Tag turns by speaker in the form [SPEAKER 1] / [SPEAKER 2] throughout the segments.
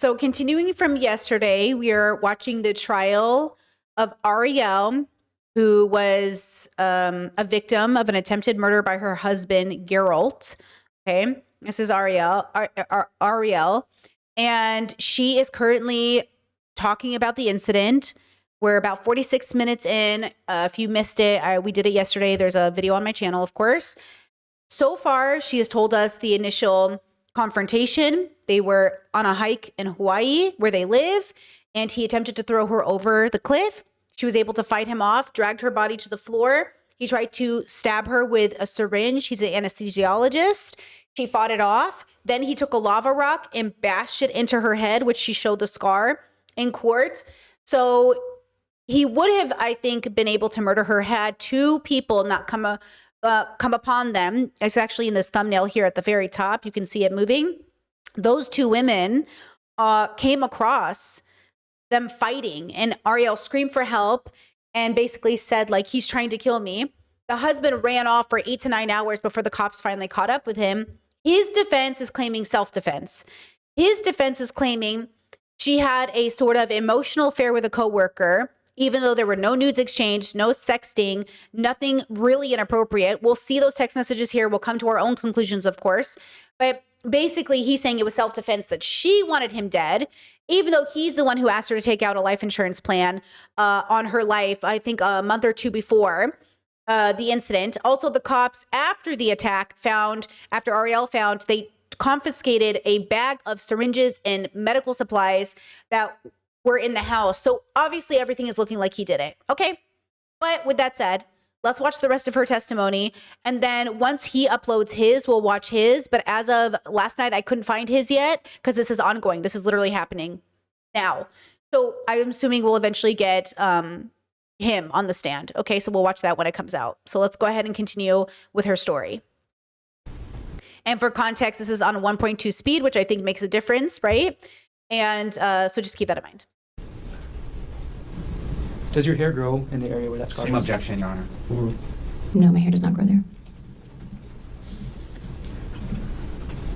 [SPEAKER 1] So continuing from yesterday, we are watching the trial of Ariel, who was a victim of an attempted murder by her husband, Geralt. Okay, this is Ariel, and she is currently talking about the incident. We're about 46 minutes in. If you missed it, we did it yesterday. There's a video on my channel, of course. So far, she has told us the initial confrontation. They were on a hike in Hawaii where they live, and he attempted to throw her over the cliff. She was able to fight him off, dragged her body to the floor. He tried to stab her with a syringe. He's an anesthesiologist. She fought it off. Then he took a lava rock and bashed it into her head, which she showed the scar in court. So he would have, I think, been able to murder her had two people not come upon them. It's actually in this thumbnail here at the very top. You can see it moving. Those two women came across them fighting, and Ariel screamed for help and basically said, like, he's trying to kill me. The husband ran off for 8 to 9 hours before the cops finally caught up with him. His defense is claiming self-defense. His defense is claiming she had a sort of emotional affair with a coworker, even though there were no nudes exchanged, no sexting, nothing really inappropriate. We'll see those text messages here. We'll come to our own conclusions, of course. But basically, he's saying it was self-defense, that she wanted him dead, even though he's the one who asked her to take out a life insurance plan on her life, I think a month or two before the incident. Also, the cops, after the attack, after Ariel found, they confiscated a bag of syringes and medical supplies that were in the house. So obviously everything is looking like he did it. Okay. But with that said, let's watch the rest of her testimony. And then once he uploads his, we'll watch his. But as of last night, I couldn't find his yet because this is ongoing. This is literally happening now. So I'm assuming we'll eventually get him on the stand. Okay. So we'll watch that when it comes out. So let's go ahead and continue with her story. And for context, this is on 1.2 speed, which I think makes a difference, right? And so just keep that in mind.
[SPEAKER 2] Does your hair grow in the area where that scar is?
[SPEAKER 3] Same objection, Your Honor.
[SPEAKER 4] No, my hair does not grow there.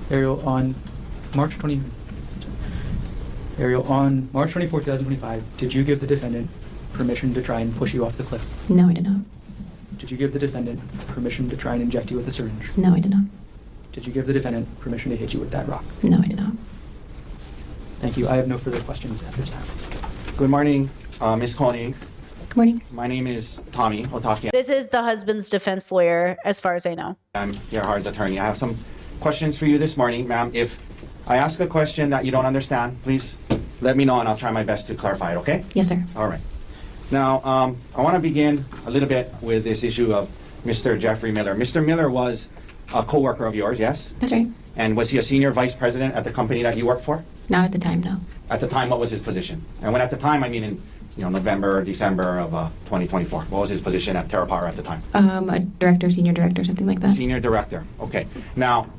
[SPEAKER 2] Ariel, on March 24, 2025, did you give the defendant permission to try and push you off the cliff?
[SPEAKER 4] No, I did not.
[SPEAKER 2] Did you give the defendant permission to try and inject you with a syringe?
[SPEAKER 4] No, I did not.
[SPEAKER 2] Did you give the defendant permission to hit you with that rock?
[SPEAKER 4] No, I did not.
[SPEAKER 2] Thank you. I have no further questions at this time.
[SPEAKER 3] Good morning, Ms. Koenig.
[SPEAKER 4] Good morning.
[SPEAKER 3] My name is Tommy Otake.
[SPEAKER 1] This is the husband's defense lawyer, as far as I know.
[SPEAKER 3] I'm Gerhard's attorney. I have some questions for you this morning, ma'am. If I ask a question that you don't understand, please let me know and I'll try my best to clarify it, okay?
[SPEAKER 4] Yes, sir.
[SPEAKER 3] All right. Now, I want to begin a little bit with this issue of Mr. Jeffrey Miller. Mr. Miller was a co-worker of yours, yes?
[SPEAKER 4] That's right.
[SPEAKER 3] And was he a senior vice president at the company that you worked for?
[SPEAKER 4] Not at the time, no.
[SPEAKER 3] At the time, what was his position? And when at the time, I mean in November or December of 2024. What was his position at TerraPower at the time?
[SPEAKER 4] A director, senior director, something like that.
[SPEAKER 3] Senior director. Okay. Now,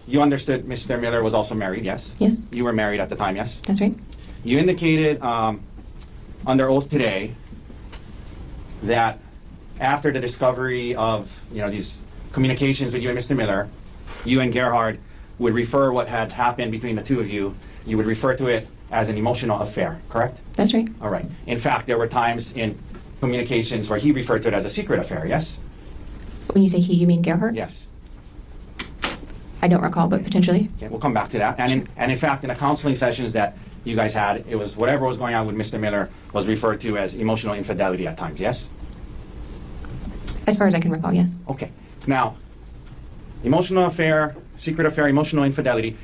[SPEAKER 3] you understood Mr. Miller was also married, yes?
[SPEAKER 4] Yes.
[SPEAKER 3] You were married at the time, yes?
[SPEAKER 4] That's right.
[SPEAKER 3] You indicated under oath today that after the discovery of these communications with you and Mr. Miller, you and Gerhard would refer what had happened between the two of you, you would refer to it as an emotional affair, correct?
[SPEAKER 4] That's right.
[SPEAKER 3] All right. In fact, there were times in communications where he referred to it as a secret affair, yes?
[SPEAKER 4] When you say he, you mean Gerhard?
[SPEAKER 3] Yes.
[SPEAKER 4] I don't recall, but potentially.
[SPEAKER 3] Okay, we'll come back to that. And in fact, in the counseling sessions that you guys had, it was whatever was going on with Mr. Miller was referred to as emotional infidelity at times, yes?
[SPEAKER 4] As far as I can recall, yes.
[SPEAKER 3] Okay. Now, emotional affair, secret affair, emotional infidelity.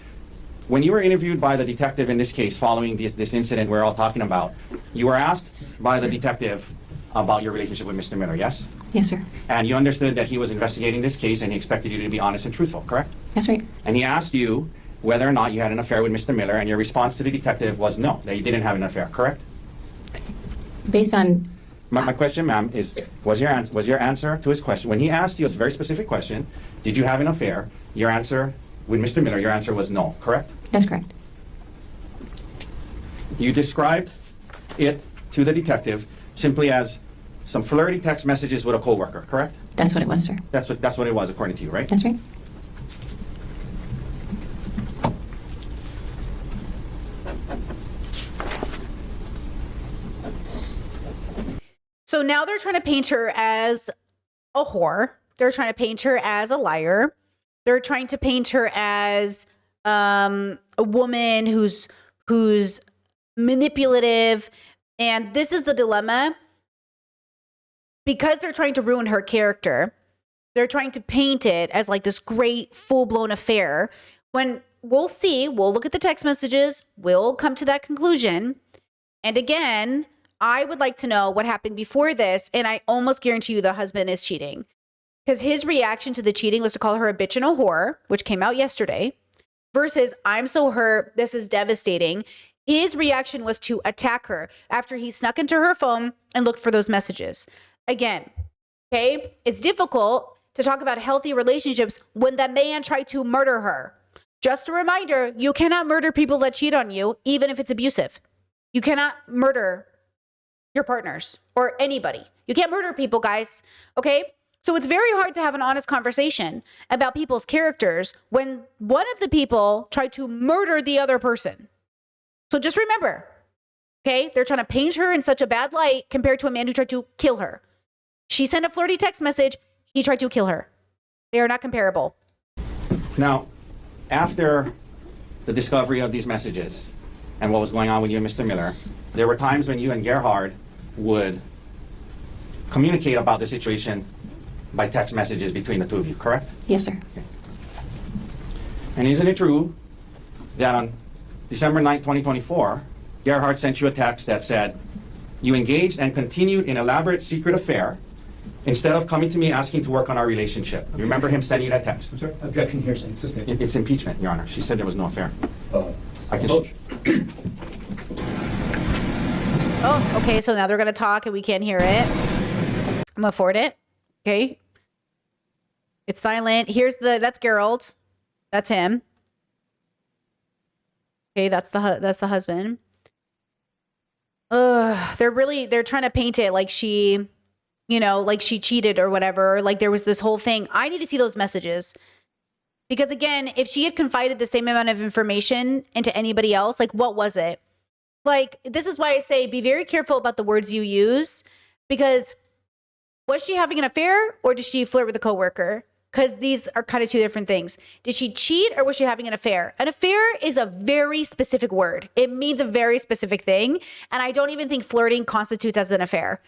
[SPEAKER 3] When you were interviewed by the detective in this case following this incident we're all talking about, you were asked by the detective about your relationship with Mr. Miller, yes?
[SPEAKER 4] Yes, sir.
[SPEAKER 3] And you understood that he was investigating this case and he expected you to be honest and truthful, correct?
[SPEAKER 4] That's right.
[SPEAKER 3] And he asked you whether or not you had an affair with Mr. Miller, and your response to the detective was no, that you didn't have an affair, correct?
[SPEAKER 4] Based on...
[SPEAKER 3] My question, ma'am, is was your answer to his question, when he asked you a very specific question, did you have an affair, your answer with Mr. Miller, your answer was no, correct?
[SPEAKER 4] That's correct.
[SPEAKER 3] You described it to the detective simply as some flirty text messages with a coworker, correct?
[SPEAKER 4] That's what it was, sir.
[SPEAKER 3] That's what it was, according to you, right?
[SPEAKER 4] That's right.
[SPEAKER 1] So now they're trying to paint her as a whore. They're trying to paint her as a liar. They're trying to paint her as a woman who's manipulative. And this is the dilemma. Because they're trying to ruin her character, they're trying to paint it as like this great full-blown affair. When we'll see, we'll look at the text messages, we'll come to that conclusion. And again, I would like to know what happened before this. And I almost guarantee you the husband is cheating. Because his reaction to the cheating was to call her a bitch and a whore, which came out yesterday, versus I'm so hurt, this is devastating. His reaction was to attack her after he snuck into her phone and looked for those messages. Again, okay, it's difficult to talk about healthy relationships when the man tried to murder her. Just a reminder, you cannot murder people that cheat on you, even if it's abusive. You cannot murder your partners or anybody. You can't murder people, guys, okay? So it's very hard to have an honest conversation about people's characters when one of the people tried to murder the other person. So just remember, okay, they're trying to paint her in such a bad light compared to a man who tried to kill her. She sent a flirty text message. He tried to kill her. They are not comparable.
[SPEAKER 3] Now, after the discovery of these messages and what was going on with you and Mr. Miller, there were times when you and Gerhard would communicate about the situation by text messages between the two of you, correct?
[SPEAKER 4] Yes, sir.
[SPEAKER 3] And isn't it true that on December 9, 2024, Gerhard sent you a text that said, you engaged and continued an elaborate secret affair instead of coming to me asking to work on our relationship. You remember him sending you that text?
[SPEAKER 2] I'm sorry, objection hearsay. Sustain.
[SPEAKER 3] It's impeachment, Your Honor. She said there was no affair. I can.
[SPEAKER 1] Oh, okay. So now they're going to talk and we can't hear it. I'm going to forward it. Okay. It's silent. That's Geralt. That's him. Okay. That's the husband. They're trying to paint it like she, like she cheated or whatever. Like there was this whole thing. I need to see those messages. Because again, if she had confided the same amount of information into anybody else, like what was it? Like, this is why I say be very careful about the words you use, because was she having an affair or did she flirt with a coworker? Because these are kind of two different things. Did she cheat or was she having an affair? An affair is a very specific word. It means a very specific thing. And I don't even think flirting constitutes as an affair.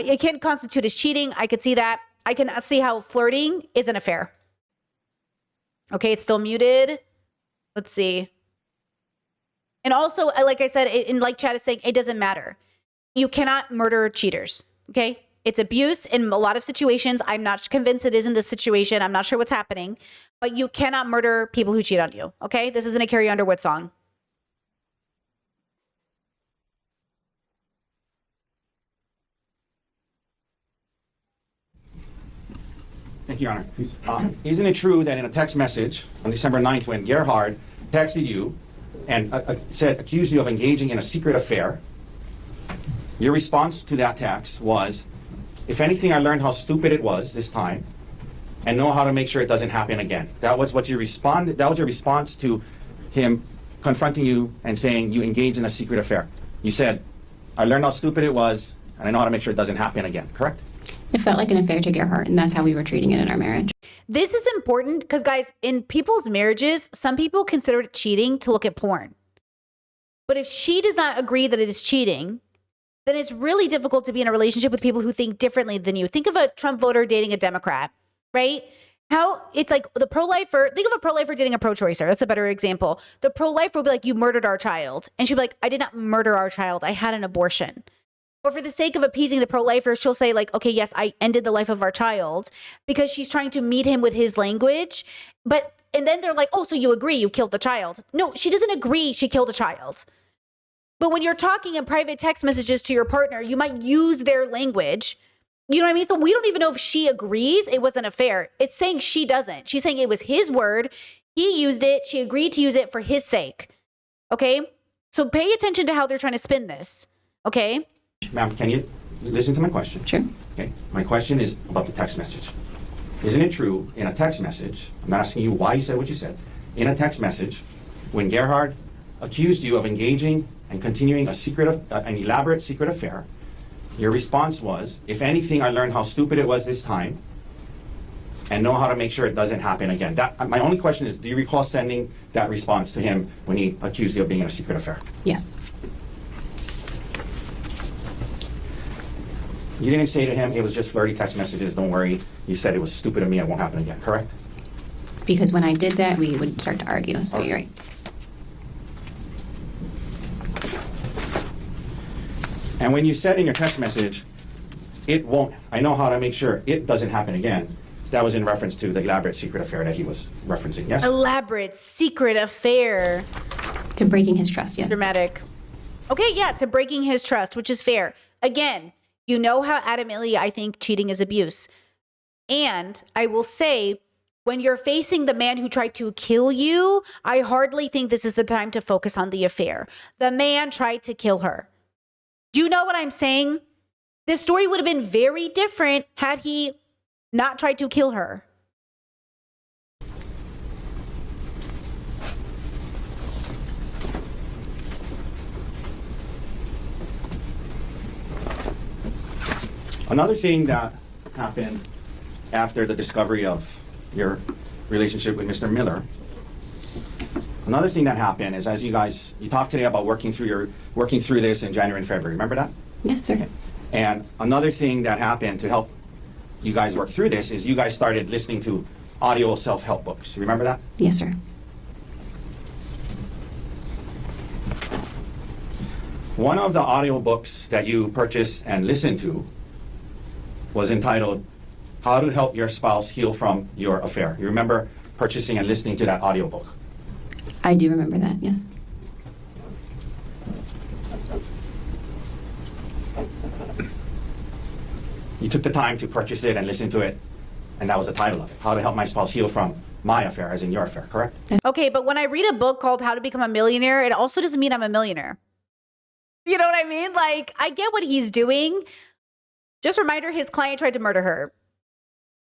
[SPEAKER 1] It can constitute as cheating. I could see that. I can see how flirting is an affair. Okay, it's still muted. Let's see. And also, like I said, and like Chad is saying, it doesn't matter. You cannot murder cheaters, okay? It's abuse in a lot of situations. I'm not convinced it is in this situation. I'm not sure what's happening. But you cannot murder people who cheat on you, okay? This isn't a Carrie Underwood song.
[SPEAKER 3] Thank you, Your Honor. Isn't it true that in a text message on December 9th when Gerhard texted you and accused you of engaging in a secret affair, your response to that text was, if anything, I learned how stupid it was this time and know how to make sure it doesn't happen again. That was what you responded. That was your response to him confronting you and saying you engaged in a secret affair. You said, I learned how stupid it was and I know how to make sure it doesn't happen again, correct?
[SPEAKER 4] It felt like an affair to Gerhard, and that's how we were treating it in our marriage.
[SPEAKER 1] This is important because, guys, in people's marriages, some people consider it cheating to look at porn. But if she does not agree that it is cheating, then it's really difficult to be in a relationship with people who think differently than you. Think of a Trump voter dating a Democrat, right? How it's like the pro-lifer, think of a pro-lifer dating a pro-choicer. That's a better example. The pro-lifer will be like, you murdered our child. And she'll be like, I did not murder our child. I had an abortion. Or for the sake of appeasing the pro-lifer, she'll say like, okay, yes, I ended the life of our child, because she's trying to meet him with his language. And then they're like, oh, so you agree you killed the child. No, she doesn't agree she killed a child. But when you're talking in private text messages to your partner, you might use their language. You know what I mean? So we don't even know if she agrees it was an affair. It's saying she doesn't. She's saying it was his word. He used it. She agreed to use it for his sake. Okay? So pay attention to how they're trying to spin this. Okay?
[SPEAKER 3] Ma'am, can you listen to my question?
[SPEAKER 4] Sure.
[SPEAKER 3] Okay. My question is about the text message. Isn't it true in a text message, I'm not asking you why you said what you said, in a text message, when Gerhard accused you of engaging and continuing an elaborate secret affair, Your response was, if anything, I learned how stupid it was this time and know how to make sure it doesn't happen again. My only question is, do you recall sending that response to him when he accused you of being in a secret affair?
[SPEAKER 4] Yes.
[SPEAKER 3] You didn't say to him, it was just flirty text messages, don't worry. You said it was stupid of me, it won't happen again, correct?
[SPEAKER 4] Because when I did that, we would start to argue, so you're right.
[SPEAKER 3] And when you said in your text message, it won't, I know how to make sure it doesn't happen again, that was in reference to the elaborate secret affair that he was referencing, yes?
[SPEAKER 1] Elaborate secret affair.
[SPEAKER 4] To breaking his trust, yes.
[SPEAKER 1] Dramatic. Okay, yeah, to breaking his trust, which is fair. Again, you know how adamantly I think cheating is abuse. And I will say, when you're facing the man who tried to kill you, I hardly think this is the time to focus on the affair. The man tried to kill her. Do you know what I'm saying? This story would have been very different had he not tried to kill her.
[SPEAKER 3] Another thing that happened after the discovery of your relationship with Mr. Miller, another thing that happened is, as you talked today about working through this in January and February. Remember that?
[SPEAKER 4] Yes, sir.
[SPEAKER 3] And another thing that happened to help you guys work through this is you guys started listening to audio self-help books. Remember that?
[SPEAKER 4] Yes, sir.
[SPEAKER 3] One of the audio books that you purchased and listened to was entitled How to Help Your Spouse Heal from Your Affair. You remember purchasing and listening to that audiobook?
[SPEAKER 4] I do remember that, yes.
[SPEAKER 3] You took the time to purchase it and listen to it, and that was the title of it, How to Help My Spouse Heal from My Affair, as in your affair, correct?
[SPEAKER 1] Okay, but when I read a book called How to Become a Millionaire, it also doesn't mean I'm a millionaire. You know what I mean? Like, I get what he's doing. Just a reminder, his client tried to murder her.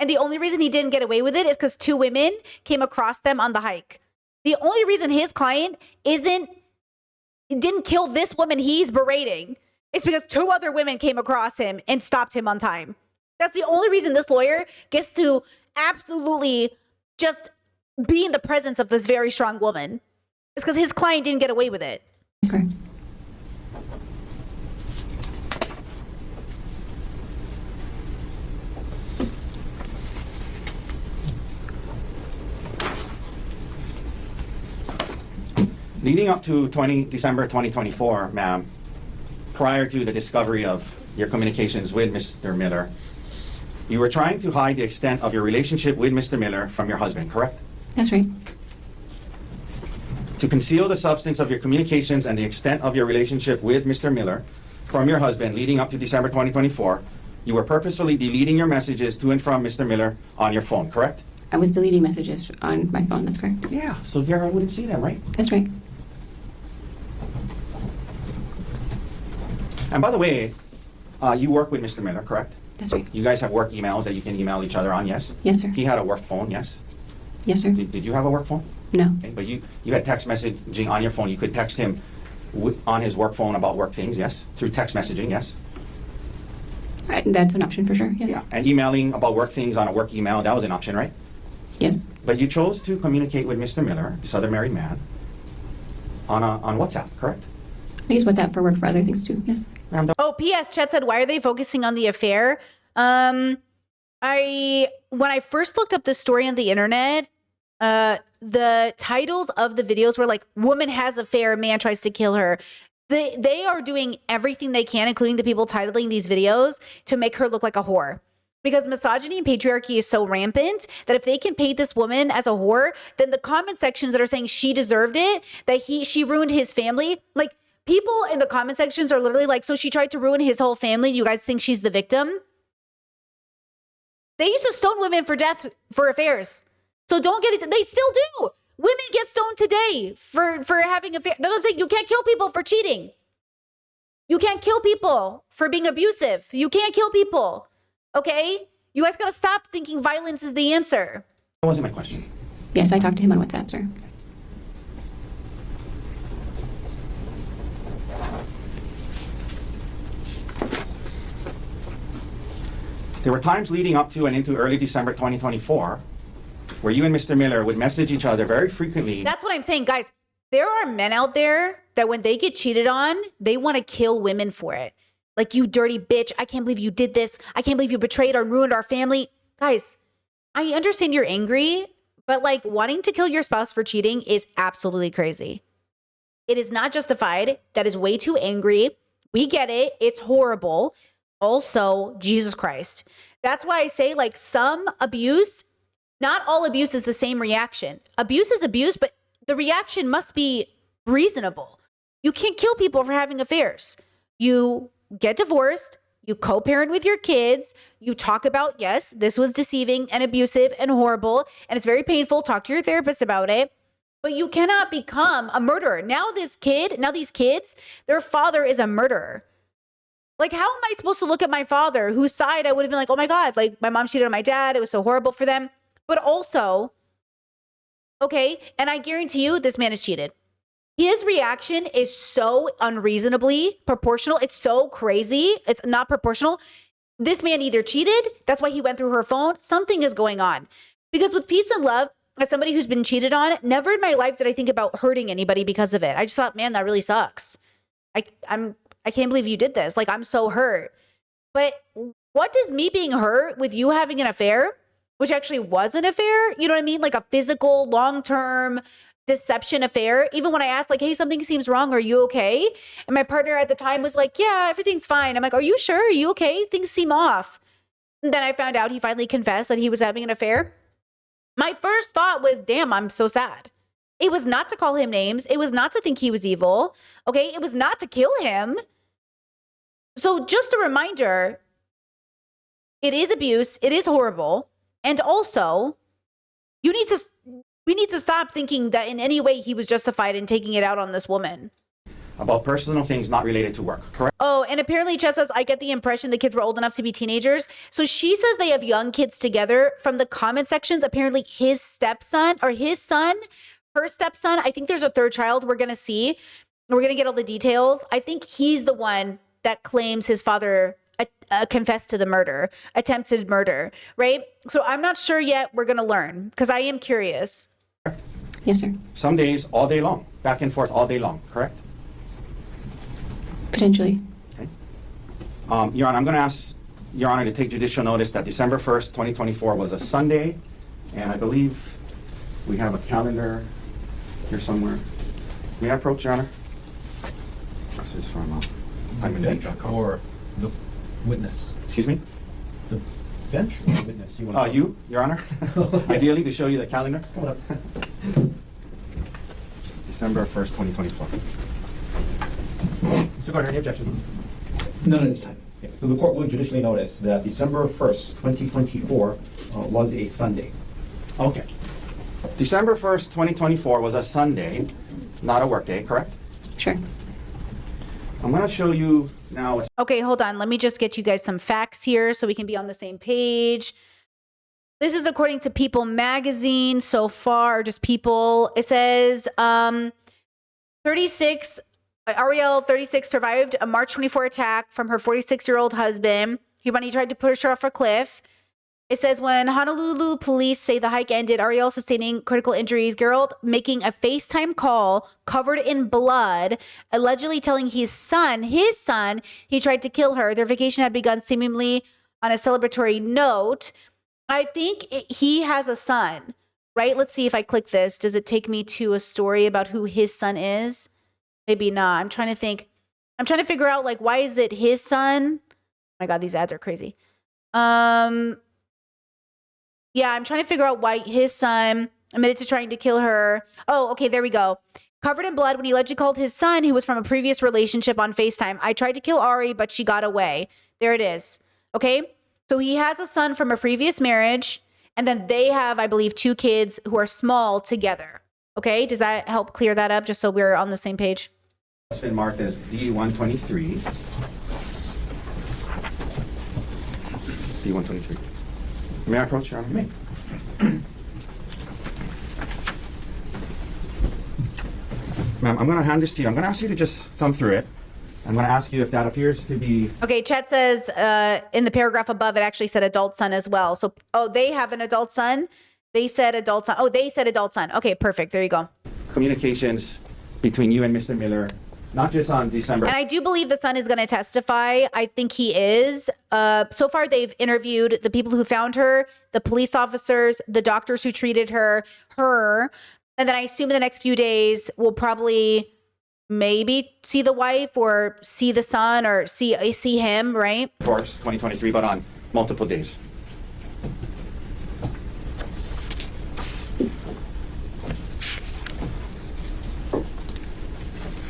[SPEAKER 1] And the only reason he didn't get away with it is because two women came across them on the hike. The only reason his client didn't kill this woman he's berating is because two other women came across him and stopped him on time. That's the only reason this lawyer gets to absolutely just be in the presence of this very strong woman. It's because his client didn't get away with it.
[SPEAKER 4] That's correct.
[SPEAKER 3] Leading up to December 2024, ma'am, prior to the discovery of your communications with Mr. Miller, you were trying to hide the extent of your relationship with Mr. Miller from your husband, correct?
[SPEAKER 4] That's right.
[SPEAKER 3] To conceal the substance of your communications and the extent of your relationship with Mr. Miller from your husband leading up to December 2024, you were purposefully deleting your messages to and from Mr. Miller on your phone, correct?
[SPEAKER 4] I was deleting messages on my phone, that's correct.
[SPEAKER 3] Yeah, so Gerard wouldn't see them, right?
[SPEAKER 4] That's right.
[SPEAKER 3] And by the way, you work with Mr. Miller, correct?
[SPEAKER 4] That's right.
[SPEAKER 3] You guys have work emails that you can email each other on, yes?
[SPEAKER 4] Yes, sir.
[SPEAKER 3] He had a work phone, yes?
[SPEAKER 4] Yes, sir.
[SPEAKER 3] Did you have a work phone?
[SPEAKER 4] No.
[SPEAKER 3] Okay, but you had text messaging on your phone. You could text him on his work phone about work things, yes? Through text messaging, yes?
[SPEAKER 4] That's an option for sure, yes.
[SPEAKER 3] Yeah, and emailing about work things on a work email, that was an option, right?
[SPEAKER 4] Yes.
[SPEAKER 3] But you chose to communicate with Mr. Miller, this other married man, on WhatsApp, correct?
[SPEAKER 4] I use WhatsApp for work for other things too, yes.
[SPEAKER 1] Oh, P.S. Chet said, why are they focusing on the affair? When I first looked up this story on the internet, the titles of the videos were like, woman has affair, man tries to kill her. They are doing everything they can, including the people titling these videos, to make her look like a whore. Because misogyny and patriarchy is so rampant that if they can paint this woman as a whore, then the comment sections that are saying she deserved it, that she ruined his family, like, people in the comment sections are literally like, so she tried to ruin his whole family. You guys think she's the victim? They used to stone women for death for affairs. So don't get it. They still do. Women get stoned today for having affairs. That's what I'm saying. You can't kill people for cheating. You can't kill people for being abusive. You can't kill people. Okay? You guys got to stop thinking violence is the answer.
[SPEAKER 3] That wasn't my question.
[SPEAKER 4] Yes, I talked to him on WhatsApp, sir.
[SPEAKER 3] There were times leading up to and into early December 2024 where you and Mr. Miller would message each other very frequently.
[SPEAKER 1] That's what I'm saying, guys. There are men out there that when they get cheated on, they want to kill women for it. Like, you dirty bitch. I can't believe you did this. I can't believe you betrayed or ruined our family. Guys, I understand you're angry, but like wanting to kill your spouse for cheating is absolutely crazy. It is not justified. That is way too angry. We get it. It's horrible. Also, Jesus Christ. That's why I say, like, some abuse, not all abuse is the same reaction. Abuse is abuse, but the reaction must be reasonable. You can't kill people for having affairs. You get divorced, you co-parent with your kids, you talk about, yes, this was deceiving and abusive and horrible, and it's very painful. Talk to your therapist about it. But you cannot become a murderer. Now these kids, their father is a murderer. Like, how am I supposed to look at my father, whose side I would have been like, oh my God, like, my mom cheated on my dad. It was so horrible for them. But also, okay, and I guarantee you this man is cheated. His reaction is so unreasonably proportional. It's so crazy. It's not proportional. This man either cheated, that's why he went through her phone. Something is going on. Because with peace and love, as somebody who's been cheated on, never in my life did I think about hurting anybody because of it. I just thought, man, that really sucks. I can't believe you did this. Like, I'm so hurt. But what does me being hurt with you having an affair, which actually was an affair, you know what I mean? Like a physical, long-term deception affair. Even when I asked, like, hey, something seems wrong. Are you okay? And my partner at the time was like, yeah, everything's fine. I'm like, are you sure? Are you okay? Things seem off. And then I found out he finally confessed that he was having an affair. My first thought was, damn, I'm so sad. It was not to call him names. It was not to think he was evil. Okay. It was not to kill him. So just a reminder, it is abuse. It is horrible. And also, we need to stop thinking that in any way he was justified in taking it out on this woman.
[SPEAKER 3] About personal things not related to work, correct?
[SPEAKER 1] Oh, and apparently Chess says, I get the impression the kids were old enough to be teenagers. So she says they have young kids together. From the comment sections, apparently his stepson or his son, her stepson, I think there's a third child we're going to see. We're going to get all the details. I think he's the one that claims his father confessed to the murder, attempted murder, right? So I'm not sure yet. We're going to learn because I am curious.
[SPEAKER 4] Yes, sir.
[SPEAKER 3] Some days, all day long, back and forth all day long, correct?
[SPEAKER 4] Potentially.
[SPEAKER 3] Okay. Your Honor, I'm going to ask Your Honor to take judicial notice that December 1st, 2024 was a Sunday, and I believe we have a calendar here somewhere. May I approach, Your Honor? This is from
[SPEAKER 5] Or the witness.
[SPEAKER 3] Excuse me?
[SPEAKER 5] The bench or the witness? You want to
[SPEAKER 3] You, Your Honor? Ideally, to show you the calendar.
[SPEAKER 5] Come on up.
[SPEAKER 3] December 1st, 2024.
[SPEAKER 5] Mr. Gardner, any objections?
[SPEAKER 2] None at this time.
[SPEAKER 5] Okay. So the court will judicially notice that December 1st, 2024 was a Sunday.
[SPEAKER 3] Okay. December 1st, 2024 was a Sunday, not a workday, correct?
[SPEAKER 4] Sure.
[SPEAKER 3] I'm going to show you now.
[SPEAKER 1] Okay, hold on. Let me just get you guys some facts here so we can be on the same page. This is according to People magazine so far, just People. It says 36, Ariel, 36, survived a March 24 attack from her 46-year-old husband. When he tried to push her off a cliff. It says when Honolulu police say the hike ended, Ariel sustaining critical injuries, Geralt making a FaceTime call covered in blood, allegedly telling his son, he tried to kill her. Their vacation had begun seemingly on a celebratory note. I think he has a son, right? Let's see if I click this. Does it take me to a story about who his son is? Maybe not. I'm trying to think. I'm trying to figure out, like, why is it his son? Oh my God, these ads are crazy. Yeah, I'm trying to figure out why his son admitted to trying to kill her. Oh, okay, there we go. Covered in blood when he allegedly called his son, who was from a previous relationship, on FaceTime. I tried to kill Ari, but she got away. There it is. Okay, so he has a son from a previous marriage, and then they have, I believe, 2 kids who are small together. Okay, does that help clear that up just so we're on the same page?
[SPEAKER 3] It's been marked as D123. D123. May I approach, Your Honor? May. Ma'am, I'm going to hand this to you. I'm going to ask you to just thumb through it. I'm going to ask you if that appears to be
[SPEAKER 1] Okay, Chet says in the paragraph above, it actually said adult son as well. So, they have an adult son. They said adult son. Oh, they said adult son. Okay, perfect. There you go.
[SPEAKER 3] communications between you and Mr. Miller, not just on December.
[SPEAKER 1] And I do believe the son is going to testify. I think he is. So far, they've interviewed the people who found her, the police officers, the doctors who treated her. And then I assume in the next few days, we'll probably maybe see the wife or see the son or see him, right?
[SPEAKER 3] Course 2023, but on multiple days.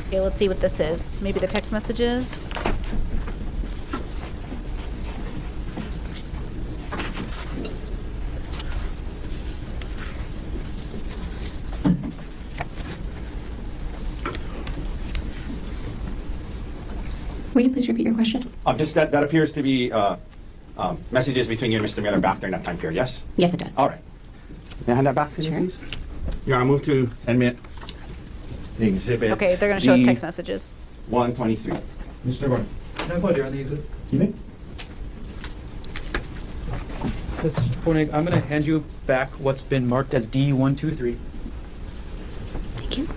[SPEAKER 1] Okay, let's see what this is. Maybe the text messages.
[SPEAKER 4] Will you please repeat your question?
[SPEAKER 3] Just that appears to be messages between you and Mr. Miller back during that time period, yes?
[SPEAKER 4] Yes, it does.
[SPEAKER 3] All right. May I hand that back to you,
[SPEAKER 4] Sure.
[SPEAKER 3] please? Your Honor, move to admit the exhibit.
[SPEAKER 1] Okay, they're going to show us text messages.
[SPEAKER 3] 123.
[SPEAKER 5] Mr. Gordon,
[SPEAKER 2] Can I put it on the exhibit?
[SPEAKER 5] you may.
[SPEAKER 2] Ms. Koenig, I'm going to hand you back what's been marked as D123.
[SPEAKER 4] Thank you.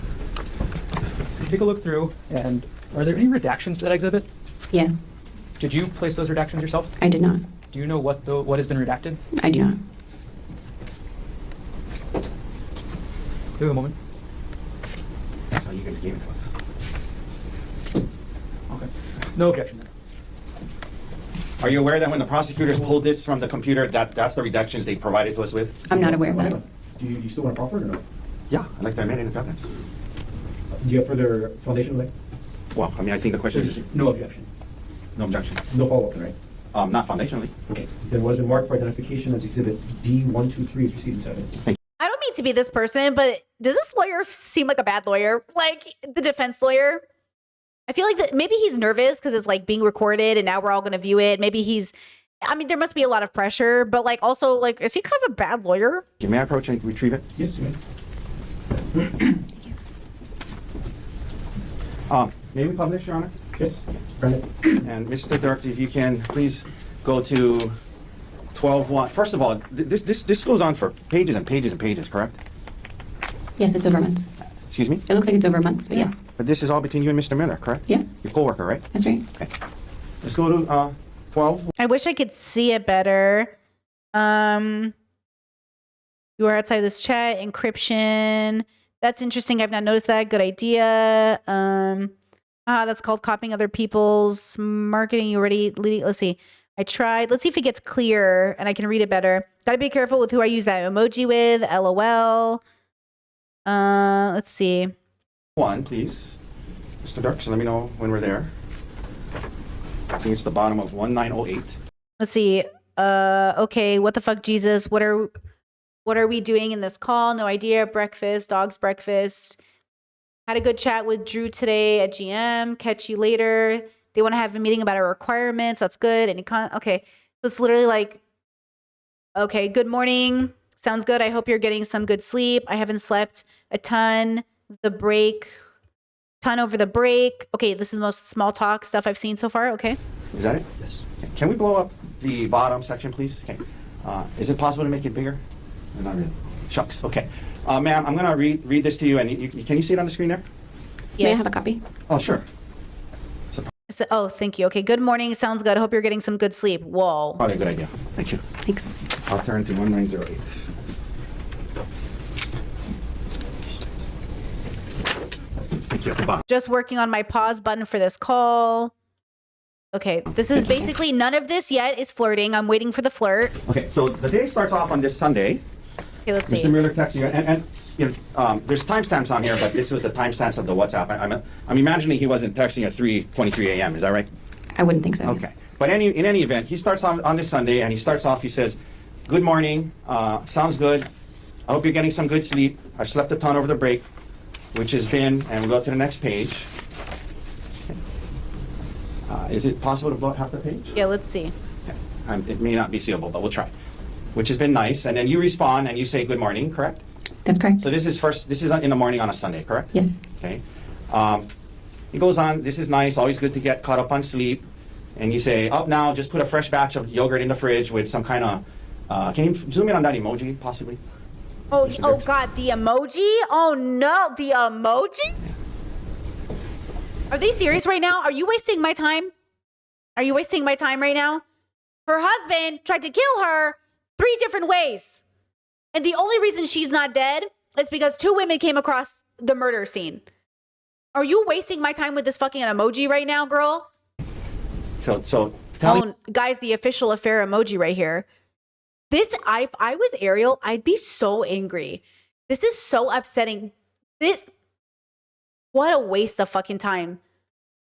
[SPEAKER 2] Take a look through, and are there any redactions to that exhibit?
[SPEAKER 4] Yes,
[SPEAKER 2] Did you place those redactions yourself?
[SPEAKER 4] I did not.
[SPEAKER 2] Do you know what has been redacted?
[SPEAKER 4] I do not.
[SPEAKER 2] Give me a moment.
[SPEAKER 3] That's how you guys gave it to us.
[SPEAKER 2] Okay. No objection then.
[SPEAKER 3] Are you aware that when the prosecutors pulled this from the computer, that's the redactions they provided to us with?
[SPEAKER 4] I'm not aware of
[SPEAKER 5] Hang
[SPEAKER 4] that.
[SPEAKER 5] on. Do you still want to proffer it or no?
[SPEAKER 3] Yeah, I'd like to admit it into evidence.
[SPEAKER 5] Do you have further foundation, like?
[SPEAKER 3] Well, I mean, I think the question is
[SPEAKER 2] No objection.
[SPEAKER 3] no objection.
[SPEAKER 5] No follow-up, then, right?
[SPEAKER 3] Not foundationally.
[SPEAKER 5] Okay. Then what has been marked for identification as exhibit D123 is received into evidence.
[SPEAKER 1] I don't mean to be this person, but does this lawyer seem like a bad lawyer? Like the defense lawyer? I feel like that maybe he's nervous because it's like being recorded and now we're all going to view it. Maybe there must be a lot of pressure, but like also like, is he kind of a bad lawyer?
[SPEAKER 3] May I approach and retrieve it?
[SPEAKER 5] Yes, you may.
[SPEAKER 3] May we publish, Your Honor?
[SPEAKER 5] Yes, granted.
[SPEAKER 3] And Mr. Dirks, if you can please go to 12:1. First of all, this goes on for pages and pages and pages, correct?
[SPEAKER 4] Yes, it's over months.
[SPEAKER 3] Excuse me?
[SPEAKER 4] It looks like it's over months, but yes.
[SPEAKER 3] But this is all between you and Mr. Miller, correct?
[SPEAKER 4] Yeah,
[SPEAKER 3] Your coworker, right?
[SPEAKER 4] that's right.
[SPEAKER 3] Okay. Let's go to 12.
[SPEAKER 1] I wish I could see it better. You are outside this chat, encryption. That's interesting. I've not noticed that. Good idea. That's called copying other people's marketing. You already, let's see. I tried. Let's see if it gets clear and I can read it better. Gotta be careful with who I use that emoji with. LOL. Let's see.
[SPEAKER 3] 1, please. Mr. Dirks, let me know when we're there. I think it's the bottom of 1908.
[SPEAKER 1] Let's see. Okay. What the fuck, Jesus? What are we doing in this call? No idea. Breakfast, dog's breakfast. Had a good chat with Drew today at GM. Catch you later. They want to have a meeting about our requirements. That's good. Okay. So it's literally like, okay, good morning. Sounds good. I hope you're getting some good sleep. I haven't slept a ton. Ton over the break. Okay, this is the most small talk stuff I've seen so far. Okay.
[SPEAKER 3] Is that it?
[SPEAKER 5] Yes.
[SPEAKER 3] Okay. Can we blow up the bottom section, please? Okay. Is it possible to make it bigger? Not really. Shucks. Okay. Ma'am, I'm going to read this to you, and can you see it on the screen there?
[SPEAKER 4] May I
[SPEAKER 1] Yes.
[SPEAKER 4] have a copy?
[SPEAKER 3] Oh, sure.
[SPEAKER 1] Oh, thank you. Okay, good morning. Sounds good. I hope you're getting some good sleep. Whoa.
[SPEAKER 3] Probably a good idea. Thank you.
[SPEAKER 4] Thanks.
[SPEAKER 3] I'll turn to 1908. Thank you. At the bottom.
[SPEAKER 1] Just working on my pause button for this call. Okay, this is basically none of this yet is flirting. I'm waiting for the flirt.
[SPEAKER 3] Okay, so the day starts off on this Sunday.
[SPEAKER 1] Okay, let's
[SPEAKER 3] Mr.
[SPEAKER 1] see.
[SPEAKER 3] Miller texts you, and you know, there's timestamps on here, but this was the timestamps of the WhatsApp. I'm imagining he wasn't texting at 3:23 a.m. Is that right?
[SPEAKER 4] I wouldn't think so. yes.
[SPEAKER 3] Okay. But in any event, he starts on this Sunday, and he starts off. He says, "Good morning. Sounds good. I hope you're getting some good sleep. I've slept a ton over the break, which has been." And we'll go to the next page. Is it possible to blow up half the page?
[SPEAKER 1] Yeah, let's see.
[SPEAKER 3] Okay. It may not be seeable, but we'll try. Which has been nice. And then you respond and you say good morning, correct?
[SPEAKER 4] That's correct.
[SPEAKER 3] So this is in the morning on a Sunday, correct?
[SPEAKER 4] Yes.
[SPEAKER 3] Okay. He goes on, this is nice, always good to get caught up on sleep. And you say, up now, just put a fresh batch of yogurt in the fridge with some kind of, can you zoom in on that emoji, possibly?
[SPEAKER 1] Oh,
[SPEAKER 3] Mr.
[SPEAKER 1] oh
[SPEAKER 3] Dirks?
[SPEAKER 1] God, the emoji? Oh no, the emoji? Are they serious right now? Are you wasting my time? Are you wasting my time right now? Her husband tried to kill her 3 different ways. And the only reason she's not dead is because 2 women came across the murder scene. Are you wasting my time with this fucking emoji right now, girl?
[SPEAKER 3] So tell me,
[SPEAKER 1] Oh, guys, the official affair emoji right here. This, if I was Ariel, I'd be so angry. This is so upsetting. What a waste of fucking time.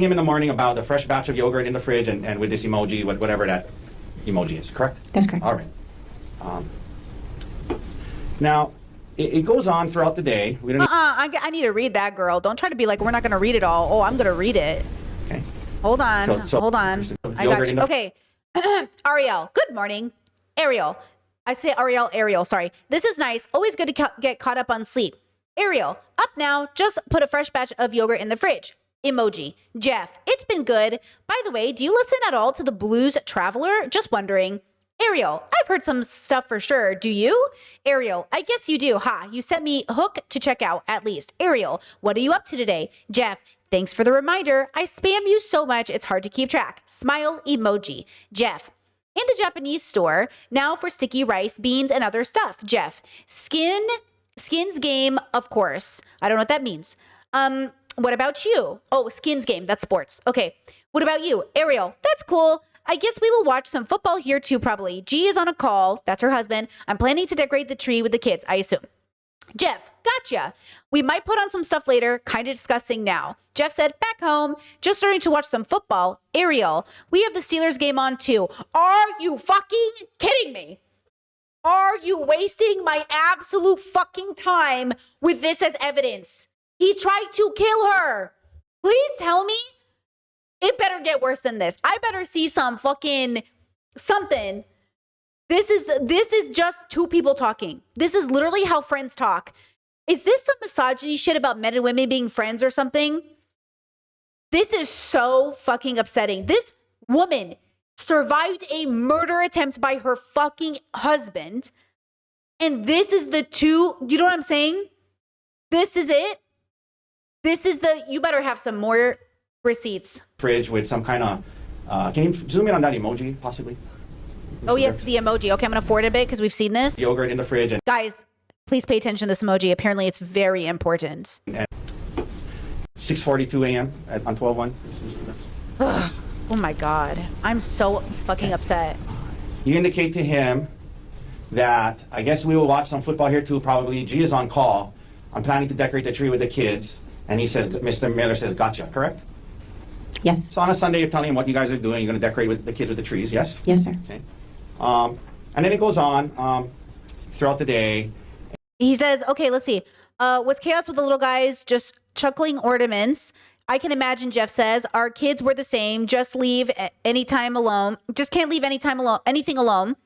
[SPEAKER 3] him in the morning about the fresh batch of yogurt in the fridge and with this emoji, whatever that emoji is, correct?
[SPEAKER 4] That's correct.
[SPEAKER 3] All right. Now, it goes on throughout the day. We don't
[SPEAKER 1] I need to read that, girl. Don't try to be like, we're not going to read it all. Oh, I'm going to read it.
[SPEAKER 3] okay.
[SPEAKER 1] Hold on.
[SPEAKER 3] So-
[SPEAKER 1] Hold on.
[SPEAKER 3] so
[SPEAKER 1] I
[SPEAKER 3] yogurt
[SPEAKER 1] got
[SPEAKER 3] in
[SPEAKER 1] you.
[SPEAKER 3] the-
[SPEAKER 1] Okay. Ariel, good morning. Ariel. I say Ariel, sorry. This is nice. Always good to get caught up on sleep. Ariel, up now. Just put a fresh batch of yogurt in the fridge. Emoji. Jeff, it's been good. By the way, do you listen at all to the Blues Traveler? Just wondering. Ariel, I've heard some stuff for sure. Do you? Ariel, I guess you do. Ha, you sent me Hook to check out, at least. Ariel, what are you up to today? Jeff, thanks for the reminder. I spam you so much, it's hard to keep track. Smile emoji. Jeff, in the Japanese store, now for sticky rice, beans, and other stuff. Jeff, Skins game, of course. I don't know what that means. What about you? Oh, Skins game, that's sports. Okay. What about you? Ariel, that's cool. I guess we will watch some football here too, probably. G is on a call. That's her husband. I'm planning to decorate the tree with the kids, I assume. Jeff, gotcha. We might put on some stuff later, kind of discussing now. Jeff said, back home, just starting to watch some football. Ariel, we have the Steelers game on too. Are you fucking kidding me? Are you wasting my absolute fucking time with this as evidence? He tried to kill her. Please tell me. It better get worse than this. I better see some fucking something. This is just 2 people talking. This is literally how friends talk. Is this some misogyny shit about men and women being friends or something? This is so fucking upsetting. This woman survived a murder attempt by her fucking husband. And this is the 2, you know what I'm saying? This is it. This is you better have some more receipts.
[SPEAKER 3] Fridge with some kind of, can you zoom in on that emoji, possibly?
[SPEAKER 1] Oh, yes, the emoji. Okay, I'm going to forward a bit because we've seen this.
[SPEAKER 3] Yogurt in the fridge and
[SPEAKER 1] Guys, please pay attention to this emoji. Apparently, it's very important.
[SPEAKER 3] 6:42 a.m. On 12/1.
[SPEAKER 1] Oh, my God. I'm so fucking upset.
[SPEAKER 3] You indicate to him that I guess we will watch some football here too, probably. G is on call. I'm planning to decorate the tree with the kids. And he says, Mr. Miller says, gotcha, correct?
[SPEAKER 4] Yes.
[SPEAKER 3] So on a Sunday, you're telling him what you guys are doing. You're going to decorate with the kids with the trees, yes?
[SPEAKER 4] Yes, sir.
[SPEAKER 3] Okay. And then it goes on throughout the day.
[SPEAKER 1] He says, okay, let's see. What's chaos with the little guys? Just chuckling ornaments. I can imagine, Jeff says, our kids were the same. Just leave anytime alone. Just can't leave anything alone.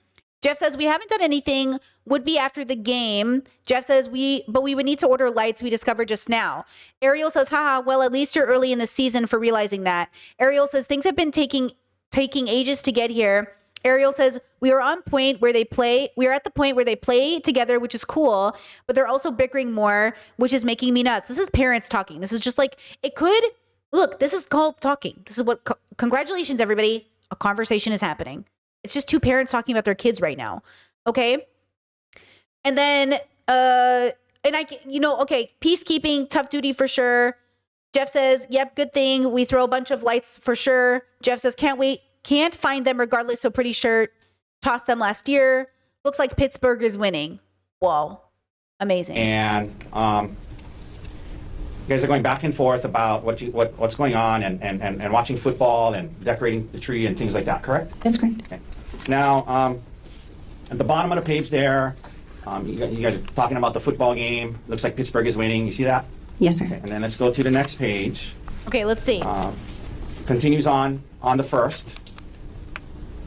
[SPEAKER 1] Jeff says, we haven't done anything. Would be after the game. Jeff says, but we would need to order lights we discovered just now. Ariel says, haha, well, at least you're early in the season for realizing that. Ariel says, things have been taking ages to get here. Ariel says, we are on point where they play. We are at the point where they play together, which is cool, but they're also bickering more, which is making me nuts. This is parents talking. This is just like, look, this is called talking. This is congratulations, everybody. A conversation is happening. It's just 2 parents talking about their kids right now. Okay. And then, okay, peacekeeping, tough duty for sure. Jeff says, yep, good thing. We throw a bunch of lights for sure. Jeff says, can't find them regardless. So pretty sure tossed them last year. Looks like Pittsburgh is winning. Whoa. Amazing.
[SPEAKER 3] And you guys are going back and forth about what's going on and watching football and decorating the tree and things like that, correct?
[SPEAKER 4] That's correct.
[SPEAKER 3] Okay. Now, at the bottom of the page there, you guys are talking about the football game. Looks like Pittsburgh is winning. You see that?
[SPEAKER 4] Yes, sir.
[SPEAKER 3] Okay. And then let's go to the next page.
[SPEAKER 1] Okay, let's see.
[SPEAKER 3] Continues on the first.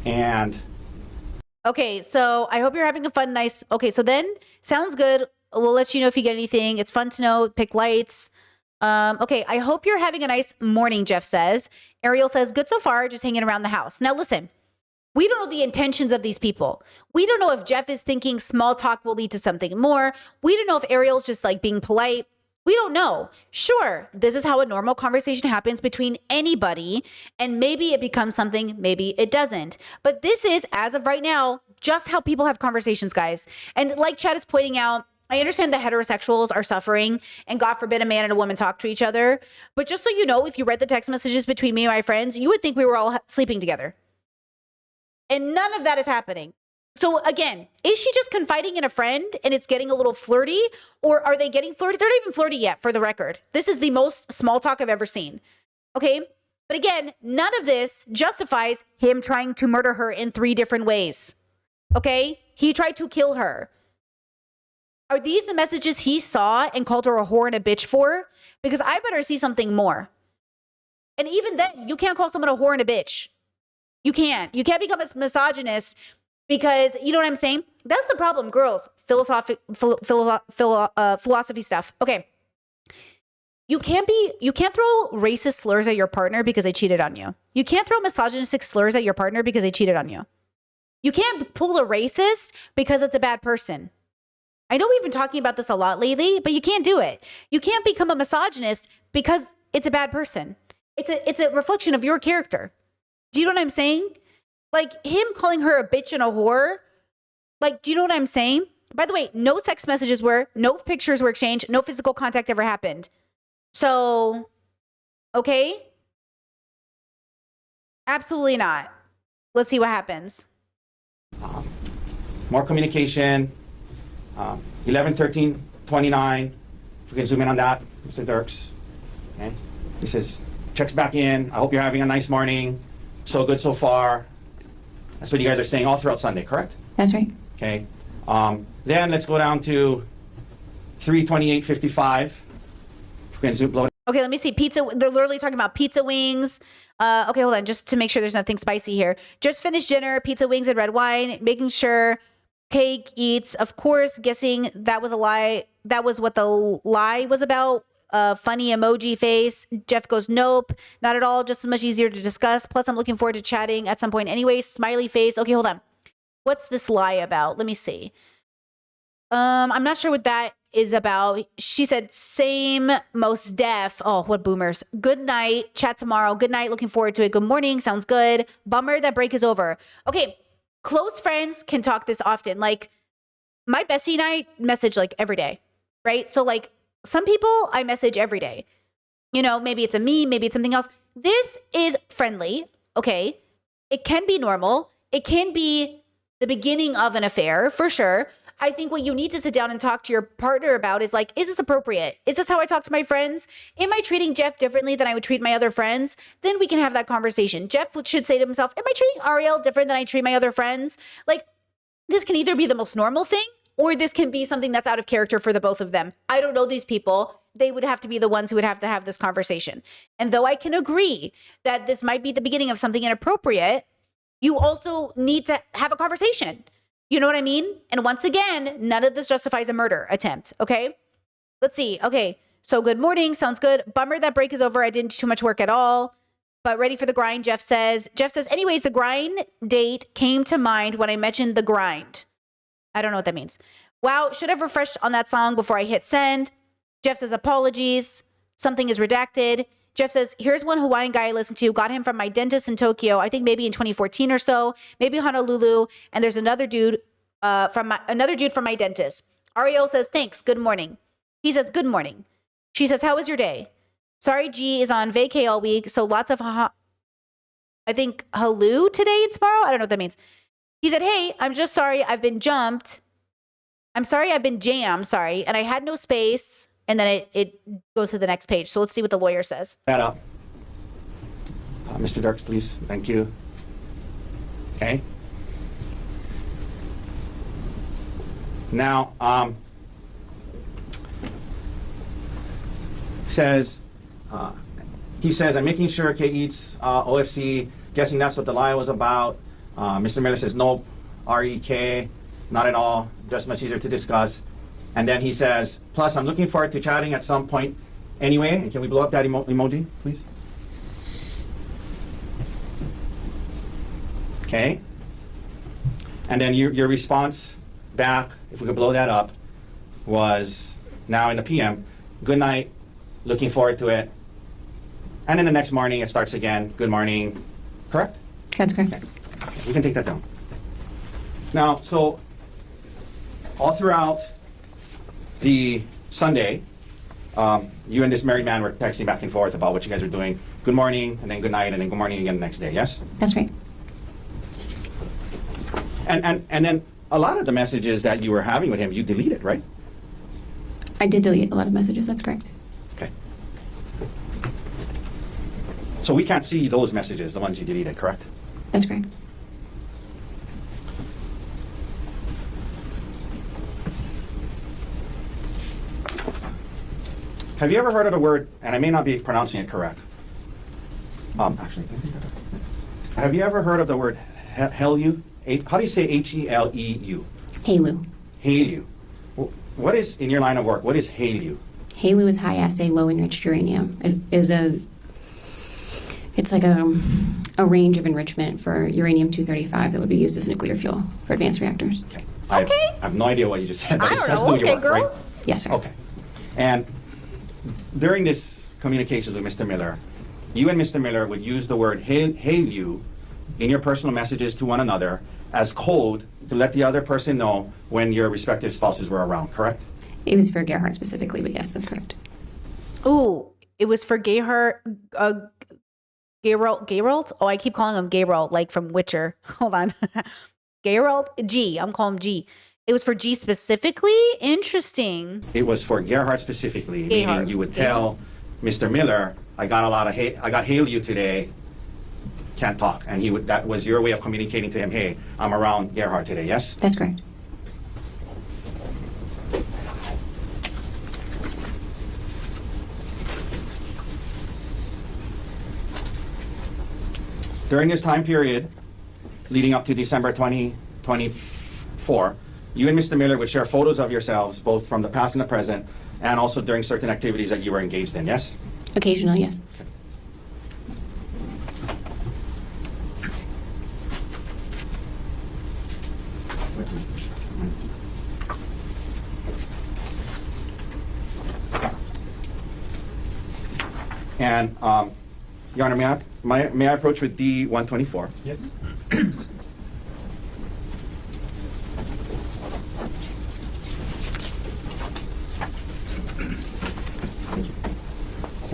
[SPEAKER 3] And
[SPEAKER 1] Okay, so I hope you're having a fun, nice. Okay, so then sounds good. We'll let you know if you get anything. It's fun to know. Pick lights. Okay, I hope you're having a nice morning, Jeff says. Ariel says, good so far, just hanging around the house. Now listen, we don't know the intentions of these people. We don't know if Jeff is thinking small talk will lead to something more. We don't know if Ariel's just like being polite. We don't know. Sure, this is how a normal conversation happens between anybody, and maybe it becomes something, maybe it doesn't. But this is, as of right now, just how people have conversations, guys. And like Chad is pointing out, I understand the heterosexuals are suffering, and God forbid a man and a woman talk to each other. But just so you know, if you read the text messages between me and my friends, you would think we were all sleeping together. And none of that is happening. So again, is she just confiding in a friend and it's getting a little flirty? Or are they getting flirty? They're not even flirty yet, for the record. This is the most small talk I've ever seen. Okay? But again, none of this justifies him trying to murder her in 3 different ways. Okay? He tried to kill her. Are these the messages he saw and called her a whore and a bitch for? Because I better see something more. And even then, you can't call someone a whore and a bitch. You can't. You can't become a misogynist because, you know what I'm saying? That's the problem, girls. Philosophy stuff. Okay. You can't throw racist slurs at your partner because they cheated on you. You can't throw misogynistic slurs at your partner because they cheated on you. You can't pull a racist because it's a bad person. I know we've been talking about this a lot lately, but you can't do it. You can't become a misogynist because it's a bad person. It's a reflection of your character. Do you know what I'm saying? Like him calling her a bitch and a whore. Like, do you know what I'm saying? By the way, no sex messages no pictures were exchanged, no physical contact ever happened. So, okay. Absolutely not. Let's see what happens.
[SPEAKER 3] More communication. 11, 13, 29. If we can zoom in on that, Mr. Dirks. Okay. He says, checks back in. I hope you're having a nice morning. So good so far. That's what you guys are saying all throughout Sunday, correct?
[SPEAKER 4] That's right.
[SPEAKER 3] Okay. Then let's go down to 3:28:55. If we can zoom, blow it.
[SPEAKER 1] Okay, let me see. Pizza. They're literally talking about pizza wings. Okay, hold on. Just to make sure there's nothing spicy here. Just finished dinner, pizza wings and red wine, making sure Cake eats. Of course, guessing that was a lie. That was what the lie was about. Funny emoji face. Jeff goes, nope, not at all. Just as much easier to discuss. Plus, I'm looking forward to chatting at some point anyway. Smiley face. Okay, hold on. What's this lie about? Let me see. I'm not sure what that is about. She said, same, most deaf. Oh, what boomers. Good night. Chat tomorrow. Good night. Looking forward to it. Good morning. Sounds good. Bummer that break is over. Okay. Close friends can talk this often. Like my bestie and I message like every day, right? So like some people I message every day. You know, maybe it's a meme, maybe it's something else. This is friendly. Okay. It can be normal. It can be the beginning of an affair for sure. I think what you need to sit down and talk to your partner about is like, is this appropriate? Is this how I talk to my friends? Am I treating Jeff differently than I would treat my other friends? Then we can have that conversation. Jeff should say to himself, am I treating Ariel different than I treat my other friends? Like, this can either be the most normal thing or this can be something that's out of character for the both of them. I don't know these people. They would have to be the ones who would have to have this conversation. And though I can agree that this might be the beginning of something inappropriate, you also need to have a conversation. You know what I mean? And once again, none of this justifies a murder attempt, okay? Let's see. Okay, so good morning. Sounds good. Bummer that break is over. I didn't do too much work at all, but ready for the grind, Jeff says. Jeff says, anyways, the grind date came to mind when I mentioned the grind. I don't know what that means. Wow, should have refreshed on that song before I hit send. Jeff says, apologies. Something is redacted. Jeff says, here's one Hawaiian guy I listened to. Got him from my dentist in Tokyo. I think maybe in 2014 or so. Maybe Honolulu. And there's another dude from my dentist. Ariel says, thanks. Good morning. He says, good morning. She says, how was your day? Sorry, G is on vacay all week. So lots of, I think, hello today and tomorrow. I don't know what that means. He said, hey, I'm just sorry. I've been jumped. I'm sorry. I've been jammed. Sorry. And I had no space. And then it goes to the next page. So let's see what the lawyer says.
[SPEAKER 3] That up. Mr. Dirks, please. Thank you. Okay. Now, he says, I'm making sure Kay eats OFC, guessing that's what the lie was about. Mr. Miller says, nope, REK, not at all, just much easier to discuss. And then he says, plus I'm looking forward to chatting at some point anyway. Can we blow up that emoji, please? Okay. And then your response back, if we could blow that up, was now in the PM, good night, looking forward to it. And then the next morning it starts again, good morning, correct?
[SPEAKER 4] That's correct.
[SPEAKER 3] Okay, we can take that down. Now, so all throughout the Sunday, you and this married man were texting back and forth about what you guys were doing. Good morning, and then good night, and then good morning again the next day, yes?
[SPEAKER 4] That's right.
[SPEAKER 3] And then a lot of the messages that you were having with him, you deleted, right?
[SPEAKER 4] I did delete a lot of messages. That's correct.
[SPEAKER 3] Okay. So we can't see those messages, the ones you deleted, correct?
[SPEAKER 4] That's correct.
[SPEAKER 3] Have you ever heard of the word, and I may not be pronouncing it correct. Actually, can I take that up? Have you ever heard of the word HELU? How do you say HELEU?
[SPEAKER 4] HALEU.
[SPEAKER 3] HELU. What is, in your line of work, what is HELU?
[SPEAKER 4] HALEU is high assay low enriched uranium. It's like a range of enrichment for uranium-235 that would be used as nuclear fuel for advanced reactors.
[SPEAKER 3] Okay. I have no idea what you just said. But
[SPEAKER 1] I
[SPEAKER 3] it
[SPEAKER 1] don't
[SPEAKER 3] says
[SPEAKER 1] know.
[SPEAKER 3] do your
[SPEAKER 1] Okay,
[SPEAKER 3] work,
[SPEAKER 1] girl.
[SPEAKER 3] right?
[SPEAKER 4] Yes, sir.
[SPEAKER 3] Okay. And during this communications with Mr. Miller, you and Mr. Miller would use the word HELU in your personal messages to one another as code to let the other person know when your respective spouses were around, correct?
[SPEAKER 4] It was for Gerhardt specifically, but yes, that's correct.
[SPEAKER 1] Ooh, it was for Geralt. Geralt? Oh, I keep calling him Geralt, like from Witcher. Hold on. Geralt? G. I'm calling him G. It was for G specifically? Interesting.
[SPEAKER 3] It was for Gerhardt specifically, meaning
[SPEAKER 1] Gerhardt.
[SPEAKER 3] you would tell Mr. Miller, I got HELU today, can't talk. And that was your way of communicating to him, hey, I'm around Gerhardt today, yes?
[SPEAKER 4] That's correct.
[SPEAKER 3] During this time period, leading up to December 2024, you and Mr. Miller would share photos of yourselves, both from the past and the present, and also during certain activities that you were engaged in, yes?
[SPEAKER 4] Occasionally, yes.
[SPEAKER 3] And, Your Honor, may I approach with D-124?
[SPEAKER 5] Yes.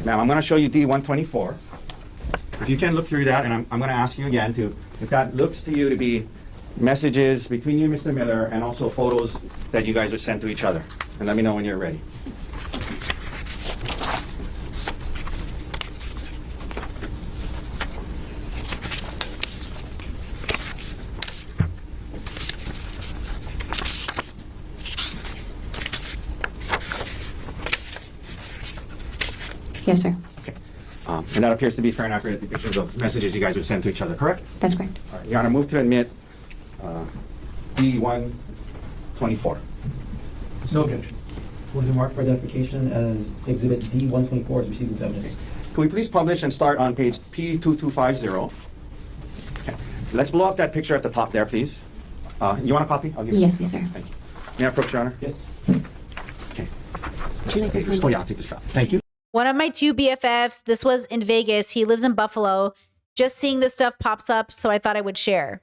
[SPEAKER 3] Ma'am, I'm going to show you D-124. If you can look through that, and I'm going to ask you again to, if that looks to you to be messages between you and Mr. Miller, and also photos that you guys would send to each other. And let me know when you're ready.
[SPEAKER 4] Yes, sir.
[SPEAKER 3] Okay. And that appears to be fair and accurate depictions of messages you guys would send to each other, correct?
[SPEAKER 4] That's correct.
[SPEAKER 3] All right, Your Honor, move to admit D-124.
[SPEAKER 2] No objection.
[SPEAKER 5] Will be marked for identification as Exhibit D-124 as received in evidence.
[SPEAKER 3] Can we please publish and start on page P2250? Okay. Let's blow up that picture at the top there, please. You want a copy? I'll give you
[SPEAKER 4] Yes,
[SPEAKER 3] a
[SPEAKER 4] please, sir.
[SPEAKER 3] Thank you. May I approach, Your Honor?
[SPEAKER 5] Yes.
[SPEAKER 3] Okay.
[SPEAKER 4] Would you like this one?
[SPEAKER 3] Oh, yeah, I'll take this out. Thank you.
[SPEAKER 1] One of my two BFFs, this was in Vegas. He lives in Buffalo. Just seeing this stuff pops up, so I thought I would share.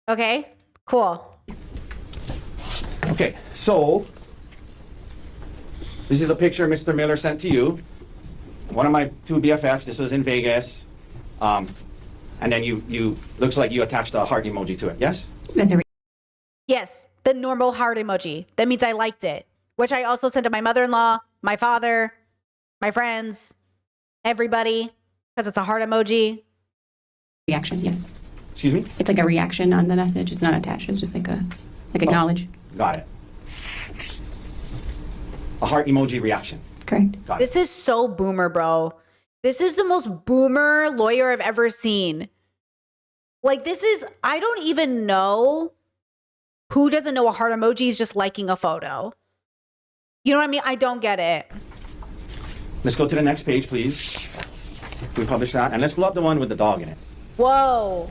[SPEAKER 1] Okay, cool.
[SPEAKER 3] Okay, so this is a picture Mr. Miller sent to you. One of my two BFFs. This was in Vegas. And then you looks like you attached a heart emoji to it. Yes?
[SPEAKER 4] That's a
[SPEAKER 1] Yes, the normal heart emoji. That means I liked it, which I also sent to my mother-in-law, my father, my friends, everybody, because it's a heart emoji.
[SPEAKER 4] reaction, yes.
[SPEAKER 3] Excuse me?
[SPEAKER 4] It's like a reaction on the message. It's not attached. It's just like acknowledge.
[SPEAKER 3] Got it. A heart emoji reaction.
[SPEAKER 4] Correct.
[SPEAKER 3] Got it.
[SPEAKER 1] This is so boomer, bro. This is the most boomer lawyer I've ever seen. Like, this is, I don't even know who doesn't know a heart emoji is just liking a photo. You know what I mean? I don't get it.
[SPEAKER 3] Let's go to the next page, please. We publish that, and let's pull up the one with the dog in it.
[SPEAKER 1] Whoa.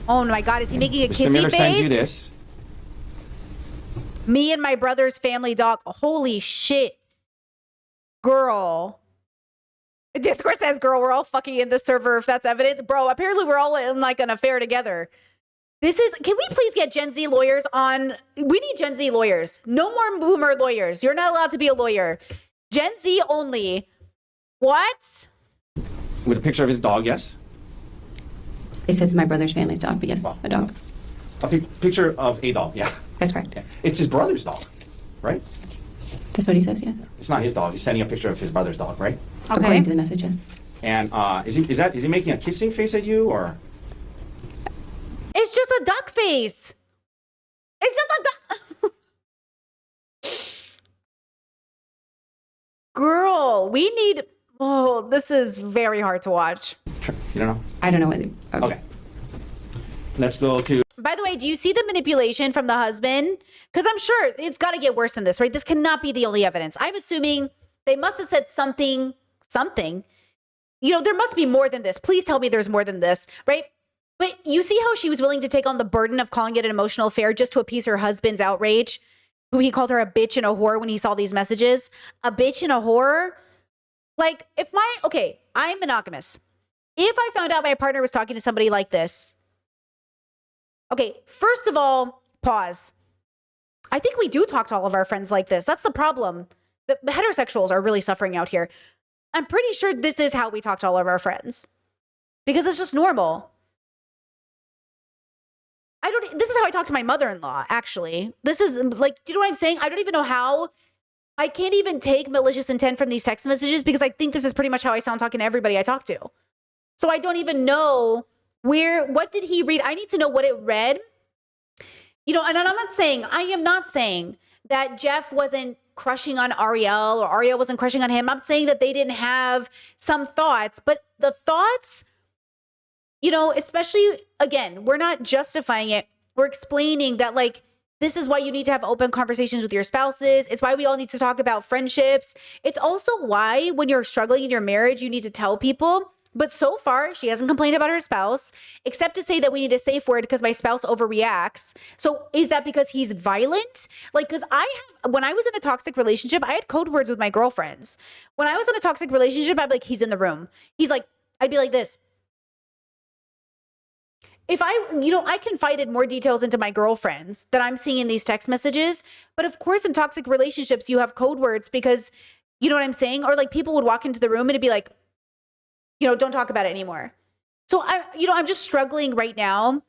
[SPEAKER 1] Oh my God, is he making a
[SPEAKER 3] Mr.
[SPEAKER 1] kissy
[SPEAKER 3] Miller sends you
[SPEAKER 1] face?
[SPEAKER 3] this.
[SPEAKER 1] Me and my brother's family dog. Holy shit. Girl. Discord says, girl, we're all fucking in the server if that's evidence. Bro, apparently we're all in like an affair together. This is, can we please get Gen Z lawyers on? We need Gen Z lawyers. No more boomer lawyers. You're not allowed to be a lawyer. Gen Z only. What?
[SPEAKER 3] With a picture of his dog, yes?
[SPEAKER 4] It says my brother's family's dog, but yes, a dog.
[SPEAKER 3] A picture of a dog, yeah.
[SPEAKER 4] That's correct.
[SPEAKER 3] Yeah. It's his brother's dog, right?
[SPEAKER 4] That's what he says, yes.
[SPEAKER 3] It's not his dog. He's sending a picture of his brother's dog, right?
[SPEAKER 4] According to the messages.
[SPEAKER 3] And is he making a kissing face at you, or?
[SPEAKER 1] It's just a duck face. It's just a duck. Girl, we need, oh, this is very hard to watch.
[SPEAKER 3] You don't know?
[SPEAKER 4] I don't know whether.
[SPEAKER 3] Okay. Let's go to.
[SPEAKER 1] By the way, do you see the manipulation from the husband? Because I'm sure it's got to get worse than this, right? This cannot be the only evidence. I'm assuming they must have said something. You know, there must be more than this. Please tell me there's more than this, right? But you see how she was willing to take on the burden of calling it an emotional affair just to appease her husband's outrage, who he called her a bitch and a whore when he saw these messages? A bitch and a whore? Like, I'm monogamous. If I found out my partner was talking to somebody like this, okay, first of all, pause. I think we do talk to all of our friends like this. That's the problem. The heterosexuals are really suffering out here. I'm pretty sure this is how we talk to all of our friends because it's just normal. This is how I talk to my mother-in-law, actually. This is like, do you know what I'm saying? I don't even know how. I can't even take malicious intent from these text messages because I think this is pretty much how I sound talking to everybody I talk to. So I don't even know what did he read? I need to know what it read. You know, and I am not saying that Jeff wasn't crushing on Ariel or Ariel wasn't crushing on him. I'm saying that they didn't have some thoughts, but the thoughts, you know, especially, again, we're not justifying it. We're explaining that, like, this is why you need to have open conversations with your spouses. It's why we all need to talk about friendships. It's also why when you're struggling in your marriage, you need to tell people. But so far, she hasn't complained about her spouse, except to say that we need a safe word because my spouse overreacts. So is that because he's violent? Like, because when I was in a toxic relationship, I had code words with my girlfriends. When I was in a toxic relationship, I'd be like, he's in the room. I'd be like this. If I confided more details into my girlfriends that I'm seeing in these text messages. But of course, in toxic relationships, you have code words because, you know what I'm saying? Or like people would walk into the room and it'd be like, you know, don't talk about it anymore. So I'm just struggling right now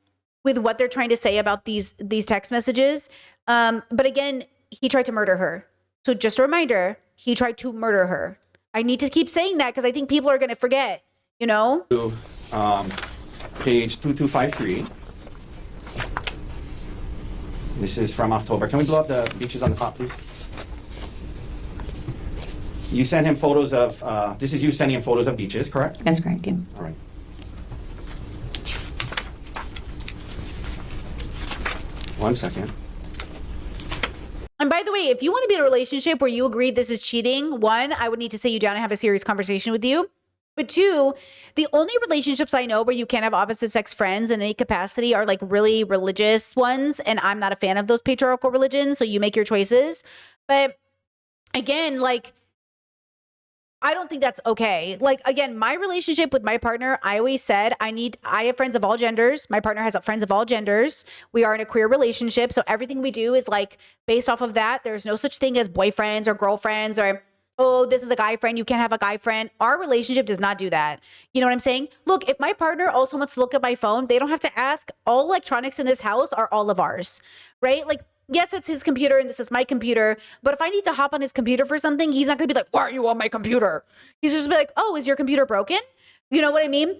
[SPEAKER 1] with what they're trying to say about these text messages. But again, he tried to murder her. So just a reminder, he tried to murder her. I need to keep saying that because I think people are going to forget, you know?
[SPEAKER 3] Page 2253. This is from October. Can we blow up the beaches on the top, please? You sent him photos of, this is you sending him photos of beaches, correct?
[SPEAKER 4] That's correct, yeah.
[SPEAKER 3] All right. One second.
[SPEAKER 1] And by the way, if you want to be in a relationship where you agree this is cheating, one, I would need to sit you down and have a serious conversation with you. But two, the only relationships I know where you can't have opposite sex friends in any capacity are like really religious ones. And I'm not a fan of those patriarchal religions. So you make your choices. But again, like, I don't think that's okay. Like, again, my relationship with my partner, I always said I have friends of all genders. My partner has friends of all genders. We are in a queer relationship. So everything we do is like based off of that. There's no such thing as boyfriends or girlfriends or, oh, this is a guy friend. You can't have a guy friend. Our relationship does not do that. You know what I'm saying? Look, if my partner also wants to look at my phone, they don't have to ask. All electronics in this house are all of ours, right? Like, yes, it's his computer and this is my computer. But if I need to hop on his computer for something, he's not going to be like, why are you on my computer? He's just be like, oh, is your computer broken? You know what I mean?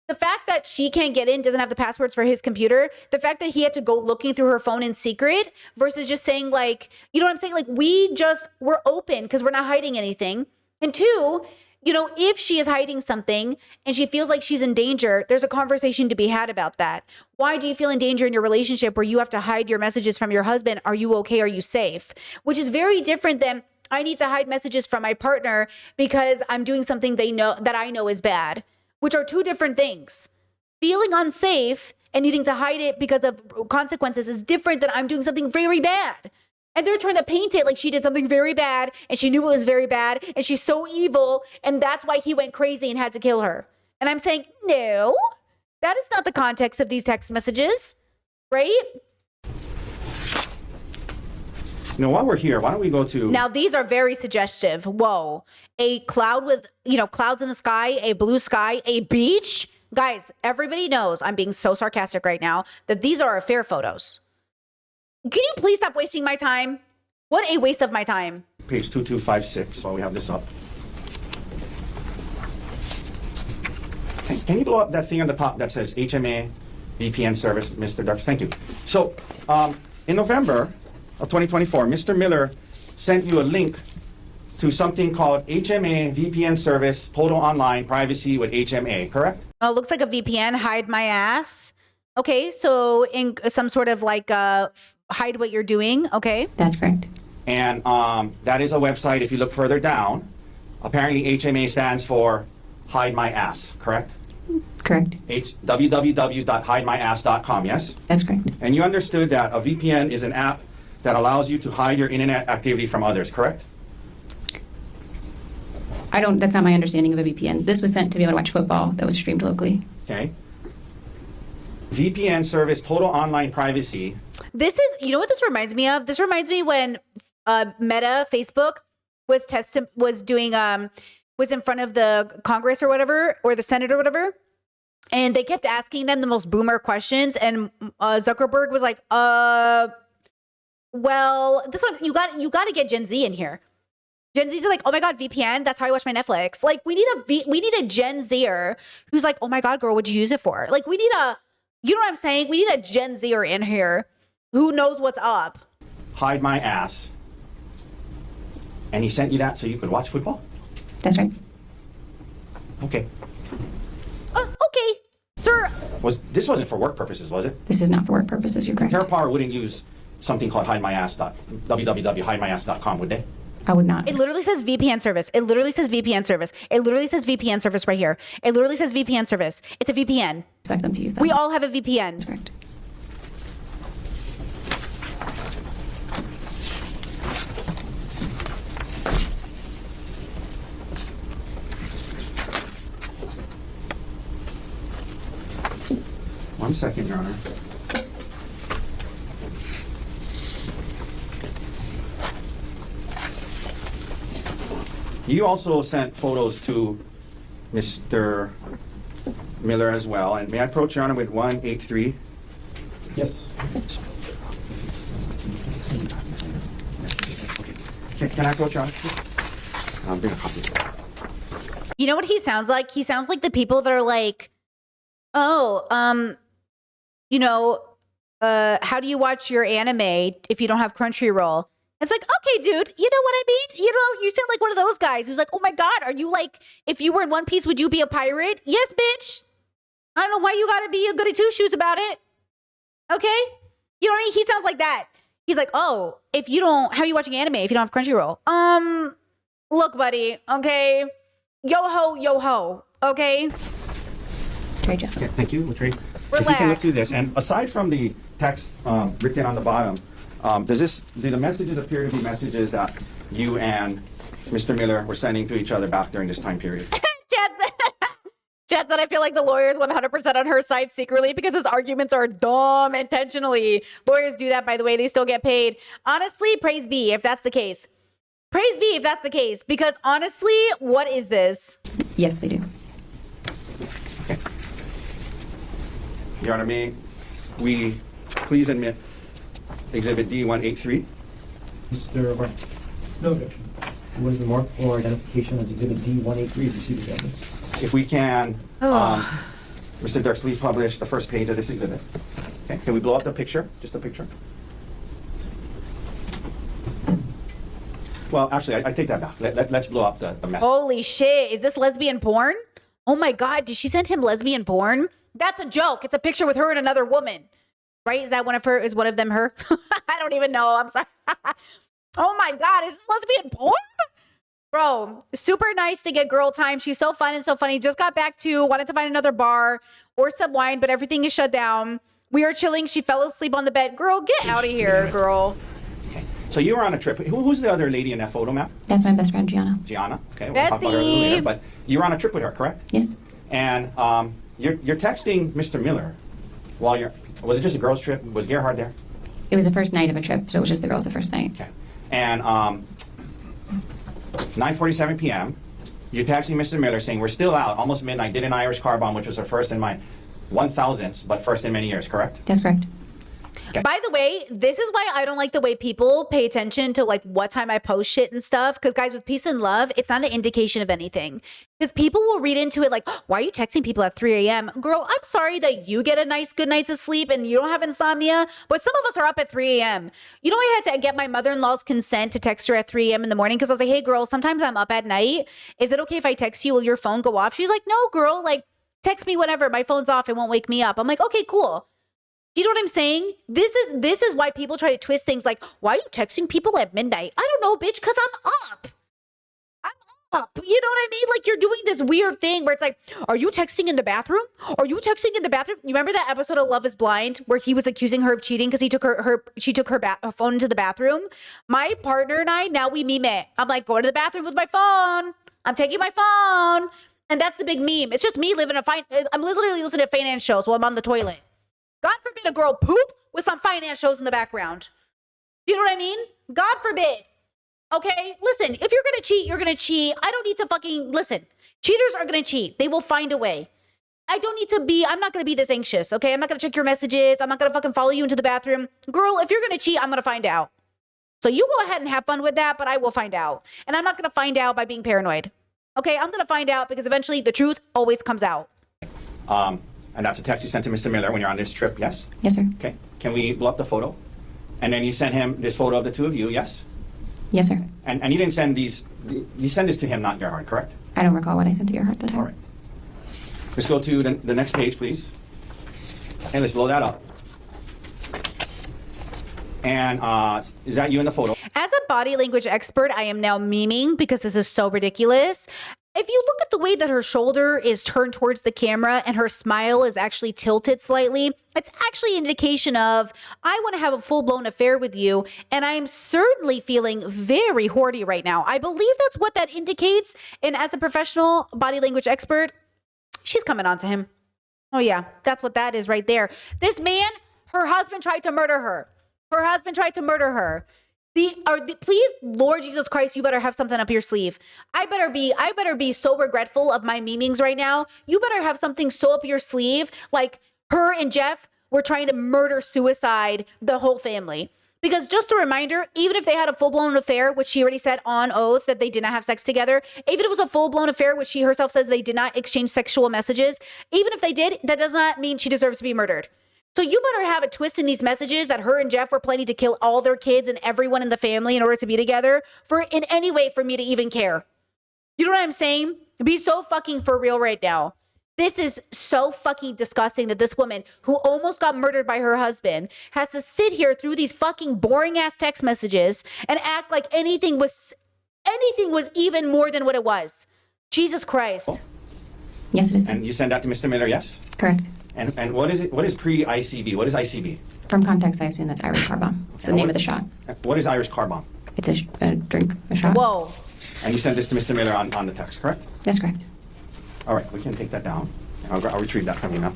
[SPEAKER 1] The fact that she can't get in, doesn't have the passwords for his computer, the fact that he had to go looking through her phone in secret versus just saying like, you know what I'm saying? Like we're open because we're not hiding anything. And two, you know, if she is hiding something and she feels like she's in danger, there's a conversation to be had about that. Why do you feel in danger in your relationship where you have to hide your messages from your husband? Are you okay? Are you safe? Which is very different than I need to hide messages from my partner because I'm doing something they know that I know is bad, which are two different things. Feeling unsafe and needing to hide it because of consequences is different than I'm doing something very bad. And they're trying to paint it like she did something very bad and she knew it was very bad and she's so evil and that's why he went crazy and had to kill her. And I'm saying, no, that is not the context of these text messages, right?
[SPEAKER 3] You know, while we're here, why don't we go to
[SPEAKER 1] Now, these are very suggestive. Whoa. A cloud with, you know, clouds in the sky, a blue sky, a beach. Guys, everybody knows I'm being so sarcastic right now that these are affair photos. Can you please stop wasting my time? What a waste of my time.
[SPEAKER 3] page 2256 while we have this up. Can you blow up that thing on the top that says HMA VPN service, Mr. Darks? Thank you. So, in November of 2024, Mr. Miller sent you a link to something called HMA VPN service, Total Online Privacy with HMA, correct?
[SPEAKER 1] Oh, it looks like a VPN, hide my ass. Okay, so in some sort of like hide what you're doing, okay?
[SPEAKER 4] That's correct.
[SPEAKER 3] And that is a website, if you look further down, apparently HMA stands for Hide My Ass, correct?
[SPEAKER 4] Correct.
[SPEAKER 3] www.hidemyass.com, yes?
[SPEAKER 4] That's correct.
[SPEAKER 3] And you understood that a VPN is an app that allows you to hide your internet activity from others, correct?
[SPEAKER 4] That's not my understanding of a VPN. This was sent to be able to watch football that was streamed locally.
[SPEAKER 3] Okay. VPN service, Total Online Privacy.
[SPEAKER 1] This is, you know what this reminds me of? This reminds me when Meta, Facebook, was in front of the Congress or whatever, or the Senate or whatever, and they kept asking them the most boomer questions, and Zuckerberg was like, well, this one, you got to get Gen Z in here. Gen Z's are like, oh my God, VPN, that's how I watch my Netflix. Like, we need a Gen Zer who's like, oh my God, girl, what'd you use it for? Like, you know what I'm saying? We need a Gen Zer in here who knows what's up.
[SPEAKER 3] Hide My Ass. And he sent you that so you could watch football?
[SPEAKER 4] That's right.
[SPEAKER 3] Okay.
[SPEAKER 1] Okay, sir.
[SPEAKER 3] This wasn't for work purposes, was it?
[SPEAKER 4] This is not for work purposes. You're correct.
[SPEAKER 3] TerraPower wouldn't use something called www.hidemyass.com, would they?
[SPEAKER 4] I would not.
[SPEAKER 1] It literally says VPN service. It literally says VPN service. It literally says VPN service right here. It literally says VPN service. It's a VPN.
[SPEAKER 4] Expect them to use that.
[SPEAKER 1] We all have a VPN.
[SPEAKER 4] That's correct.
[SPEAKER 3] One second, Your Honor. You also sent photos to Mr. Miller as well. And may I approach Your Honor with 183?
[SPEAKER 5] Yes.
[SPEAKER 3] Can I approach Your Honor? Bring a copy.
[SPEAKER 1] You know what he sounds like? He sounds like the people that are like, oh, how do you watch your anime if you don't have Crunchyroll? It's like, okay, dude, you know what I mean? You sound like one of those guys who's like, oh my God, are you like, if you were in One Piece, would you be a pirate? Yes, bitch. I don't know why you gotta be a goody two shoes about it. Okay? You know what I mean? He sounds like that. He's like, oh, how are you watching anime if you don't have Crunchyroll? Look, buddy, okay? Yo ho, okay?
[SPEAKER 4] Great job.
[SPEAKER 3] Okay, thank you, Latrell. If you can look
[SPEAKER 1] Relax.
[SPEAKER 3] through this, and aside from the text written on the bottom, do the messages appear to be messages that you and Mr. Miller were sending to each other back during this time period?
[SPEAKER 1] Chad said, I feel like the lawyer is 100% on her side secretly because his arguments are dumb intentionally. Lawyers do that, by the way. They still get paid. Honestly, praise be if that's the case. Praise be if that's the case. Because honestly, what is this?
[SPEAKER 4] Yes, they do.
[SPEAKER 3] Okay. Your Honor, may we please admit Exhibit D183?
[SPEAKER 5] Mr. O'Brien. No objection. What is the mark for identification as Exhibit D183 as received as evidence?
[SPEAKER 3] If we can, Mr. Dirks, please publish the first page of this exhibit. Okay, can we blow up the picture? Just the picture? Well, actually, I take that back. Let's blow up the mess.
[SPEAKER 1] Holy shit. Is this lesbian porn? Oh my God. Did she send him lesbian porn? That's a joke. It's a picture with her and another woman. Right? Is that one of her? Is one of them her? I don't even know. I'm sorry. Oh my God. Is this lesbian porn? Bro, super nice to get girl time. She's so fun and so funny. Just got back to, wanted to find another bar or some wine, but everything is shut down. We are chilling. She fell asleep on the bed. Girl, get out of here, girl.
[SPEAKER 3] Okay. So you were on a trip. Who's the other lady in that photo, map?
[SPEAKER 4] That's my best friend, Gianna.
[SPEAKER 3] Gianna. Okay. We'll talk about her
[SPEAKER 1] Bestie.
[SPEAKER 3] later. But you were on a trip with her, correct?
[SPEAKER 4] Yes.
[SPEAKER 3] And you're texting Mr. Miller while was it just a girls' trip? Was Gerhard there?
[SPEAKER 4] It was the first night of a trip, so it was just the girls the first night.
[SPEAKER 3] Okay. And 9:47 p.m., you're texting Mr. Miller saying, we're still out, almost midnight, did an Irish car bomb, which was our first in my 1000th, but first in many years, correct?
[SPEAKER 4] That's correct.
[SPEAKER 1] By the way, this is why I don't like the way people pay attention to like what time I post shit and stuff. Because guys, with peace and love, it's not an indication of anything. Because people will read into it like, oh, why are you texting people at 3 a.m.? Girl, I'm sorry that you get a nice good night's of sleep and you don't have insomnia. But some of us are up at 3 a.m. You know, I had to get my mother-in-law's consent to text her at 3 a.m. in the morning because I was like, hey, girl, sometimes I'm up at night. Is it okay if I text you? Will your phone go off? She's like, no, girl, like text me whenever. My phone's off. It won't wake me up. I'm like, okay, cool. Do you know what I'm saying? This is why people try to twist things like, why are you texting people at midnight? I don't know, bitch, because I'm up. I'm up. You know what I mean? Like you're doing this weird thing where it's like, are you texting in the bathroom? Are you texting in the bathroom? You remember that episode of Love is Blind where he was accusing her of cheating because she took her phone into the bathroom? My partner and I, now we meme it. I'm like, going to the bathroom with my phone. I'm taking my phone. And that's the big meme. It's just me living I'm literally listening to finance shows while I'm on the toilet. God forbid a girl poop with some finance shows in the background. You know what I mean? God forbid. Okay? Listen, if you're going to cheat, you're going to cheat. I don't need to listen. Cheaters are going to cheat. They will find a way. I'm not going to be this anxious, okay? I'm not going to check your messages. I'm not going to fucking follow you into the bathroom. Girl, if you're going to cheat, I'm going to find out. So you go ahead and have fun with that, but I will find out. And I'm not going to find out by being paranoid. Okay? I'm going to find out because eventually the truth always comes out.
[SPEAKER 3] And that's a text you sent to Mr. Miller when you're on this trip, yes?
[SPEAKER 4] Yes, sir.
[SPEAKER 3] Okay. Can we blow up the photo? And then you sent him this photo of the two of you, yes?
[SPEAKER 4] Yes, sir.
[SPEAKER 3] And you didn't send these, you sent this to him, not Gerhard, correct?
[SPEAKER 4] I don't recall what I sent to Gerhard at the time.
[SPEAKER 3] All right. Let's go to the next page, please. And let's blow that up. And is that you in the photo?
[SPEAKER 1] As a body language expert, I am now memeing because this is so ridiculous. If you look at the way that her shoulder is turned towards the camera and her smile is actually tilted slightly, it's actually an indication of, I want to have a full-blown affair with you, and I'm certainly feeling very horny right now. I believe that's what that indicates, and as a professional body language expert, she's coming on to him. Oh yeah, that's what that is right there. This man, her husband tried to murder her. Her husband tried to murder her. Please, Lord Jesus Christ, you better have something up your sleeve. I better be so regretful of my memings right now. You better have something so up your sleeve, like her and Jeff were trying to murder suicide the whole family. Because just a reminder, even if they had a full-blown affair, which she already said on oath that they did not have sex together, even if it was a full-blown affair, which she herself says they did not exchange sexual messages, even if they did, that does not mean she deserves to be murdered. So you better have a twist in these messages that her and Jeff were planning to kill all their kids and everyone in the family in order to be together for in any way for me to even care. You know what I'm saying? Be so fucking for real right now. This is so fucking disgusting that this woman who almost got murdered by her husband has to sit here through these fucking boring ass text messages and act like anything was even more than what it was. Jesus Christ.
[SPEAKER 4] Yes, it is, sir.
[SPEAKER 3] And you send that to Mr. Miller, yes?
[SPEAKER 4] Correct.
[SPEAKER 3] And what is it? What is pre-ICB? What is ICB?
[SPEAKER 4] From context, I assume that's Irish car bomb. It's the name of the shot.
[SPEAKER 3] What is Irish car bomb?
[SPEAKER 4] It's a drink, a shot.
[SPEAKER 1] Whoa.
[SPEAKER 3] And you sent this to Mr. Miller on the text, correct?
[SPEAKER 4] That's correct.
[SPEAKER 3] All right, we can take that down. I'll retrieve that from you now.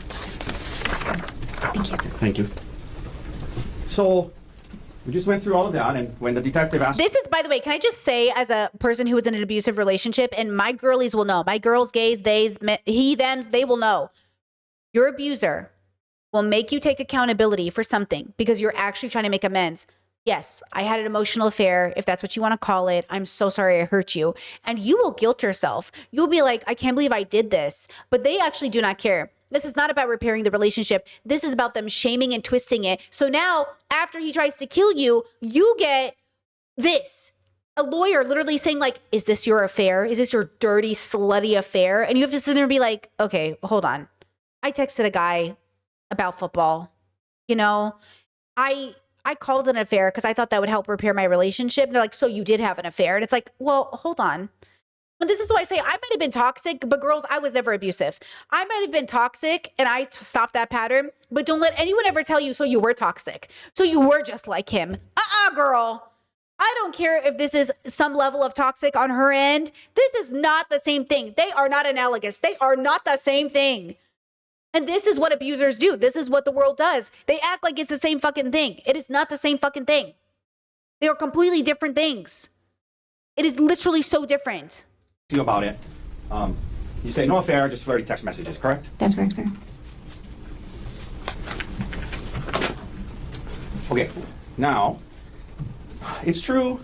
[SPEAKER 4] Thank you.
[SPEAKER 3] Thank you. So we just went through all of that, and when the detective asked...
[SPEAKER 1] This is, by the way, can I just say, as a person who was in an abusive relationship, and my girlies will know, my girls, gays, theys, he, thems, they will know. Your abuser will make you take accountability for something because you're actually trying to make amends. Yes, I had an emotional affair, if that's what you want to call it. I'm so sorry I hurt you. And you will guilt yourself. You'll be like, I can't believe I did this. But they actually do not care. This is not about repairing the relationship. This is about them shaming and twisting it. So now, after he tries to kill you, you get this. a lawyer literally saying like, is this your affair? Is this your dirty, slutty affair? And you have to sit there and be like, okay, hold on. I texted a guy about football. You know, I called it an affair because I thought that would help repair my relationship. And they're like, so you did have an affair. And it's like, well, hold on. And this is why I say I might have been toxic, but girls, I was never abusive. I might have been toxic and I stopped that pattern, but don't let anyone ever tell you, so you were toxic. So you were just like him. Girl. I don't care if this is some level of toxic on her end. This is not the same thing. They are not analogous. They are not the same thing. And this is what abusers do. This is what the world does. They act like it's the same fucking thing. It is not the same fucking thing. They are completely different things. It is literally so different.
[SPEAKER 3] You about it. You say no affair, just flirty text messages, correct?
[SPEAKER 4] That's correct, sir.
[SPEAKER 3] Okay. Now, it's true,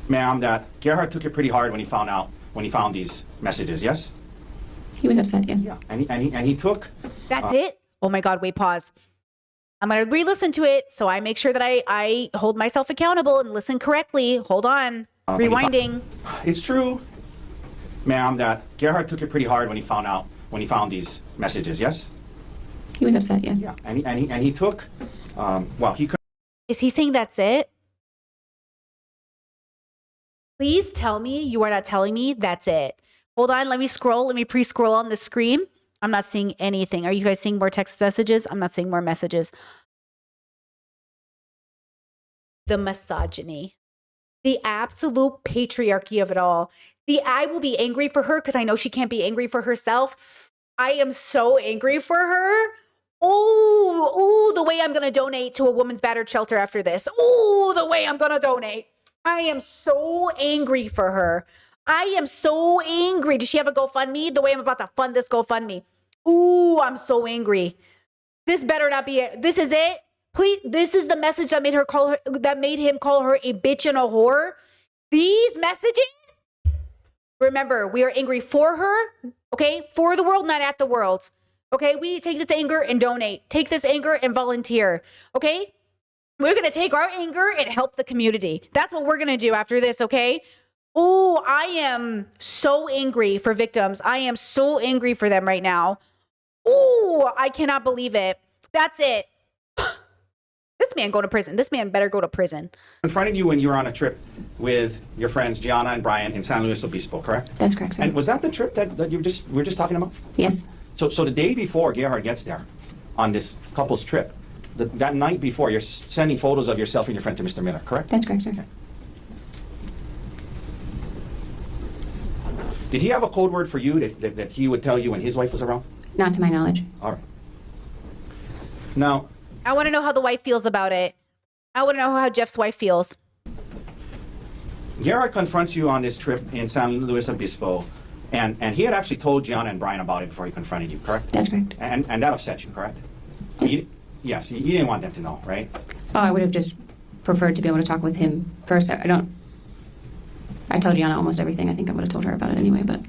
[SPEAKER 3] ma'am, that Gerhard took it pretty hard when he found these messages. Yes.
[SPEAKER 4] He was upset, yes.
[SPEAKER 3] Yeah. And he took.
[SPEAKER 1] That's it? Oh my God, wait, pause. I'm going to re-listen to it so I make sure that I hold myself accountable and listen correctly. Hold on. Rewinding.
[SPEAKER 3] It's true, ma'am, that Gerhard took it pretty hard when he found these messages. Yes.
[SPEAKER 4] He was upset, yes.
[SPEAKER 3] Yeah. And he took. Well, he could.
[SPEAKER 1] Is he saying that's it? Please tell me you are not telling me that's it. Hold on, let me scroll. Let me pre-scroll on the screen. I'm not seeing anything. Are you guys seeing more text messages? I'm not seeing more messages. The misogyny. The absolute patriarchy of it all. I will be angry for her because I know she can't be angry for herself. I am so angry for her. Oh, the way I'm going to donate to a women's battered shelter after this. Oh, the way I'm going to donate. I am so angry for her. I am so angry. Does she have a GoFundMe? The way I'm about to fund this GoFundMe. Ooh, I'm so angry. This better not be it. This is it. Please, this is the message that made him call her a bitch and a whore. These messages. Remember, we are angry for her, okay? For the world, not at the world. Okay? We need to take this anger and donate. Take this anger and volunteer. Okay? We're going to take our anger and help the community. That's what we're going to do after this, okay? Oh, I am so angry for victims. I am so angry for them right now. Oh, I cannot believe it. That's it. This man go to prison. This man better go to prison.
[SPEAKER 3] Confronted you when you were on a trip with your friends Gianna and Brian in San Luis Obispo, correct?
[SPEAKER 4] That's correct, sir.
[SPEAKER 3] And was that the trip that we were just talking about?
[SPEAKER 4] Yes.
[SPEAKER 3] So the day before Gerhard gets there on this couple's trip, that night before, you're sending photos of yourself and your friend to Mr. Miller, correct?
[SPEAKER 4] That's correct, sir.
[SPEAKER 3] Okay. Did he have a code word for you that he would tell you when his wife was around?
[SPEAKER 4] Not to my knowledge.
[SPEAKER 3] All right. Now,
[SPEAKER 1] I want to know how the wife feels about it. I want to know how Jeff's wife feels.
[SPEAKER 3] Gerhard confronts you on this trip in San Luis Obispo, and he had actually told Gianna and Brian about it before he confronted you, correct?
[SPEAKER 4] That's correct.
[SPEAKER 3] And that upset you, correct?
[SPEAKER 4] Yes.
[SPEAKER 3] Yes, you didn't want them to know, right?
[SPEAKER 4] Oh, I would have just preferred to be able to talk with him first. I tell Gianna almost everything. I think I would have told her about it anyway, but.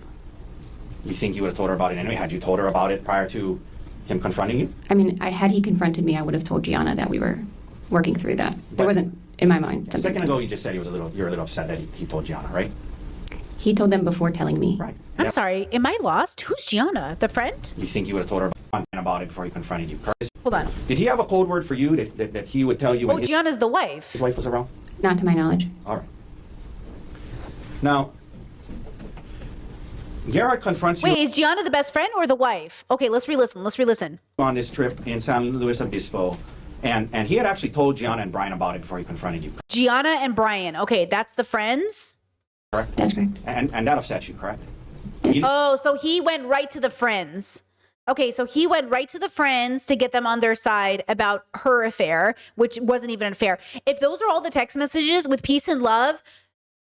[SPEAKER 3] You think you would have told her about it anyway? Had you told her about it prior to him confronting you?
[SPEAKER 4] I mean, had he confronted me, I would have told Gianna that we were working through that.
[SPEAKER 3] But-
[SPEAKER 4] There wasn't, in my mind,
[SPEAKER 3] A
[SPEAKER 4] something.
[SPEAKER 3] second ago, you just said you were a little upset that he told Gianna, right?
[SPEAKER 4] He told them before telling me.
[SPEAKER 3] Right.
[SPEAKER 1] I'm
[SPEAKER 3] Yeah.
[SPEAKER 1] sorry. Am I lost? Who's Gianna? The friend?
[SPEAKER 3] You think you would have told her about it before he confronted you, correct?
[SPEAKER 1] Hold on.
[SPEAKER 3] Did he have a code word for you that he would tell you when
[SPEAKER 1] Oh, Gianna's the wife.
[SPEAKER 3] his wife was around?
[SPEAKER 4] Not to my knowledge.
[SPEAKER 3] All right. Now, Gerhard confronts you
[SPEAKER 1] Wait, is Gianna the best friend or the wife? Okay, let's re-listen.
[SPEAKER 3] on this trip in San Luis Obispo, and he had actually told Gianna and Brian about it before he confronted you,
[SPEAKER 1] Gianna and Brian. Okay, that's the friends.
[SPEAKER 3] correct?
[SPEAKER 4] That's correct.
[SPEAKER 3] And that upset you, correct?
[SPEAKER 4] Yes.
[SPEAKER 1] Oh, so he went right to the friends. Okay, so he went right to the friends to get them on their side about her affair, which wasn't even an affair. If those are all the text messages with peace and love,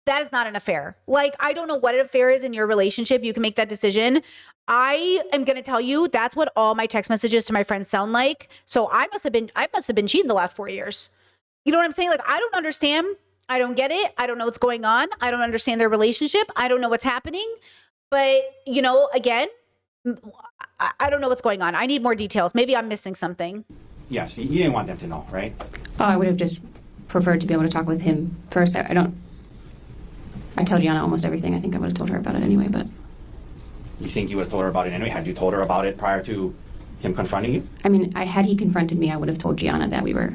[SPEAKER 1] that is not an affair. Like, I don't know what an affair is in your relationship. You can make that decision. I am going to tell you that's what all my text messages to my friends sound like. So I must have been cheating the last 4 years. You know what I'm saying? Like, I don't understand. I don't get it. I don't know what's going on. I don't understand their relationship. I don't know what's happening. But, you know, again, I don't know what's going on. I need more details. Maybe I'm missing something.
[SPEAKER 3] Yes, you didn't want them to know, right?
[SPEAKER 4] Oh, I would have just preferred to be able to talk with him first. I tell Gianna almost everything. I think I would have told her about it anyway, but
[SPEAKER 3] You think you would have told her about it anyway? Had you told her about it prior to him confronting you?
[SPEAKER 4] I mean, had he confronted me, I would have told Gianna that we were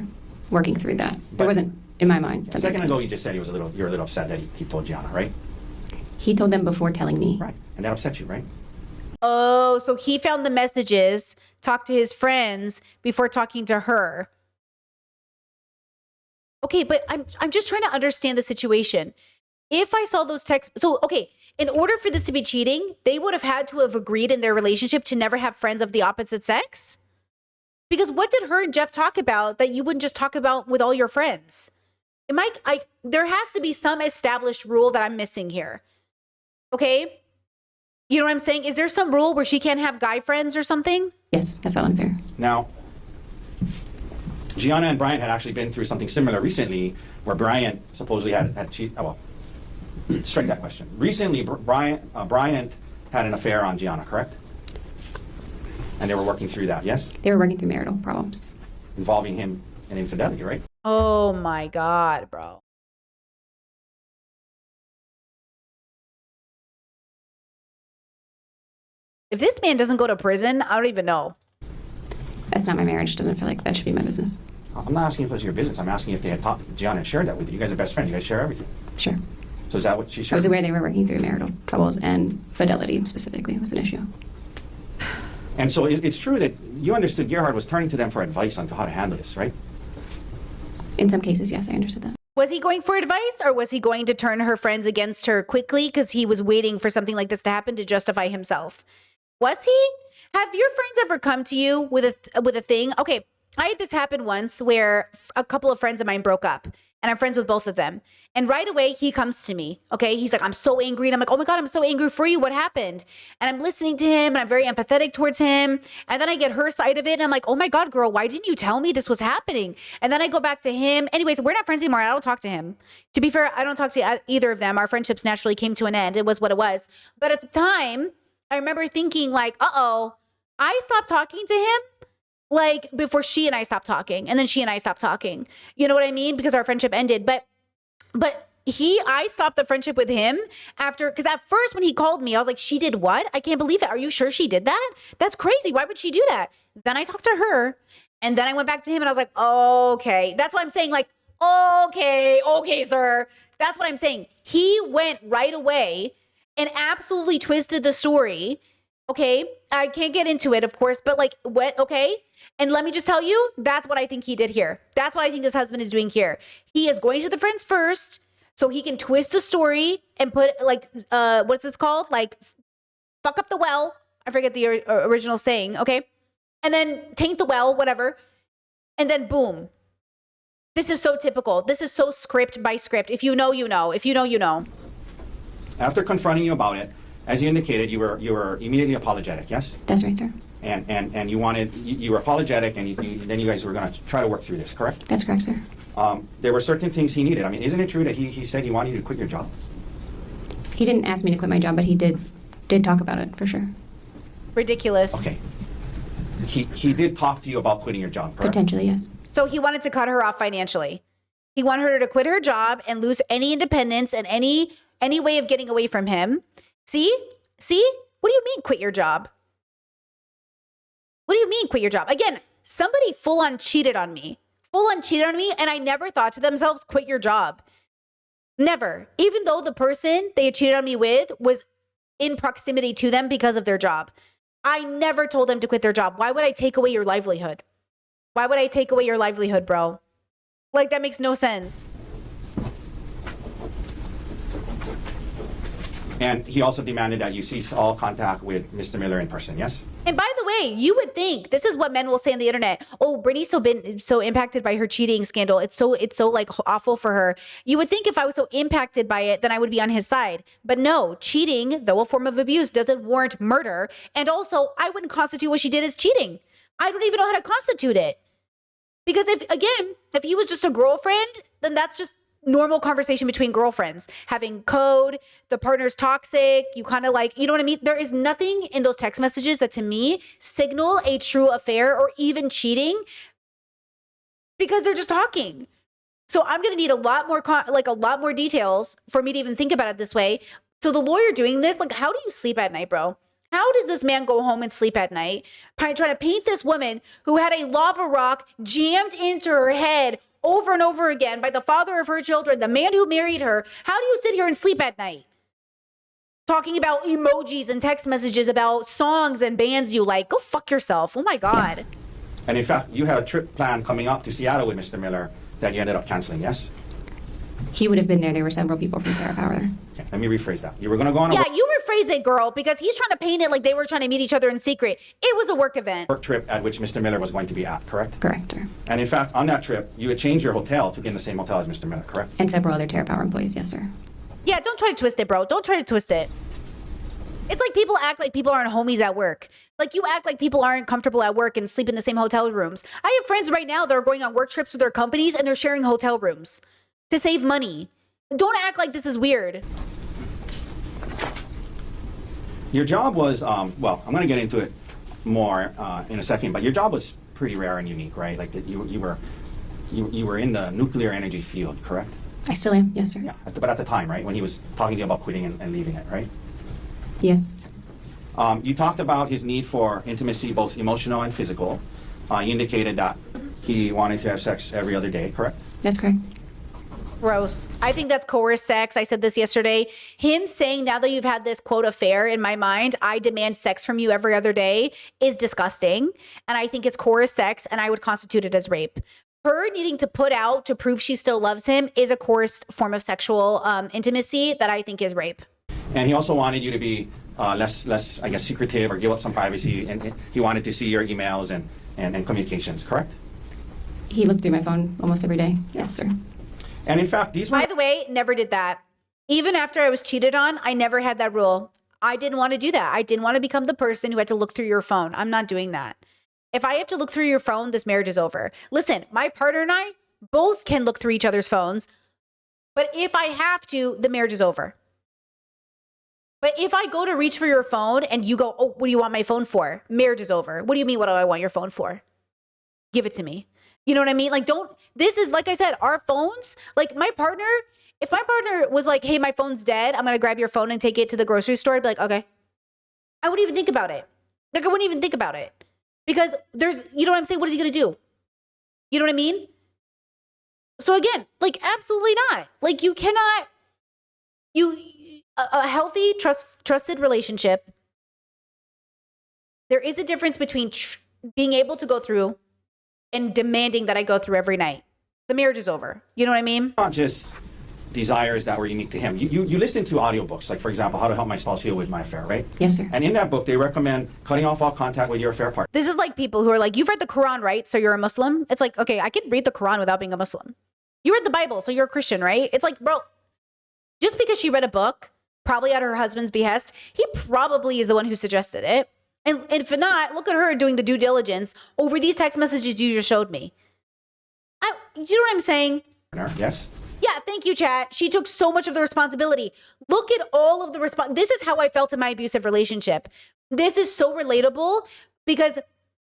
[SPEAKER 4] working through that.
[SPEAKER 3] But-
[SPEAKER 4] There wasn't, in my mind,
[SPEAKER 3] A
[SPEAKER 4] something.
[SPEAKER 3] second ago, you just said you were a little upset that he told Gianna, right?
[SPEAKER 4] He told them before telling me.
[SPEAKER 3] Right. And that upset you, right?
[SPEAKER 1] Oh, so he found the messages, talked to his friends before talking to her. Okay, but I'm just trying to understand the situation. If I saw those texts, so okay, in order for this to be cheating, they would have had to have agreed in their relationship to never have friends of the opposite sex? Because what did her and Jeff talk about that you wouldn't just talk about with all your friends? There has to be some established rule that I'm missing here. Okay? You know what I'm saying? Is there some rule where she can't have guy friends or something?
[SPEAKER 4] Yes, that felt unfair.
[SPEAKER 3] Now, Gianna and Bryant had actually been through something similar recently where Bryant supposedly had cheated. Oh, well, strike that question. Recently, Bryant had an affair on Gianna, correct? And they were working through that, yes?
[SPEAKER 4] They were working through marital problems.
[SPEAKER 3] Involving him in infidelity, right?
[SPEAKER 1] Oh my God, bro. If this man doesn't go to prison, I don't even know.
[SPEAKER 4] That's not my marriage. Doesn't feel like that should be my business.
[SPEAKER 3] I'm not asking if it was your business. I'm asking if they had talked, Gianna had shared that with you. You guys are best friends. You guys share everything.
[SPEAKER 4] Sure.
[SPEAKER 3] So is that what she
[SPEAKER 4] I
[SPEAKER 3] shared?
[SPEAKER 4] was aware they were working through marital troubles, and fidelity specifically was an issue.
[SPEAKER 3] And so it's true that you understood Gerhard was turning to them for advice on how to handle this, right?
[SPEAKER 4] In some cases, yes, I understood that.
[SPEAKER 1] Was he going for advice, or was he going to turn her friends against her quickly because he was waiting for something like this to happen to justify himself? Was he? Have your friends ever come to you with a thing? Okay, I had this happen once where a couple of friends of mine broke up, and I'm friends with both of them. And right away, he comes to me, okay? He's like, I'm so angry. And I'm like, oh my God, I'm so angry for you. What happened? And I'm listening to him, and I'm very empathetic towards him. And then I get her side of it, and I'm like, oh my God, girl, why didn't you tell me this was happening? And then I go back to him. Anyways, we're not friends anymore. I don't talk to him. To be fair, I don't talk to either of them. Our friendships naturally came to an end. It was what it was. But at the time, I remember thinking like, uh-oh, I stopped talking to him like before she and I stopped talking, and then she and I stopped talking. You know what I mean? Because our friendship ended. But I stopped the friendship with him after, because at first when he called me, I was like, she did what? I can't believe it. Are you sure she did that? That's crazy. Why would she do that? Then I talked to her, and then I went back to him, and I was like, okay. That's what I'm saying. Like, okay, sir. That's what I'm saying. He went right away and absolutely twisted the story. Okay, I can't get into it, of course, but like, what? Okay. And let me just tell you, that's what I think he did here. That's what I think this husband is doing here. He is going to the friends first so he can twist the story and put like, what's this called? Like, fuck up the well. I forget the original saying. Okay. And then taint the well, whatever. And then boom. This is so typical. This is so script by script. If you know, you know. If you know, you know.
[SPEAKER 3] After confronting you about it, as you indicated, you were immediately apologetic, yes?
[SPEAKER 4] That's right, sir.
[SPEAKER 3] And you were apologetic, and then you guys were going to try to work through this, correct?
[SPEAKER 4] That's correct, sir.
[SPEAKER 3] There were certain things he needed. I mean, isn't it true that he said he wanted you to quit your job?
[SPEAKER 4] He didn't ask me to quit my job, but he did talk about it for sure.
[SPEAKER 1] Ridiculous.
[SPEAKER 3] Okay. He did talk to you about quitting your job, correct?
[SPEAKER 4] Potentially, yes.
[SPEAKER 1] So he wanted to cut her off financially. He wanted her to quit her job and lose any independence and any way of getting away from him. See? What do you mean quit your job? What do you mean quit your job? Again, somebody full on cheated on me, and I never thought to themselves, quit your job. Never. Even though the person they had cheated on me with was in proximity to them because of their job. I never told them to quit their job. Why would I take away your livelihood? Why would I take away your livelihood, bro? Like, that makes no sense.
[SPEAKER 3] And he also demanded that you cease all contact with Mr. Miller in person, yes?
[SPEAKER 1] And by the way, you would think, this is what men will say on the internet. Oh, Brittany's been so impacted by her cheating scandal. It's so like awful for her. You would think if I was so impacted by it, then I would be on his side. But no, cheating, though a form of abuse, doesn't warrant murder. And also, I wouldn't constitute what she did as cheating. I don't even know how to constitute it. Because if he was just a girlfriend, then that's just normal conversation between girlfriends, having code, the partner's toxic, you kind of like, you know what I mean? There is nothing in those text messages that to me signal a true affair or even cheating, because they're just talking. So I'm going to need a lot more, a lot more details for me to even think about it this way. So the lawyer doing this, like, how do you sleep at night, bro? How does this man go home and sleep at night? Trying to paint this woman who had a lava rock jammed into her head over and over again by the father of her children, the man who married her. How do you sit here and sleep at night? Talking about emojis and text messages about songs and bands you like. Go fuck yourself. Oh my God.
[SPEAKER 4] Yes.
[SPEAKER 3] And in fact, you had a trip planned coming up to Seattle with Mr. Miller that you ended up canceling, yes?
[SPEAKER 4] He would have been there. There were several people from Terra Power there.
[SPEAKER 3] Okay, let me rephrase that. You were going to go on a
[SPEAKER 1] Yeah, you rephrase it, girl, because he's trying to paint it like they were trying to meet each other in secret. It was a work event.
[SPEAKER 3] work trip at which Mr. Miller was going to be at, correct?
[SPEAKER 4] Correct, sir.
[SPEAKER 3] And in fact, on that trip, you had changed your hotel to be in the same hotel as Mr. Miller, correct?
[SPEAKER 4] And several other Terra Power employees, yes, sir.
[SPEAKER 1] Yeah, don't try to twist it, bro. Don't try to twist it. It's like people act like people aren't homies at work. Like you act like people aren't comfortable at work and sleep in the same hotel rooms. I have friends right now that are going on work trips with their companies and they're sharing hotel rooms to save money. Don't act like this is weird.
[SPEAKER 3] Your job was, well, I'm going to get into it more in a second, but your job was pretty rare and unique, right? Like that you were in the nuclear energy field, correct?
[SPEAKER 4] I still am, yes, sir.
[SPEAKER 3] Yeah, but at the time, right, when he was talking to you about quitting and leaving it, right?
[SPEAKER 4] Yes.
[SPEAKER 3] You talked about his need for intimacy, both emotional and physical. You indicated that he wanted to have sex every other day, correct?
[SPEAKER 4] That's correct.
[SPEAKER 1] Gross. I think that's coerced sex. I said this yesterday. Him saying, now that you've had this quote affair, in my mind, I demand sex from you every other day, is disgusting. And I think it's coerced sex, and I would constitute it as rape. Her needing to put out to prove she still loves him is a coerced form of sexual intimacy that I think is rape.
[SPEAKER 3] And he also wanted you to be less, I guess, secretive or give up some privacy, and he wanted to see your emails and communications, correct?
[SPEAKER 4] He looked through my phone almost every day. Yes, sir.
[SPEAKER 3] And in fact, these were
[SPEAKER 1] By the way, never did that. Even after I was cheated on, I never had that rule. I didn't want to do that. I didn't want to become the person who had to look through your phone. I'm not doing that. If I have to look through your phone, this marriage is over. Listen, my partner and I both can look through each other's phones. But if I have to, the marriage is over. But if I go to reach for your phone and you go, oh, what do you want my phone for? Marriage is over. What do you mean, what do I want your phone for? Give it to me. You know what I mean? Like, this is, like I said, our phones, like my partner, if my partner was like, hey, my phone's dead, I'm going to grab your phone and take it to the grocery store, I'd be like, okay. I wouldn't even think about it. Like, I wouldn't even think about it. Because you know what I'm saying? What is he going to do? You know what I mean? So again, like, absolutely not. Like, you cannot, a healthy, trusted relationship, there is a difference between being able to go through and demanding that I go through every night. The marriage is over. You know what I mean?
[SPEAKER 3] not just desires that were unique to him. You listen to audiobooks, like, for example, How to Help My Spouse Heal with My Affair, right?
[SPEAKER 4] Yes, sir.
[SPEAKER 3] And in that book, they recommend cutting off all contact with your affair partner.
[SPEAKER 1] This is like people who are like, you've read the Quran, right? So you're a Muslim? It's like, okay, I can read the Quran without being a Muslim. You read the Bible, so you're a Christian, right? It's like, bro, just because she read a book, probably at her husband's behest, he probably is the one who suggested it. And if not, look at her doing the due diligence over these text messages you just showed me. You know what I'm saying?
[SPEAKER 3] Yes?
[SPEAKER 1] Yeah, thank you, chat. She took so much of the responsibility. Look at all of the This is how I felt in my abusive relationship. This is so relatable because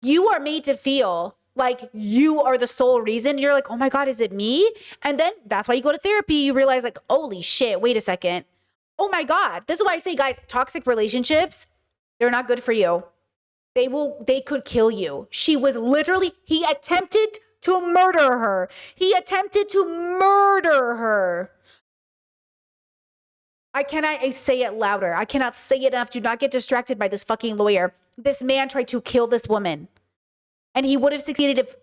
[SPEAKER 1] you are made to feel like you are the sole reason. You're like, oh my God, is it me? And then that's why you go to therapy. You realize like, holy shit, wait a second. Oh my God. This is why I say, guys, toxic relationships, they're not good for you. They could kill you. He attempted to murder her. He attempted to murder her. I cannot say it louder. I cannot say it enough. Do not get distracted by this fucking lawyer. This man tried to kill this woman. And he would have succeeded if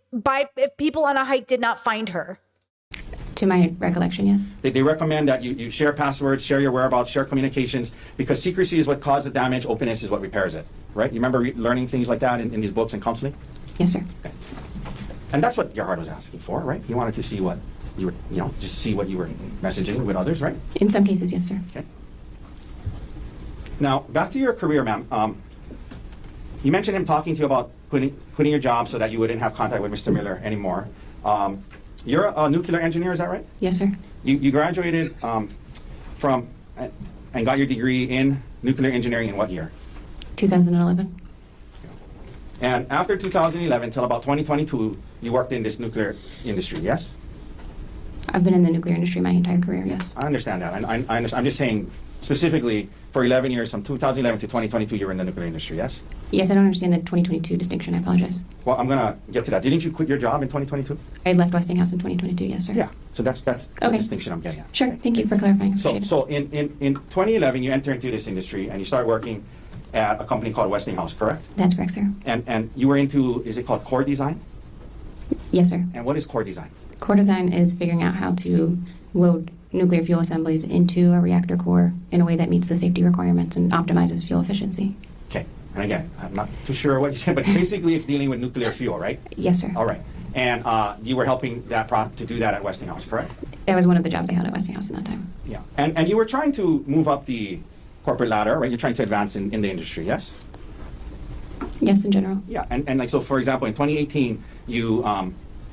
[SPEAKER 1] people on a hike did not find her.
[SPEAKER 4] To my recollection, yes.
[SPEAKER 3] They recommend that you share passwords, share your whereabouts, share communications, because secrecy is what caused the damage, openness is what repairs it, right? You remember learning things like that in these books and counseling?
[SPEAKER 4] Yes, sir.
[SPEAKER 3] Okay. And that's what Gerhard was asking for, right? He wanted to see what you were, just see what you were messaging with others, right?
[SPEAKER 4] In some cases, yes, sir.
[SPEAKER 3] Okay. Now, back to your career, ma'am. You mentioned him talking to you about quitting your job so that you wouldn't have contact with Mr. Miller anymore. You're a nuclear engineer, is that right?
[SPEAKER 4] Yes, sir.
[SPEAKER 3] You graduated from and got your degree in nuclear engineering in what year?
[SPEAKER 4] 2011.
[SPEAKER 3] And after 2011 till about 2022, you worked in this nuclear industry, yes?
[SPEAKER 4] I've been in the nuclear industry my entire career, yes.
[SPEAKER 3] I understand that. I understand. I'm just saying specifically for 11 years, from 2011 to 2022, you were in the nuclear industry, yes?
[SPEAKER 4] Yes, I don't understand the 2022 distinction. I apologize.
[SPEAKER 3] Well, I'm going to get to that. Didn't you quit your job in 2022?
[SPEAKER 4] I left Westinghouse in 2022, yes, sir.
[SPEAKER 3] Yeah. So that's the
[SPEAKER 4] Okay.
[SPEAKER 3] distinction I'm getting at.
[SPEAKER 4] Sure, thank you for clarifying.
[SPEAKER 3] So,
[SPEAKER 4] Appreciate it.
[SPEAKER 3] so in 2011, you enter into this industry and you start working at a company called Westinghouse, correct?
[SPEAKER 4] That's correct, sir.
[SPEAKER 3] And you were into, is it called core design?
[SPEAKER 4] Yes, sir.
[SPEAKER 3] And what is core design?
[SPEAKER 4] Core design is figuring out how to load nuclear fuel assemblies into a reactor core in a way that meets the safety requirements and optimizes fuel efficiency.
[SPEAKER 3] Okay. And again, I'm not too sure what you said, but basically it's dealing with nuclear fuel, right?
[SPEAKER 4] Yes, sir.
[SPEAKER 3] All right. And you were helping to do that at Westinghouse, correct?
[SPEAKER 4] That was one of the jobs I had at Westinghouse in that time.
[SPEAKER 3] Yeah. And you were trying to move up the corporate ladder, right? You're trying to advance in the industry, yes?
[SPEAKER 4] Yes, in general.
[SPEAKER 3] Yeah. And like, so for example, in 2018, you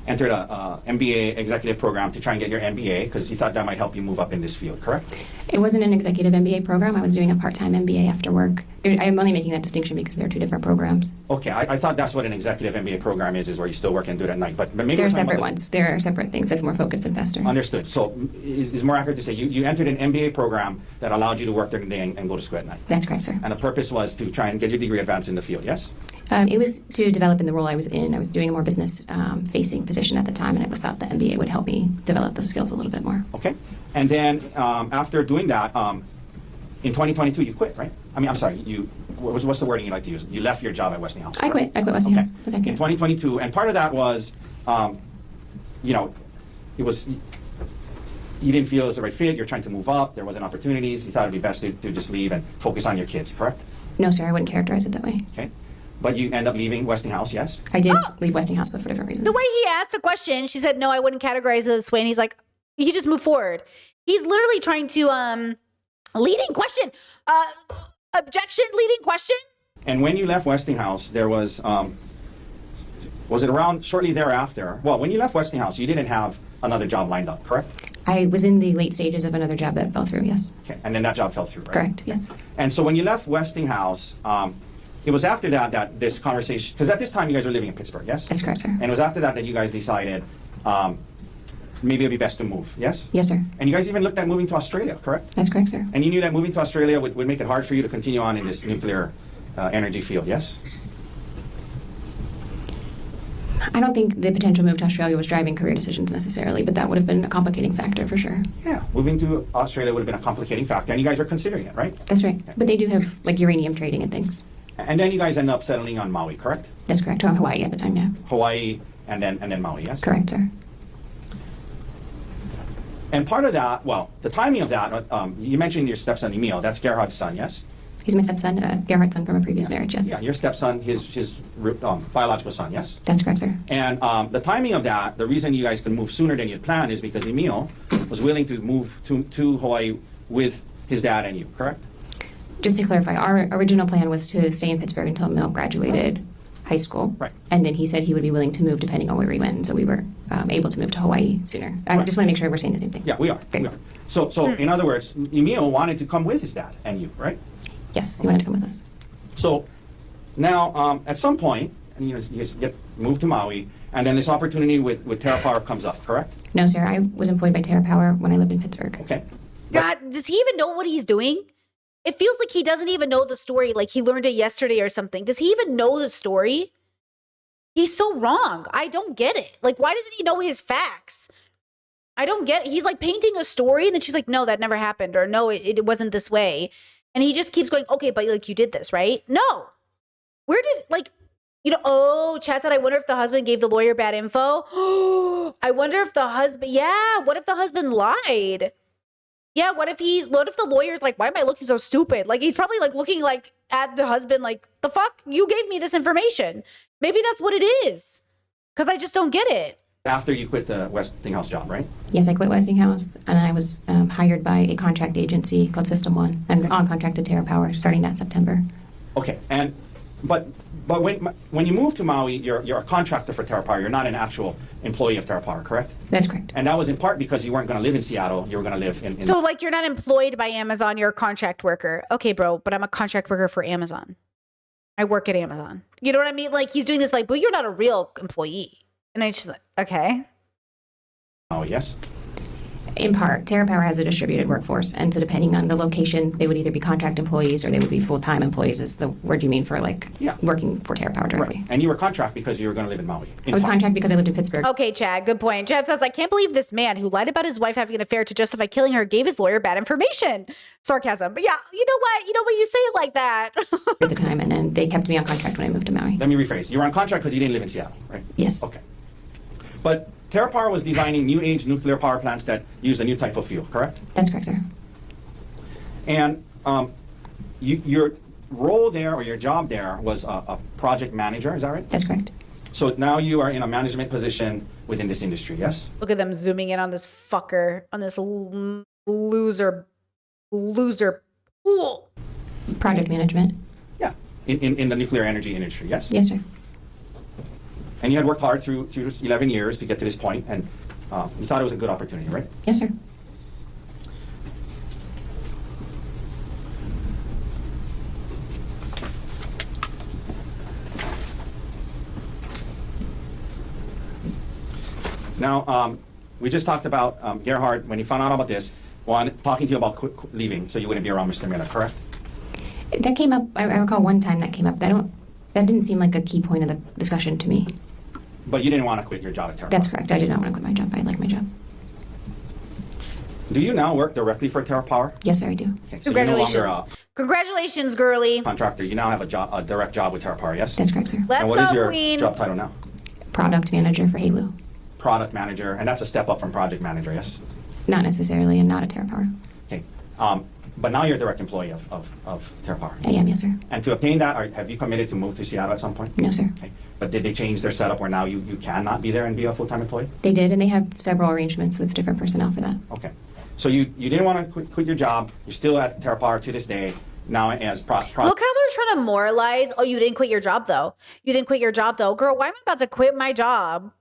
[SPEAKER 3] entered a MBA executive program to try and get your MBA because you thought that might help you move up in this field, correct?
[SPEAKER 4] It wasn't an executive MBA program. I was doing a part-time MBA after work. I'm only making that distinction because they're two different programs.
[SPEAKER 3] Okay, I thought that's what an executive MBA program is where you still work and do it at night. But maybe
[SPEAKER 4] They're
[SPEAKER 3] we're talking
[SPEAKER 4] separate
[SPEAKER 3] about
[SPEAKER 4] ones. There are separate things that's more focused and faster.
[SPEAKER 3] Understood. So it's more accurate to say you entered an MBA program that allowed you to work during the day and go to school at night.
[SPEAKER 4] That's correct, sir.
[SPEAKER 3] And the purpose was to try and get your degree advanced in the field, yes?
[SPEAKER 4] It was to develop in the role I was in. I was doing a more business-facing position at the time, and it was thought the MBA would help me develop those skills a little bit more.
[SPEAKER 3] Okay. And then after doing that, in 2022, you quit, right? I mean, I'm sorry, what's the wording you like to use? You left your job at Westinghouse.
[SPEAKER 4] I quit Westinghouse.
[SPEAKER 3] Okay.
[SPEAKER 4] That's
[SPEAKER 3] In
[SPEAKER 4] accurate.
[SPEAKER 3] 2022, and part of that was, it was, you didn't feel it was the right fit, you're trying to move up, there wasn't opportunities, you thought it'd be best to just leave and focus on your kids, correct?
[SPEAKER 4] No, sir, I wouldn't characterize it that way.
[SPEAKER 3] Okay. But you end up leaving Westinghouse, yes?
[SPEAKER 4] I did leave Westinghouse, but for different reasons.
[SPEAKER 1] The way he asked a question, she said, no, I wouldn't categorize it this way. And he's like, he just moved forward. He's literally trying to, leading question, objection, leading question.
[SPEAKER 3] And when you left Westinghouse, there was it around shortly thereafter? Well, when you left Westinghouse, you didn't have another job lined up, correct?
[SPEAKER 4] I was in the late stages of another job that fell through, yes.
[SPEAKER 3] Okay. And then that job fell through, right?
[SPEAKER 4] Correct, yes.
[SPEAKER 3] And so when you left Westinghouse, it was after that this conversation, because at this time you guys were living in Pittsburgh, yes?
[SPEAKER 4] That's correct, sir.
[SPEAKER 3] And it was after that you guys decided maybe it'd be best to move, yes?
[SPEAKER 4] Yes, sir.
[SPEAKER 3] And you guys even looked at moving to Australia, correct?
[SPEAKER 4] That's correct, sir.
[SPEAKER 3] And you knew that moving to Australia would make it hard for you to continue on in this nuclear energy field, yes?
[SPEAKER 4] I don't think the potential move to Australia was driving career decisions necessarily, but that would have been a complicating factor for sure.
[SPEAKER 3] Yeah, moving to Australia would have been a complicating factor, and you guys were considering it, right?
[SPEAKER 4] That's right. But they do have like uranium trading and things.
[SPEAKER 3] And then you guys end up settling on Maui, correct?
[SPEAKER 4] That's correct. Or on Hawaii at the time, yeah.
[SPEAKER 3] Hawaii and then Maui, yes?
[SPEAKER 4] Correct, sir.
[SPEAKER 3] And part of that, well, the timing of that, you mentioned your stepson Emil. That's Gerhard's son, yes?
[SPEAKER 4] He's my stepson, Gerhard's son from a previous marriage, yes.
[SPEAKER 3] Yeah, your stepson, his biological son, yes?
[SPEAKER 4] That's correct, sir.
[SPEAKER 3] And the timing of that, the reason you guys could move sooner than you'd planned is because Emil was willing to move to Hawaii with his dad and you, correct?
[SPEAKER 4] Just to clarify, our original plan was to stay in Pittsburgh until Emil graduated high school.
[SPEAKER 3] Right.
[SPEAKER 4] And then he said he would be willing to move depending on where we went. So we were able to move to Hawaii sooner. I just want to make sure we're saying the same thing.
[SPEAKER 3] Yeah, we are.
[SPEAKER 4] Great.
[SPEAKER 3] We are. So in other words, Emil wanted to come with his dad and you, right?
[SPEAKER 4] Yes, he wanted to come with us.
[SPEAKER 3] So now, at some point, you guys get moved to Maui, and then this opportunity with TerraPower comes up, correct?
[SPEAKER 4] No, sir. I was employed by TerraPower when I lived in Pittsburgh.
[SPEAKER 3] Okay.
[SPEAKER 1] God, does he even know what he's doing? It feels like he doesn't even know the story, like he learned it yesterday or something. Does he even know the story? He's so wrong. I don't get it. Like, why doesn't he know his facts? I don't get it. He's like painting a story, and then she's like, no, that never happened, or no, it wasn't this way. And he just keeps going, okay, but like you did this, right? No. Where did, like, Chad said, I wonder if the husband gave the lawyer bad info. I wonder if the husband, what if the husband lied? Yeah, what if the lawyer's like, why am I looking so stupid? Like, he's probably like looking like at the husband like, the fuck? You gave me this information. Maybe that's what it is. Because I just don't get it.
[SPEAKER 3] After you quit the Westinghouse job, right?
[SPEAKER 4] Yes, I quit Westinghouse, and I was hired by a contract agency called System One, and on contract to TerraPower starting that September.
[SPEAKER 3] Okay. And but when you move to Maui, you're a contractor for TerraPower. You're not an actual employee of TerraPower, correct?
[SPEAKER 4] That's correct.
[SPEAKER 3] And that was in part because you weren't going to live in Seattle. You were going to live in
[SPEAKER 1] So, like, you're not employed by Amazon, you're a contract worker. Okay, bro, but I'm a contract worker for Amazon. I work at Amazon. You know what I mean? Like, he's doing this like, but you're not a real employee. And I just like, okay.
[SPEAKER 3] Oh, yes.
[SPEAKER 4] In part, TerraPower has a distributed workforce, and so depending on the location, they would either be contract employees or they would be full-time employees. Is the word you mean for like
[SPEAKER 3] Yeah.
[SPEAKER 4] working for TerraPower directly?
[SPEAKER 3] Right. And you were contract because you were going to live in Maui.
[SPEAKER 4] I was contract because I lived in Pittsburgh.
[SPEAKER 1] Okay, Chad, good point. Chad says, I can't believe this man who lied about his wife having an affair to justify killing her gave his lawyer bad information. Sarcasm. But yeah, you know what? You say it like that.
[SPEAKER 4] At the time, and then they kept me on contract when I moved to Maui.
[SPEAKER 3] Let me rephrase. You were on contract because you didn't live in Seattle, right?
[SPEAKER 4] Yes.
[SPEAKER 3] Okay. But TerraPower was designing new age nuclear power plants that use a new type of fuel, correct?
[SPEAKER 4] That's correct, sir.
[SPEAKER 3] And your role there or your job there was a project manager, is that right?
[SPEAKER 4] That's correct.
[SPEAKER 3] So now you are in a management position within this industry, yes?
[SPEAKER 1] Look at them zooming in on this fucker, on this loser. Ooh.
[SPEAKER 4] Project management.
[SPEAKER 3] Yeah. In the nuclear energy industry, yes?
[SPEAKER 4] Yes, sir.
[SPEAKER 3] And you had worked hard through 11 years to get to this point, and you thought it was a good opportunity, right?
[SPEAKER 4] Yes, sir.
[SPEAKER 3] Now, we just talked about Gerhard, when he found out about this, talking to you about leaving so you wouldn't be around Mr. Miller, correct?
[SPEAKER 4] That came up. I recall one time that came up. That didn't seem like a key point of the discussion to me.
[SPEAKER 3] But you didn't want to quit your job at TerraPower.
[SPEAKER 4] That's correct. I did not want to quit my job. I like my job.
[SPEAKER 3] Do you now work directly for TerraPower?
[SPEAKER 4] Yes, sir, I do.
[SPEAKER 3] Okay, so you're no
[SPEAKER 1] Congratulations.
[SPEAKER 3] longer
[SPEAKER 1] Congratulations, girly.
[SPEAKER 3] a contractor. You now have a direct job with TerraPower, yes?
[SPEAKER 4] That's correct, sir.
[SPEAKER 1] Let's
[SPEAKER 3] and what
[SPEAKER 1] go,
[SPEAKER 3] is your
[SPEAKER 1] queen.
[SPEAKER 3] job title now?
[SPEAKER 4] Product manager for Halo.
[SPEAKER 3] Product manager, and that's a step up from project manager, yes?
[SPEAKER 4] Not necessarily, and not at TerraPower.
[SPEAKER 3] Okay. But now you're a direct employee of TerraPower.
[SPEAKER 4] I am, yes, sir.
[SPEAKER 3] And to obtain that, have you committed to move to Seattle at some point?
[SPEAKER 4] No, sir.
[SPEAKER 3] Okay. But did they change their setup where now you cannot be there and be a full-time employee?
[SPEAKER 4] They did, and they have several arrangements with different personnel for that.
[SPEAKER 3] Okay. So you didn't want to quit your job. You're still at TerraPower to this day, now as
[SPEAKER 1] Look how they're trying to moralize. Oh, you didn't quit your job, though. You didn't quit your job, though. Girl, why am I about to quit my job?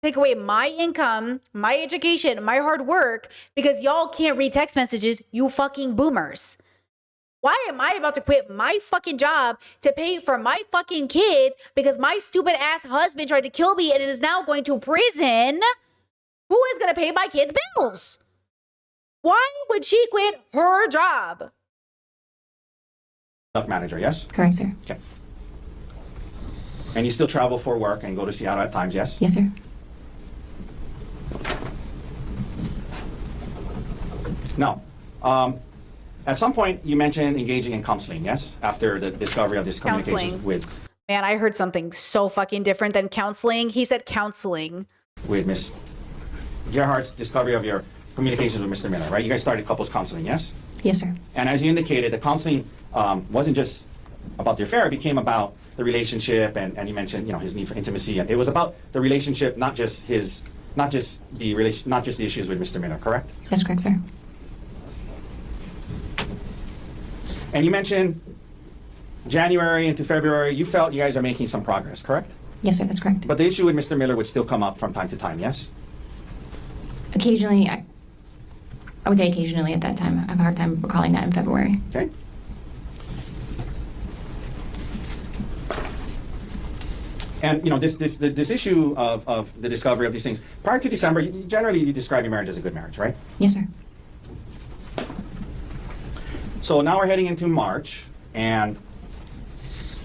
[SPEAKER 1] Take away my income, my education, my hard work because y'all can't read text messages, you fucking boomers. Why am I about to quit my fucking job to pay for my fucking kids because my stupid ass husband tried to kill me and is now going to prison? Who is going to pay my kids' bills? Why would she quit her job?
[SPEAKER 3] product manager, yes?
[SPEAKER 4] Correct, sir.
[SPEAKER 3] Okay. And you still travel for work and go to Seattle at times, yes?
[SPEAKER 4] Yes, sir.
[SPEAKER 3] Now, at some point you mentioned engaging in counseling, yes? After the discovery of this communications
[SPEAKER 1] Counseling.
[SPEAKER 3] with
[SPEAKER 1] Man, I heard something so fucking different than counseling. He said counseling.
[SPEAKER 3] Miss Gerhardt's discovery of your communications with Mr. Miller, right? You guys started couples counseling, yes?
[SPEAKER 4] Yes, sir.
[SPEAKER 3] And as you indicated, the counseling wasn't just about the affair; it became about the relationship, and you mentioned, his need for intimacy. And it was about the relationship, not just the issues with Mr. Miller, correct?
[SPEAKER 4] That's correct, sir.
[SPEAKER 3] And you mentioned January into February, you felt you guys are making some progress, correct?
[SPEAKER 4] Yes, sir. That's correct.
[SPEAKER 3] But the issue with Mr. Miller would still come up from time to time, yes?
[SPEAKER 4] Occasionally, I would say occasionally at that time. I have a hard time recalling that in February.
[SPEAKER 3] Okay. And this issue of the discovery of these things prior to December, generally you describe your marriage as a good marriage, right?
[SPEAKER 4] Yes, sir.
[SPEAKER 3] So now we're heading into March and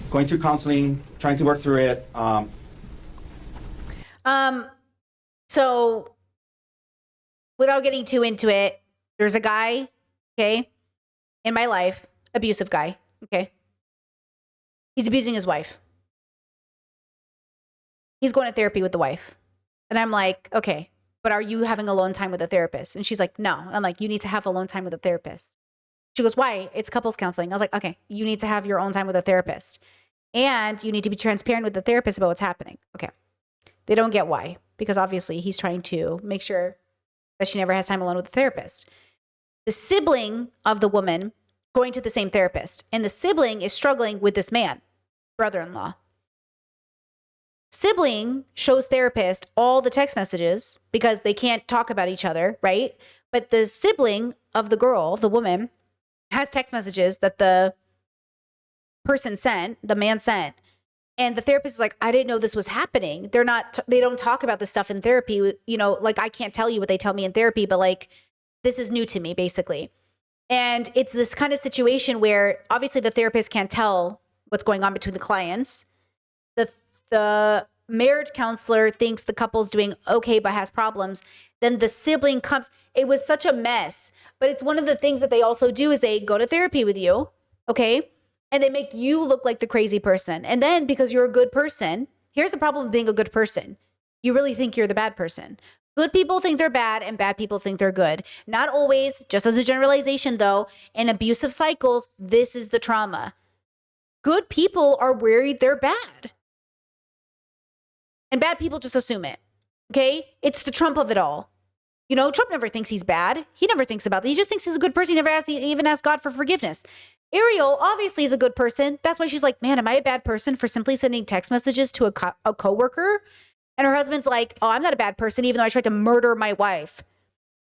[SPEAKER 3] going through counseling, trying to work through it.
[SPEAKER 1] So without getting too into it, there's a guy, okay, in my life, abusive guy, okay? He's abusing his wife. He's going to therapy with the wife. And I'm like, okay, but are you having alone time with a therapist? And she's like, no. And I'm like, you need to have alone time with a therapist. She goes, why? It's couples counseling. I was like, okay, you need to have your own time with a therapist. And you need to be transparent with the therapist about what's happening. Okay. They don't get why, because obviously he's trying to make sure that she never has time alone with the therapist. The sibling of the woman going to the same therapist, and the sibling is struggling with this man, brother-in-law. Sibling shows therapist all the text messages because they can't talk about each other, right? But the sibling of the girl, the woman, has text messages that the person sent, the man sent, And the therapist is like, I didn't know this was happening. They don't talk about this stuff in therapy. You know, like I can't tell you what they tell me in therapy, but like, this is new to me basically. And it's this kind of situation where obviously the therapist can't tell what's going on between the clients. The marriage counselor thinks the couple's doing okay, but has problems. Then the sibling comes. It was such a mess. But it's one of the things that they also do is they go to therapy with you, okay? And they make you look like the crazy person. And then because you're a good person, here's the problem with being a good person. You really think you're the bad person. Good people think they're bad and bad people think they're good. Not always, just as a generalization though, in abusive cycles, this is the trauma. Good people are worried they're bad. And bad people just assume it. Okay? It's the Trump of it all. You know, Trump never thinks he's bad. He never thinks about that. He just thinks he's a good person. He never even asks God for forgiveness. Ariel obviously is a good person. That's why she's like, man, am I a bad person for simply sending text messages to a coworker? And her husband's like, oh, I'm not a bad person, even though I tried to murder my wife.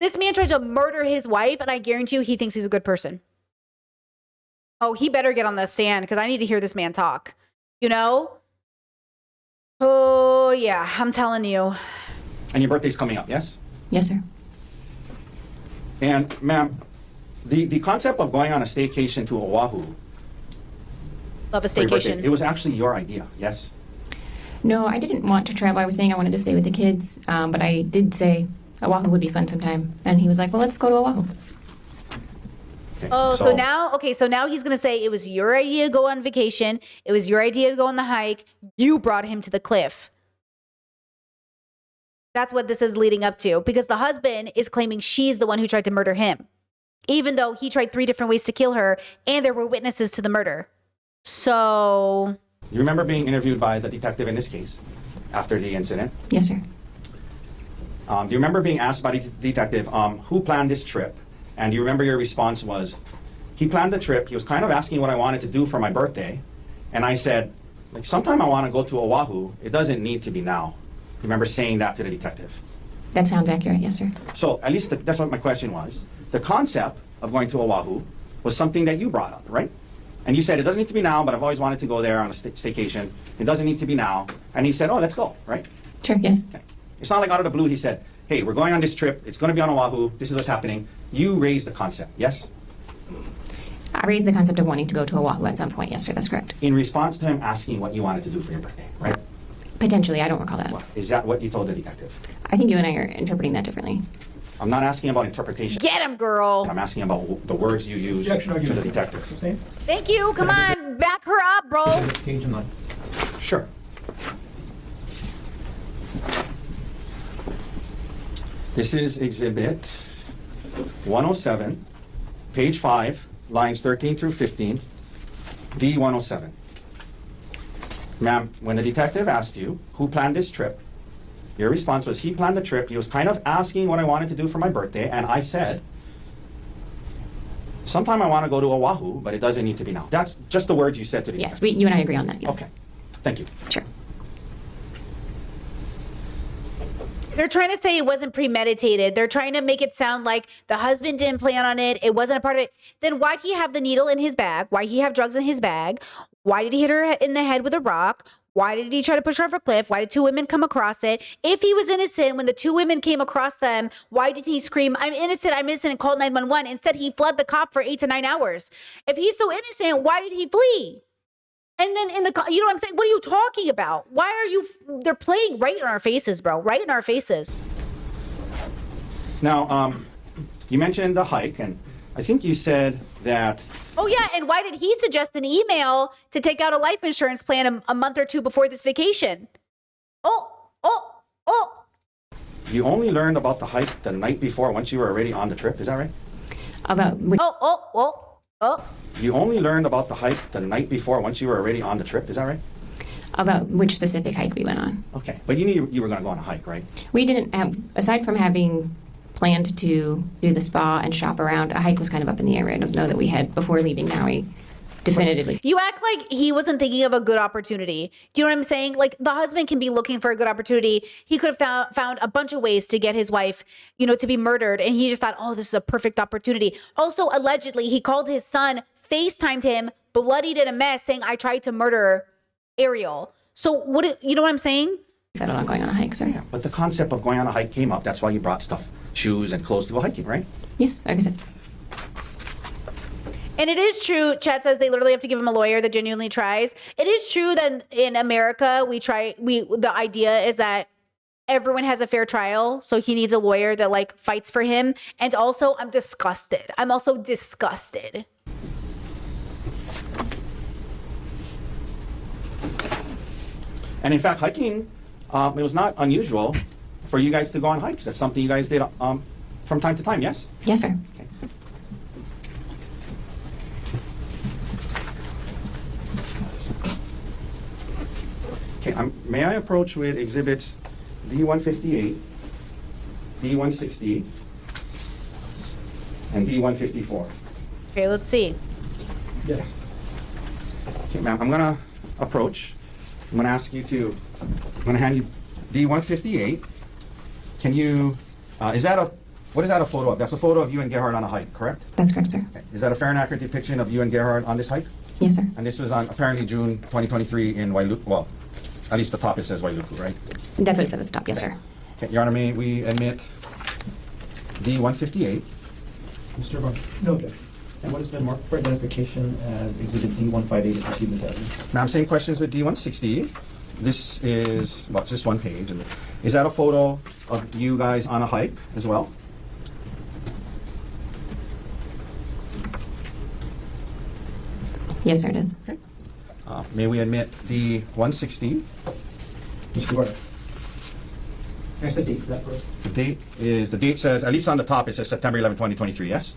[SPEAKER 1] This man tried to murder his wife, and I guarantee you he thinks he's a good person. Oh, he better get on the stand because I need to hear this man talk. You know? Oh, yeah, I'm telling you.
[SPEAKER 3] And your birthday's coming up, yes?
[SPEAKER 4] Yes, sir.
[SPEAKER 3] And ma'am, the concept of going on a staycation to Oahu
[SPEAKER 1] Love a
[SPEAKER 3] for your birthday,
[SPEAKER 1] staycation.
[SPEAKER 3] it was actually your idea, yes?
[SPEAKER 4] No, I didn't want to travel. I was saying I wanted to stay with the kids, but I did say Oahu would be fun sometime. And he was like, well, let's go to Oahu.
[SPEAKER 3] Okay,
[SPEAKER 1] Oh, so now he's going to say it was your idea to go on vacation. It was your idea to go on the hike. You brought him to the cliff. That's what this is leading up to because the husband is claiming she's the one who tried to murder him, even though he tried 3 different ways to kill her and there were witnesses to the murder. So,
[SPEAKER 3] You remember being interviewed by the detective in this case after the incident?
[SPEAKER 4] Yes, sir.
[SPEAKER 3] Do you remember being asked by the detective who planned this trip? And do you remember your response was, he planned the trip. He was kind of asking what I wanted to do for my birthday. And I said, like, sometime I want to go to Oahu. It doesn't need to be now. You remember saying that to the detective?
[SPEAKER 4] That sounds accurate. Yes, sir.
[SPEAKER 3] So at least that's what my question was. The concept of going to Oahu was something that you brought up, right? And you said, it doesn't need to be now, but I've always wanted to go there on a staycation. It doesn't need to be now. And he said, oh, let's go, right?
[SPEAKER 4] Sure, yes.
[SPEAKER 3] Okay. It's not like out of the blue he said, hey, we're going on this trip. It's going to be on Oahu. This is what's happening. You raised the concept, yes?
[SPEAKER 4] I raised the concept of wanting to go to Oahu at some point. Yes, sir. That's correct.
[SPEAKER 3] In response to him asking what you wanted to do for your birthday, right?
[SPEAKER 4] Potentially. I don't recall that.
[SPEAKER 3] Is that what you told the detective?
[SPEAKER 4] I think you and I are interpreting that differently.
[SPEAKER 3] I'm not asking about interpretation.
[SPEAKER 1] get him, girl.
[SPEAKER 3] I'm asking about the words you used
[SPEAKER 5] Objection
[SPEAKER 3] to
[SPEAKER 5] argument.
[SPEAKER 3] the detective.
[SPEAKER 5] Sustain.
[SPEAKER 1] Thank you. Come on. Back her up, bro.
[SPEAKER 5] Page 9.
[SPEAKER 3] Sure. This is Exhibit 107, page 5, lines 13 through 15, D107. Ma'am, when the detective asked you who planned this trip, your response was he planned the trip. He was kind of asking what I wanted to do for my birthday, and I said, sometime I want to go to Oahu, but it doesn't need to be now. That's just the words you said to the
[SPEAKER 4] Yes,
[SPEAKER 3] detective.
[SPEAKER 4] you and I agree on that. Yes.
[SPEAKER 3] Okay, thank you.
[SPEAKER 4] Sure.
[SPEAKER 1] They're trying to say it wasn't premeditated. They're trying to make it sound like the husband didn't plan on it. It wasn't a part of it. Then why'd he have the needle in his bag? Why'd he have drugs in his bag? Why did he hit her in the head with a rock? Why did he try to push her off a cliff? Why did 2 women come across it? If he was innocent, when the 2 women came across them, why did he scream, I'm innocent, and call 911? Instead, he fled the cop for 8 to 9 hours. If he's so innocent, why did he flee? And then you know what I'm saying? What are you talking about? Why are you, they're playing right in our faces, bro. Right in our faces.
[SPEAKER 3] Now, you mentioned the hike, and I think you said that
[SPEAKER 1] Oh, yeah. And why did he suggest an email to take out a life insurance plan a month or 2 before this vacation? Oh.
[SPEAKER 3] you only learned about the hike the night before once you were already on the trip. Is that right?
[SPEAKER 4] About which,
[SPEAKER 1] Oh.
[SPEAKER 3] You only learned about the hike the night before once you were already on the trip. Is that right?
[SPEAKER 4] about which specific hike we went on.
[SPEAKER 3] Okay. But you knew you were going to go on a hike, right?
[SPEAKER 4] We didn't have, aside from having planned to do the spa and shop around, a hike was kind of up in the air. I don't know that we had, before leaving Maui, definitively.
[SPEAKER 1] You act like he wasn't thinking of a good opportunity. Do you know what I'm saying? Like the husband can be looking for a good opportunity. He could have found a bunch of ways to get his wife, to be murdered. And he just thought, oh, this is a perfect opportunity. Also, allegedly, he called his son, FaceTimed him, bloodied in a mess, saying, I tried to murder Ariel. So you know what I'm saying?
[SPEAKER 4] Settled on going on a hike, sir.
[SPEAKER 3] Yeah, but the concept of going on a hike came up. That's why you brought stuff, shoes and clothes to go hiking, right?
[SPEAKER 4] Yes, like I said.
[SPEAKER 1] And it is true, Chad says they literally have to give him a lawyer that genuinely tries. It is true that in America, the idea is that everyone has a fair trial. So he needs a lawyer that like fights for him. And also I'm disgusted. I'm also disgusted.
[SPEAKER 3] And in fact, hiking, it was not unusual for you guys to go on hikes. That's something you guys did from time to time, yes?
[SPEAKER 4] Yes, sir.
[SPEAKER 3] Okay. Okay, may I approach with exhibits D158, D160, and D154?
[SPEAKER 1] Okay, let's see.
[SPEAKER 5] Yes.
[SPEAKER 3] Okay, ma'am, I'm gonna approach. I'm gonna ask you to, I'm gonna hand you D158. Can you, what is that a photo of? That's a photo of you and Gerhard on a hike, correct?
[SPEAKER 4] That's correct, sir.
[SPEAKER 3] Okay. Is that a fair and accurate depiction of you and Gerhard on this hike?
[SPEAKER 4] Yes, sir.
[SPEAKER 3] And this was on apparently June 2023 in Wailuku. Well, at least the top it says Wailuku, right?
[SPEAKER 4] That's what it says at the top. Yes, sir.
[SPEAKER 3] Okay, Your Honor, may we admit D158?
[SPEAKER 5] Mr. Barr, no objection. And what has been marked for identification as exhibit D158 is received as evidence?
[SPEAKER 3] Now, same questions with D160. This is, well, just one page. And is that a photo of you guys on a hike as well?
[SPEAKER 4] Yes, sir, it is.
[SPEAKER 3] Okay. May we admit D160?
[SPEAKER 5] Mr. Barr, can I set date for that first?
[SPEAKER 3] The date says, at least on the top, it says September 11, 2023, yes?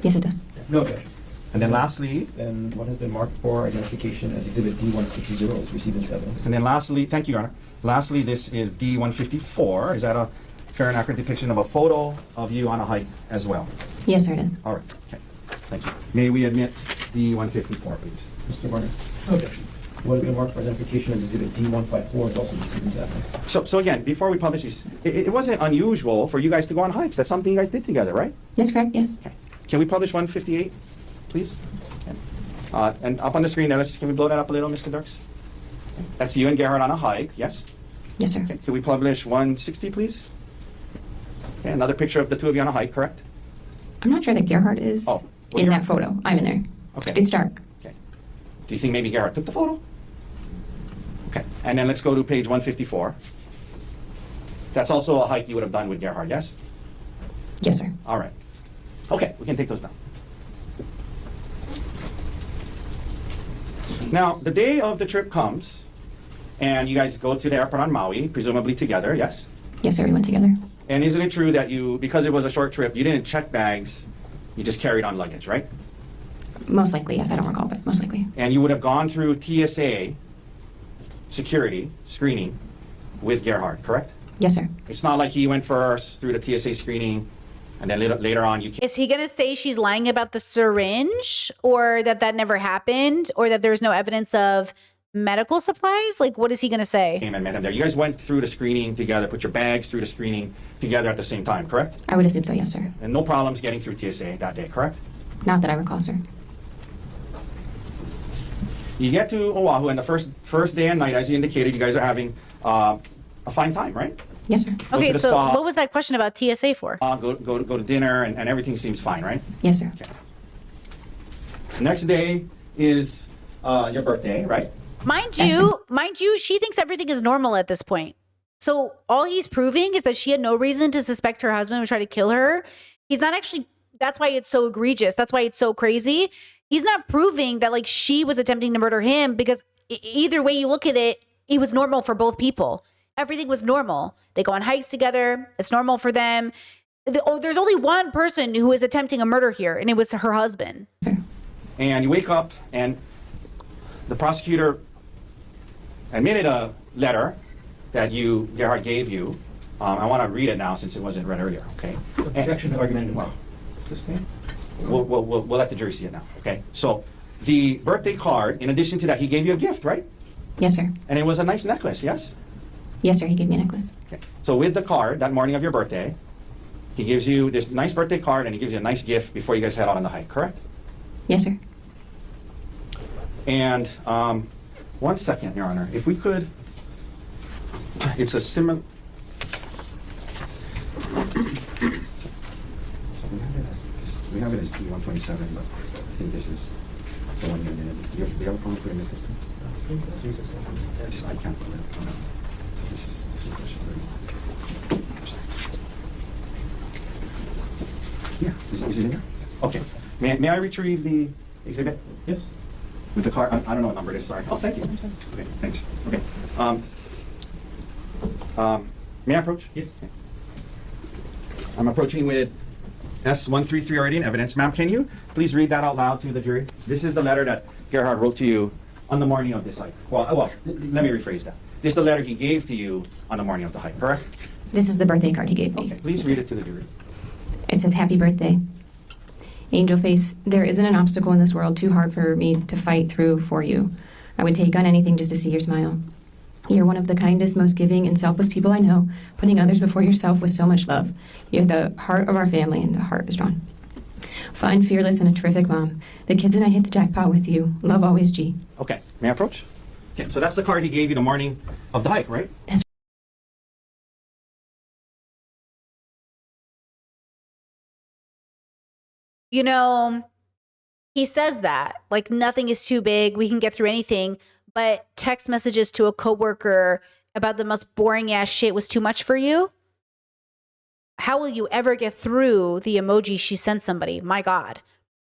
[SPEAKER 4] Yes, it does.
[SPEAKER 5] No objection.
[SPEAKER 3] And then lastly,
[SPEAKER 5] Then what has been marked for identification as exhibit D160 is received as evidence?
[SPEAKER 3] thank you, Your Honor. Lastly, this is D154. Is that a fair and accurate depiction of a photo of you on a hike as well?
[SPEAKER 4] Yes, sir, it is.
[SPEAKER 3] All right, okay, thank you. May we admit D154, please?
[SPEAKER 5] Mr. Barr, no objection. What has been marked for identification as exhibit D154 is also received as evidence?
[SPEAKER 3] So again, before we publish these, it wasn't unusual for you guys to go on hikes. That's something you guys did together, right?
[SPEAKER 4] That's correct, yes.
[SPEAKER 3] Okay. Can we publish 158, please? Okay. And up on the screen there, can we blow that up a little, Mr. Dirks? Okay. That's you and Gerhard on a hike, yes?
[SPEAKER 4] Yes, sir.
[SPEAKER 3] Okay. Can we publish 160, please? Okay, another picture of the two of you on a hike, correct?
[SPEAKER 4] I'm not sure that Gerhard is
[SPEAKER 3] Oh, well,
[SPEAKER 4] in
[SPEAKER 3] you're-
[SPEAKER 4] that photo. I'm in there.
[SPEAKER 3] Okay.
[SPEAKER 4] It's dark.
[SPEAKER 3] Okay. Do you think maybe Gerhard took the photo? Okay. And then let's go to page 154. That's also a hike you would have done with Gerhard, yes?
[SPEAKER 4] Yes, sir.
[SPEAKER 3] All right. Okay, we can take those down. Now, the day of the trip comes, and you guys go to the airport on Maui, presumably together, yes?
[SPEAKER 4] Yes, sir, we went together.
[SPEAKER 3] And isn't it true that you, because it was a short trip, you didn't check bags, you just carried on luggage, right?
[SPEAKER 4] Most likely, yes. I don't recall, but most likely.
[SPEAKER 3] And you would have gone through TSA security screening with Gerhard, correct?
[SPEAKER 4] Yes, sir.
[SPEAKER 3] It's not like he went first through the TSA screening, and then later on you came.
[SPEAKER 1] Is he going to say she's lying about the syringe, or that never happened, or that there's no evidence of medical supplies? Like, what is he going to say?
[SPEAKER 3] And met him there. You guys went through the screening together, put your bags through the screening together at the same time, correct?
[SPEAKER 4] I would assume so, yes, sir.
[SPEAKER 3] And no problems getting through TSA that day, correct?
[SPEAKER 4] Not that I recall, sir.
[SPEAKER 3] You get to Oahu, and the first day and night, as you indicated, you guys are having a fine time, right?
[SPEAKER 4] Yes, sir.
[SPEAKER 3] Go
[SPEAKER 1] Okay,
[SPEAKER 3] to the
[SPEAKER 1] so
[SPEAKER 3] spa,
[SPEAKER 1] what was that question about TSA for?
[SPEAKER 3] go to dinner, and everything seems fine, right?
[SPEAKER 4] Yes, sir.
[SPEAKER 3] Okay. The next day is your birthday, right?
[SPEAKER 1] Mind
[SPEAKER 4] That's
[SPEAKER 1] you, she thinks everything is normal at this point. So all he's proving is that she had no reason to suspect her husband would try to kill her. He's not actually, that's why it's so egregious. That's why it's so crazy. He's not proving that like she was attempting to murder him, because either way you look at it, it was normal for both people. Everything was normal. They go on hikes together. It's normal for them. There's only one person who is attempting a murder here, and it was her husband.
[SPEAKER 4] Sir.
[SPEAKER 3] And you wake up, and the prosecutor admitted a letter that Gerhard gave you. I want to read it now since it wasn't read earlier, okay?
[SPEAKER 5] Objection to argument.
[SPEAKER 3] Well, what's this name? We'll let the jury see it now, okay? So the birthday card, in addition to that, he gave you a gift, right?
[SPEAKER 4] Yes, sir.
[SPEAKER 3] And it was a nice necklace, yes?
[SPEAKER 4] Yes, sir. He gave me a necklace.
[SPEAKER 3] Okay. So with the card, that morning of your birthday, he gives you this nice birthday card, and he gives you a nice gift before you guys head out on the hike, correct?
[SPEAKER 4] Yes, sir.
[SPEAKER 3] And 1 second, Your Honor. If we could, it's a similar. We have it as D127, but I think this is the one you did. Do you have a problem for I can't put it. Oh, no. This is question 30. Yeah, is it in there? Okay. May I retrieve the exhibit?
[SPEAKER 5] Yes.
[SPEAKER 3] With the card? I don't know what number it is, sorry. Oh, thank you. Okay, thanks. Okay. May I approach?
[SPEAKER 5] Yes.
[SPEAKER 3] I'm approaching with S-133 already in evidence. Ma'am, can you please read that out loud to the jury? This is the letter that Gerhard wrote to you on the morning of this hike. Well, let me rephrase that. This is the letter he gave to you on the morning of the hike, correct?
[SPEAKER 4] This is the birthday card he gave me.
[SPEAKER 3] Okay, please read it to the jury.
[SPEAKER 4] It says, "Happy birthday. Angel face, there isn't an obstacle in this world too hard for me to fight through for you. I would take on anything just to see your smile. You're one of the kindest, most giving, and selfless people I know, putting others before yourself with so much love. You're the heart of our family, and the heart is drawn. Fun, fearless, and a terrific mom. The kids and I hit the jackpot with you. Love always, G."
[SPEAKER 3] Okay, may I approach? Okay, so that's the card he gave you the morning of the hike, right?
[SPEAKER 4] That's
[SPEAKER 1] You know, he says that, like, nothing is too big, we can get through anything, but text messages to a coworker about the most boring ass shit was too much for you? How will you ever get through the emoji she sent somebody? My God.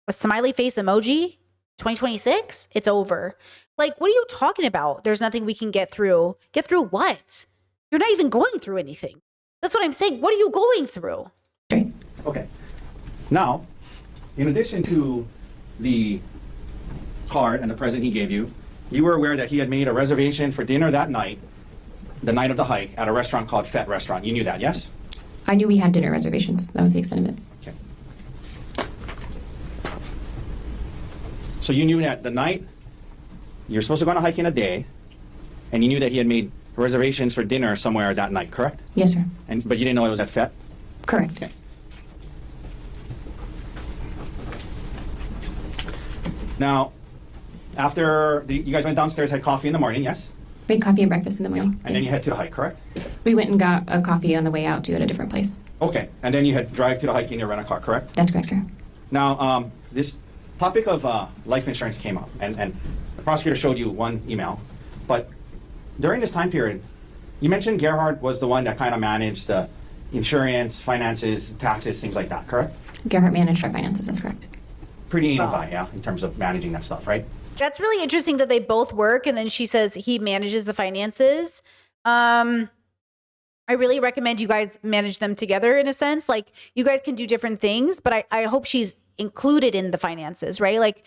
[SPEAKER 1] A smiley face emoji? 2026? It's over. Like, what are you talking about? There's nothing we can get through. Get through what? You're not even going through anything. That's what I'm saying. What are you going through?
[SPEAKER 4] great.
[SPEAKER 3] Okay. Now, in addition to the card and the present he gave you, you were aware that he had made a reservation for dinner that night, the night of the hike, at a restaurant called Fett Restaurant. You knew that, yes?
[SPEAKER 4] I knew we had dinner reservations. That was the extent of it.
[SPEAKER 3] Okay. So you knew that the night you're supposed to go on a hike in a day, and you knew that he had made reservations for dinner somewhere that night, correct?
[SPEAKER 4] Yes, sir.
[SPEAKER 3] But you didn't know it was at Fett?
[SPEAKER 4] Correct.
[SPEAKER 3] Okay. Now, after you guys went downstairs, had coffee in the morning, yes?
[SPEAKER 4] We had coffee and breakfast in the morning.
[SPEAKER 3] And then you head to the hike, correct?
[SPEAKER 4] We went and got a coffee on the way out to at a different place.
[SPEAKER 3] Okay. And then you had drive to the hike in your rent-a-car, correct?
[SPEAKER 4] That's correct, sir.
[SPEAKER 3] Now, this topic of life insurance came up, and the prosecutor showed you one email. But during this time period, you mentioned Gerhard was the one that kind of managed the insurance, finances, taxes, things like that, correct?
[SPEAKER 4] Gerhard managed our finances. That's correct.
[SPEAKER 3] Pretty anal guy, yeah, in terms of managing that stuff, right?
[SPEAKER 1] That's really interesting that they both work, and then she says he manages the finances. I really recommend you guys manage them together in a sense. Like, you guys can do different things, but I hope she's included in the finances, right? Like,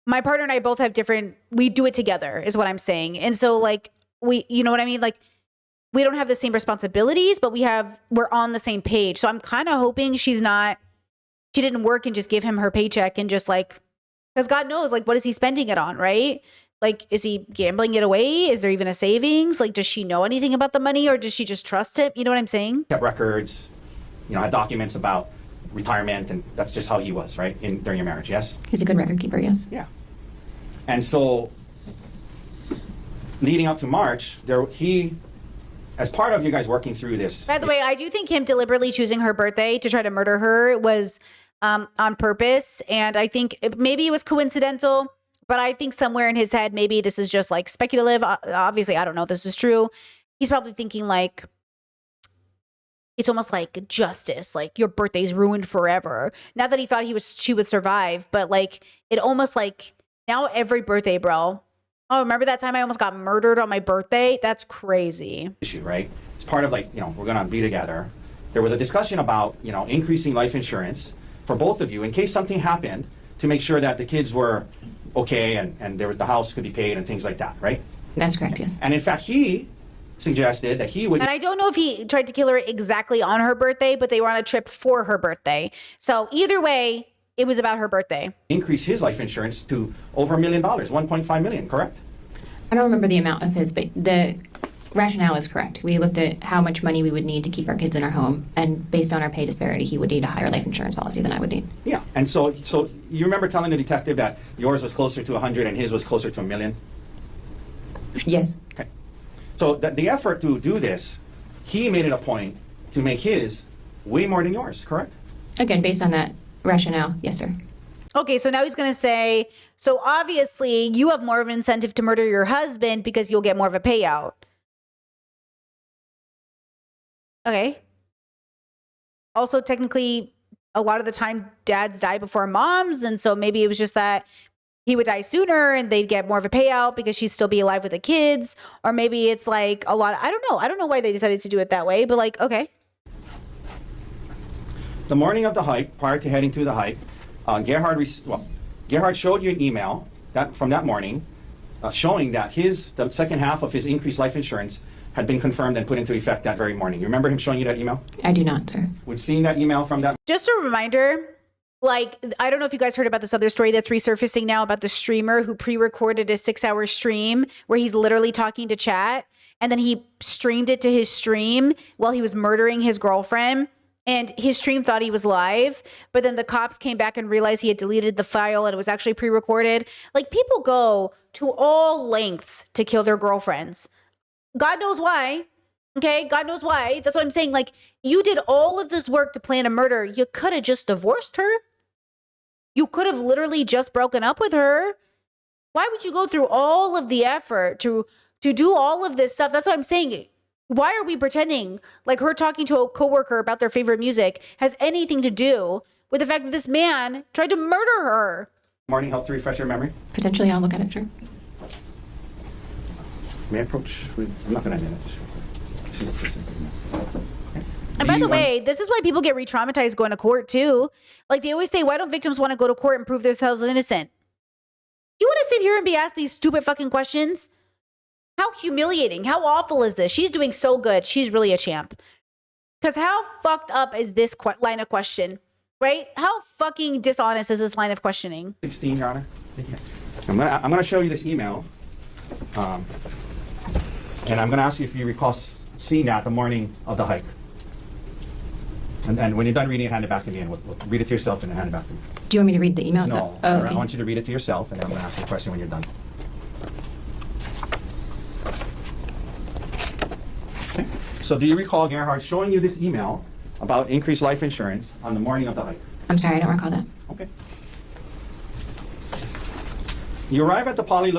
[SPEAKER 1] my partner and I both have we do it together is what I'm saying. And so, like, you know what I mean? Like, we don't have the same responsibilities, but we're on the same page. So I'm kind of hoping she didn't work and just give him her paycheck and just like, because God knows, like, what is he spending it on, right? Like, is he gambling it away? Is there even a savings? Like, does she know anything about the money, or does she just trust him? You know what I'm saying?
[SPEAKER 3] Kept records, had documents about retirement, and that's just how he was, right? During your marriage, yes?
[SPEAKER 4] He was a good record keeper, yes.
[SPEAKER 3] Yeah. And so, leading up to March, as part of you guys working through this.
[SPEAKER 1] By the way, I do think him deliberately choosing her birthday to try to murder her was on purpose. And I think maybe it was coincidental, but I think somewhere in his head, maybe this is just like speculative. Obviously, I don't know if this is true. He's probably thinking like, it's almost like justice, like your birthday's ruined forever. Not that he thought she would survive, but like it almost like now every birthday, bro. Oh, remember that time I almost got murdered on my birthday? That's crazy.
[SPEAKER 3] Issue, right? It's part of like, we're going to be together. There was a discussion about, increasing life insurance for both of you in case something happened to make sure that the kids were okay and the house could be paid and things like that, right?
[SPEAKER 4] That's correct, yes.
[SPEAKER 3] And in fact, he suggested that he would.
[SPEAKER 1] And I don't know if he tried to kill her exactly on her birthday, but they were on a trip for her birthday. So either way, it was about her birthday.
[SPEAKER 3] Increase his life insurance to over $1 million, $1.5 million, correct?
[SPEAKER 4] I don't remember the amount of his, but the rationale is correct. We looked at how much money we would need to keep our kids in our home, and based on our pay disparity, he would need a higher life insurance policy than I would need.
[SPEAKER 3] Yeah, and so you remember telling the detective that yours was closer to 100 and his was closer to $1 million?
[SPEAKER 4] Yes.
[SPEAKER 3] Okay. So the effort to do this, he made it a point to make his way more than yours, correct?
[SPEAKER 4] Again, based on that rationale, yes, sir.
[SPEAKER 1] Okay, so now he's going to say, so obviously you have more of an incentive to murder your husband because you'll get more of a payout. Okay. Also, technically, a lot of the time dads die before moms. And so maybe it was just that he would die sooner and they'd get more of a payout because she'd still be alive with the kids. Or maybe it's like a lot. I don't know. I don't know why they decided to do it that way, but like, okay.
[SPEAKER 3] The morning of the hike, prior to heading to the hike, Gerhard showed you an email from that morning showing that the second half of his increased life insurance had been confirmed and put into effect that very morning. You remember him showing you that email?
[SPEAKER 4] I do not, sir.
[SPEAKER 3] We've seen that email from that.
[SPEAKER 1] Just a reminder, like, I don't know if you guys heard about this other story that's resurfacing now about the streamer who pre-recorded a 6-hour stream where he's literally talking to chat, and then he streamed it to his stream while he was murdering his girlfriend. And his stream thought he was live, but then the cops came back and realized he had deleted the file and it was actually pre-recorded. Like, people go to all lengths to kill their girlfriends. God knows why. Okay, God knows why. That's what I'm saying. Like, you did all of this work to plan a murder. You could have just divorced her. You could have literally just broken up with her. Why would you go through all of the effort to do all of this stuff? That's what I'm saying. Why are we pretending like her talking to a coworker about their favorite music has anything to do with the fact that this man tried to murder her?
[SPEAKER 3] Morning help to refresh your memory.
[SPEAKER 4] Potentially, I'll look at it, sure.
[SPEAKER 3] May I approach? I'm not going to edit it.
[SPEAKER 1] And by the way, this is why people get re-traumatized going to court too. Like, they always say, why don't victims want to go to court and prove themselves innocent? You want to sit here and be asked these stupid fucking questions? How humiliating. How awful is this? She's doing so good. She's really a champ. Because how fucked up is this line of question, right? How fucking dishonest is this line of questioning?
[SPEAKER 3] 16, Your Honor. I'm gonna show you this email. And I'm gonna ask you if you recall seeing that the morning of the hike. And when you're done reading it, hand it back to me, and we'll read it to yourself and then hand it back to me.
[SPEAKER 4] Do you want me to read the email?
[SPEAKER 3] No,
[SPEAKER 4] Oh, okay.
[SPEAKER 3] I want you to read it to yourself, and then I'm gonna ask you a question when you're done. Okay. So do you recall Gerhard showing you this email about increased life insurance on the morning of the hike?
[SPEAKER 4] I'm sorry, I don't recall that.
[SPEAKER 3] Okay. You arrive at the Poly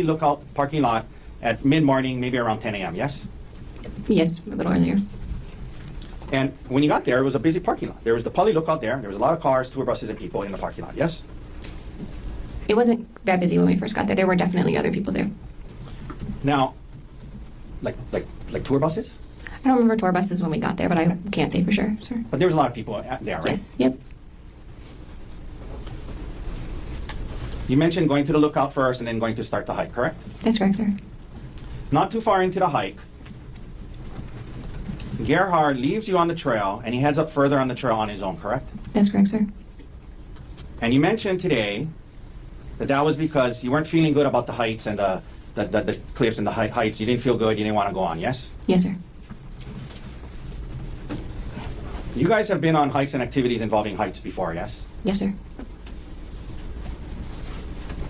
[SPEAKER 3] Lookout parking lot at mid-morning, maybe around 10 a.m., yes?
[SPEAKER 4] Yes, a little earlier.
[SPEAKER 3] And when you got there, it was a busy parking lot. There was the Poly Lookout there. There was a lot of cars, tour buses, and people in the parking lot, yes?
[SPEAKER 4] It wasn't that busy when we first got there. There were definitely other people there.
[SPEAKER 3] Now, like tour buses?
[SPEAKER 4] I don't remember tour buses when we got there, but I can't say for sure, sir.
[SPEAKER 3] But there was a lot of people there, right?
[SPEAKER 4] Yes, yep.
[SPEAKER 3] You mentioned going to the lookout first and then going to start the hike, correct?
[SPEAKER 4] That's correct, sir.
[SPEAKER 3] Not too far into the hike, Gerhard leaves you on the trail and he heads up further on the trail on his own, correct?
[SPEAKER 4] That's correct, sir.
[SPEAKER 3] And you mentioned today that was because you weren't feeling good about the heights and the cliffs and the heights. You didn't feel good. You didn't want to go on, yes?
[SPEAKER 4] Yes, sir.
[SPEAKER 3] You guys have been on hikes and activities involving heights before, yes?
[SPEAKER 4] Yes, sir.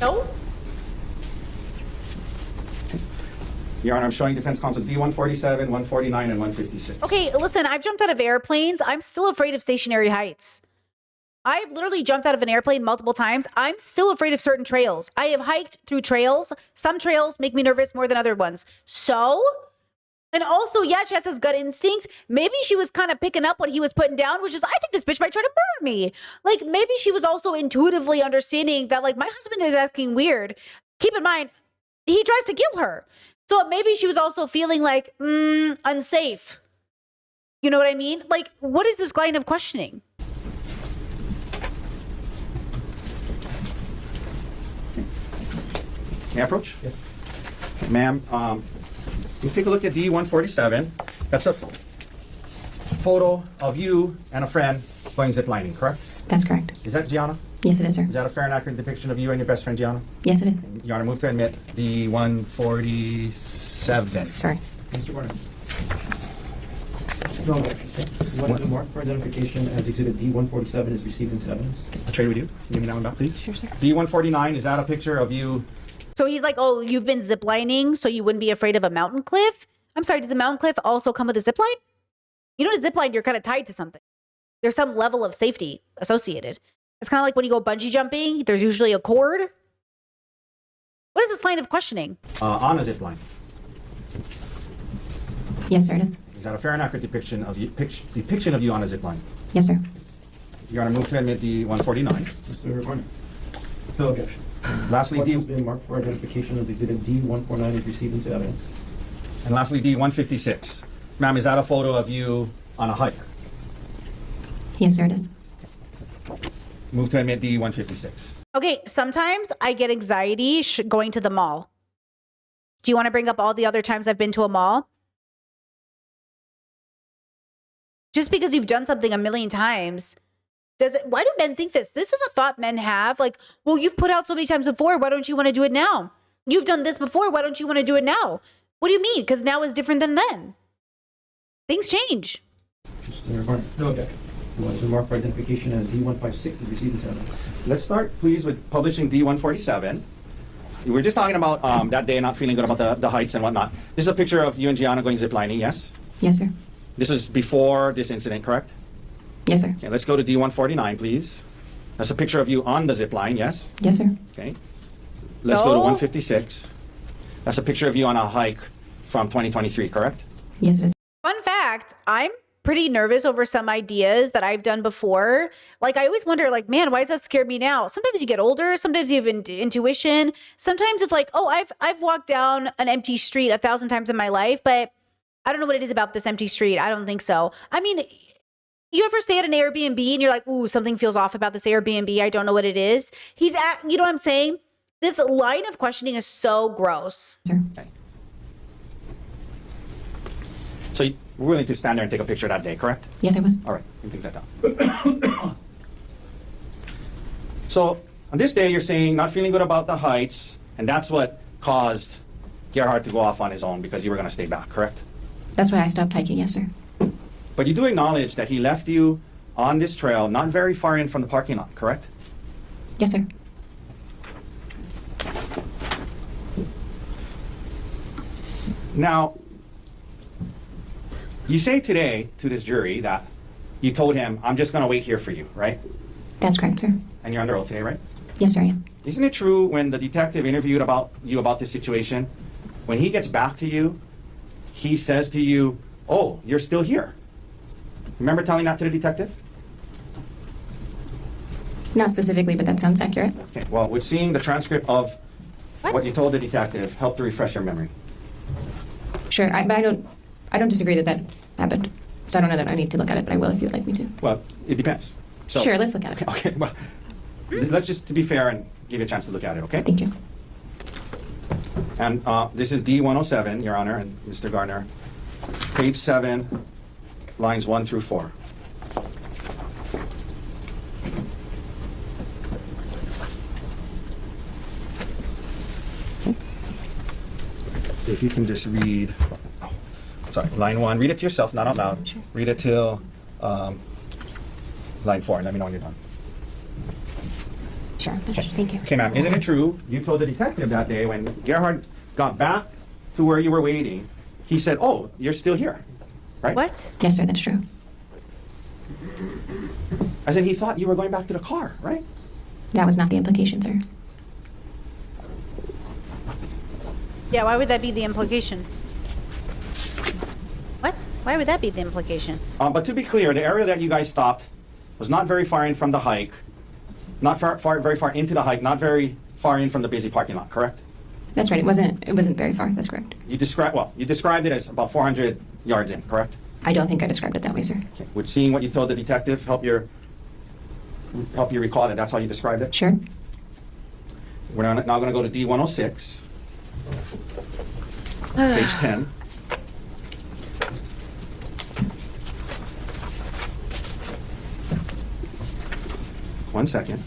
[SPEAKER 1] No.
[SPEAKER 3] Your Honor, I'm showing defense counsel D-147, 149, and 156.
[SPEAKER 1] Okay, listen, I've jumped out of airplanes. I'm still afraid of stationary heights. I've literally jumped out of an airplane multiple times. I'm still afraid of certain trails. I have hiked through trails. Some trails make me nervous more than other ones. So, and also, yeah, Chess has gut instinct. Maybe she was kind of picking up what he was putting down, which is, I think this bitch might try to murder me. Like, maybe she was also intuitively understanding that, like, my husband is acting weird. Keep in mind, he tries to kill her. So maybe she was also feeling like, unsafe. You know what I mean? Like, what is this line of questioning?
[SPEAKER 3] May I approach?
[SPEAKER 5] Yes.
[SPEAKER 3] Ma'am, you take a look at D-147. That's a photo of you and a friend going ziplining, correct?
[SPEAKER 4] That's correct.
[SPEAKER 3] Is that Gianna?
[SPEAKER 4] Yes, it is, sir.
[SPEAKER 3] Is that a fair and accurate depiction of you and your best friend, Gianna?
[SPEAKER 4] Yes, it is.
[SPEAKER 3] Your Honor, move to admit D-147.
[SPEAKER 4] Sorry.
[SPEAKER 5] Mr. Warner. No objection. One mark for identification as Exhibit D-147 is received into evidence.
[SPEAKER 3] I'll trade with you. Give me that one back, please.
[SPEAKER 4] Sure, sir.
[SPEAKER 3] D-149, is that a picture of you
[SPEAKER 1] So he's like, oh, you've been ziplining, so you wouldn't be afraid of a mountain cliff? I'm sorry, does a mountain cliff also come with a zip line? You know, a zip line, you're kind of tied to something. There's some level of safety associated. It's kind of like when you go bungee jumping, there's usually a cord. What is this line of questioning?
[SPEAKER 3] On a zip line.
[SPEAKER 4] Yes, sir, it is.
[SPEAKER 3] Is that a fair and accurate depiction of you on a zip line?
[SPEAKER 4] Yes, sir.
[SPEAKER 3] Your Honor, move to admit D-149.
[SPEAKER 5] Mr. Gardner. No objection.
[SPEAKER 3] Lastly,
[SPEAKER 5] What has been marked for identification as Exhibit D-149 is received into evidence.
[SPEAKER 3] And lastly, D-156. Ma'am, is that a photo of you on a hike?
[SPEAKER 4] Yes, sir, it is.
[SPEAKER 3] Move to admit D-156.
[SPEAKER 1] Okay, sometimes I get anxiety going to the mall. Do you want to bring up all the other times I've been to a mall? Just because you've done something a million times, why do men think this? This is a thought men have. Like, well, you've put out so many times before. Why don't you want to do it now? You've done this before. Why don't you want to do it now? What do you mean? Because now is different than then. Things change.
[SPEAKER 5] Mr. Gardner. No objection. What has been marked for identification as D-156 is received into evidence.
[SPEAKER 3] Let's start, please, with publishing D-147. We were just talking about that day not feeling good about the heights and whatnot. This is a picture of you and Gianna going ziplining, yes?
[SPEAKER 4] Yes, sir.
[SPEAKER 3] This is before this incident, correct?
[SPEAKER 4] Yes, sir.
[SPEAKER 3] Okay, let's go to D-149, please. That's a picture of you on the zip line, yes?
[SPEAKER 4] Yes, sir.
[SPEAKER 3] Okay. Let's go to
[SPEAKER 1] No.
[SPEAKER 3] 156. That's a picture of you on a hike from 2023, correct?
[SPEAKER 4] Yes, it is.
[SPEAKER 1] Fun fact, I'm pretty nervous over some ideas that I've done before. Like, I always wonder, like, man, why does that scare me now? Sometimes you get older. Sometimes you have intuition. Sometimes it's like, oh, I've walked down an empty street 1,000 times in my life, but I don't know what it is about this empty street. I don't think so. I mean, you ever stay at an Airbnb and you're like, ooh, something feels off about this Airbnb. I don't know what it is. You know what I'm saying? This line of questioning is so gross.
[SPEAKER 4] Sir.
[SPEAKER 3] Okay. So we're willing to stand there and take a picture that day, correct?
[SPEAKER 4] Yes, I was.
[SPEAKER 3] All right, you can take that down. So on this day, you're saying not feeling good about the heights, and that's what caused Gerhard to go off on his own because you were going to stay back, correct?
[SPEAKER 4] That's why I stopped hiking. Yes, sir.
[SPEAKER 3] But you do acknowledge that he left you on this trail not very far in from the parking lot, correct?
[SPEAKER 4] Yes, sir.
[SPEAKER 3] Now, you say today to this jury that you told him, I'm just going to wait here for you, right?
[SPEAKER 4] That's correct, sir.
[SPEAKER 3] And you're under oath today, right?
[SPEAKER 4] Yes, sir, I am.
[SPEAKER 3] Isn't it true when the detective interviewed you about this situation, when he gets back to you, he says to you, oh, you're still here? Remember telling that to the detective?
[SPEAKER 4] Not specifically, but that sounds accurate.
[SPEAKER 3] Okay, well, would seeing the transcript of what you told the detective help to refresh your memory?
[SPEAKER 4] Sure, but I don't disagree that happened. So I don't know that I need to look at it, but I will if you'd like me to.
[SPEAKER 3] Well, it depends. So,
[SPEAKER 4] Sure, let's look at it.
[SPEAKER 3] Okay, well, let's just, to be fair, and give you a chance to look at it, okay?
[SPEAKER 4] Thank you.
[SPEAKER 3] And this is D-107, Your Honor, and Mr. Gardner. Page 7, lines 1 through 4. If you can just read, sorry, line 1. Read it to yourself, not out loud.
[SPEAKER 4] Sure.
[SPEAKER 3] Read it till line 4, and let me know when you're done.
[SPEAKER 4] Sure. Thank you.
[SPEAKER 3] Okay, ma'am, isn't it true you told the detective that day when Gerhard got back to where you were waiting, he said, oh, you're still here, right?
[SPEAKER 1] What?
[SPEAKER 4] Yes, sir, that's true.
[SPEAKER 3] As in, he thought you were going back to the car, right?
[SPEAKER 4] That was not the implication, sir.
[SPEAKER 1] Yeah, why would that be the implication? What? Why would that be the implication?
[SPEAKER 3] But to be clear, the area that you guys stopped was not very far in from the hike, not very far into the hike, not very far in from the busy parking lot, correct?
[SPEAKER 4] That's right. It wasn't very far. That's correct.
[SPEAKER 3] You described it as about 400 yards in, correct?
[SPEAKER 4] I don't think I described it that way, sir.
[SPEAKER 3] Okay. Would seeing what you told the detective help you recall that that's how you described it?
[SPEAKER 4] Sure.
[SPEAKER 3] We're now going to go to D-106, page 10. One second.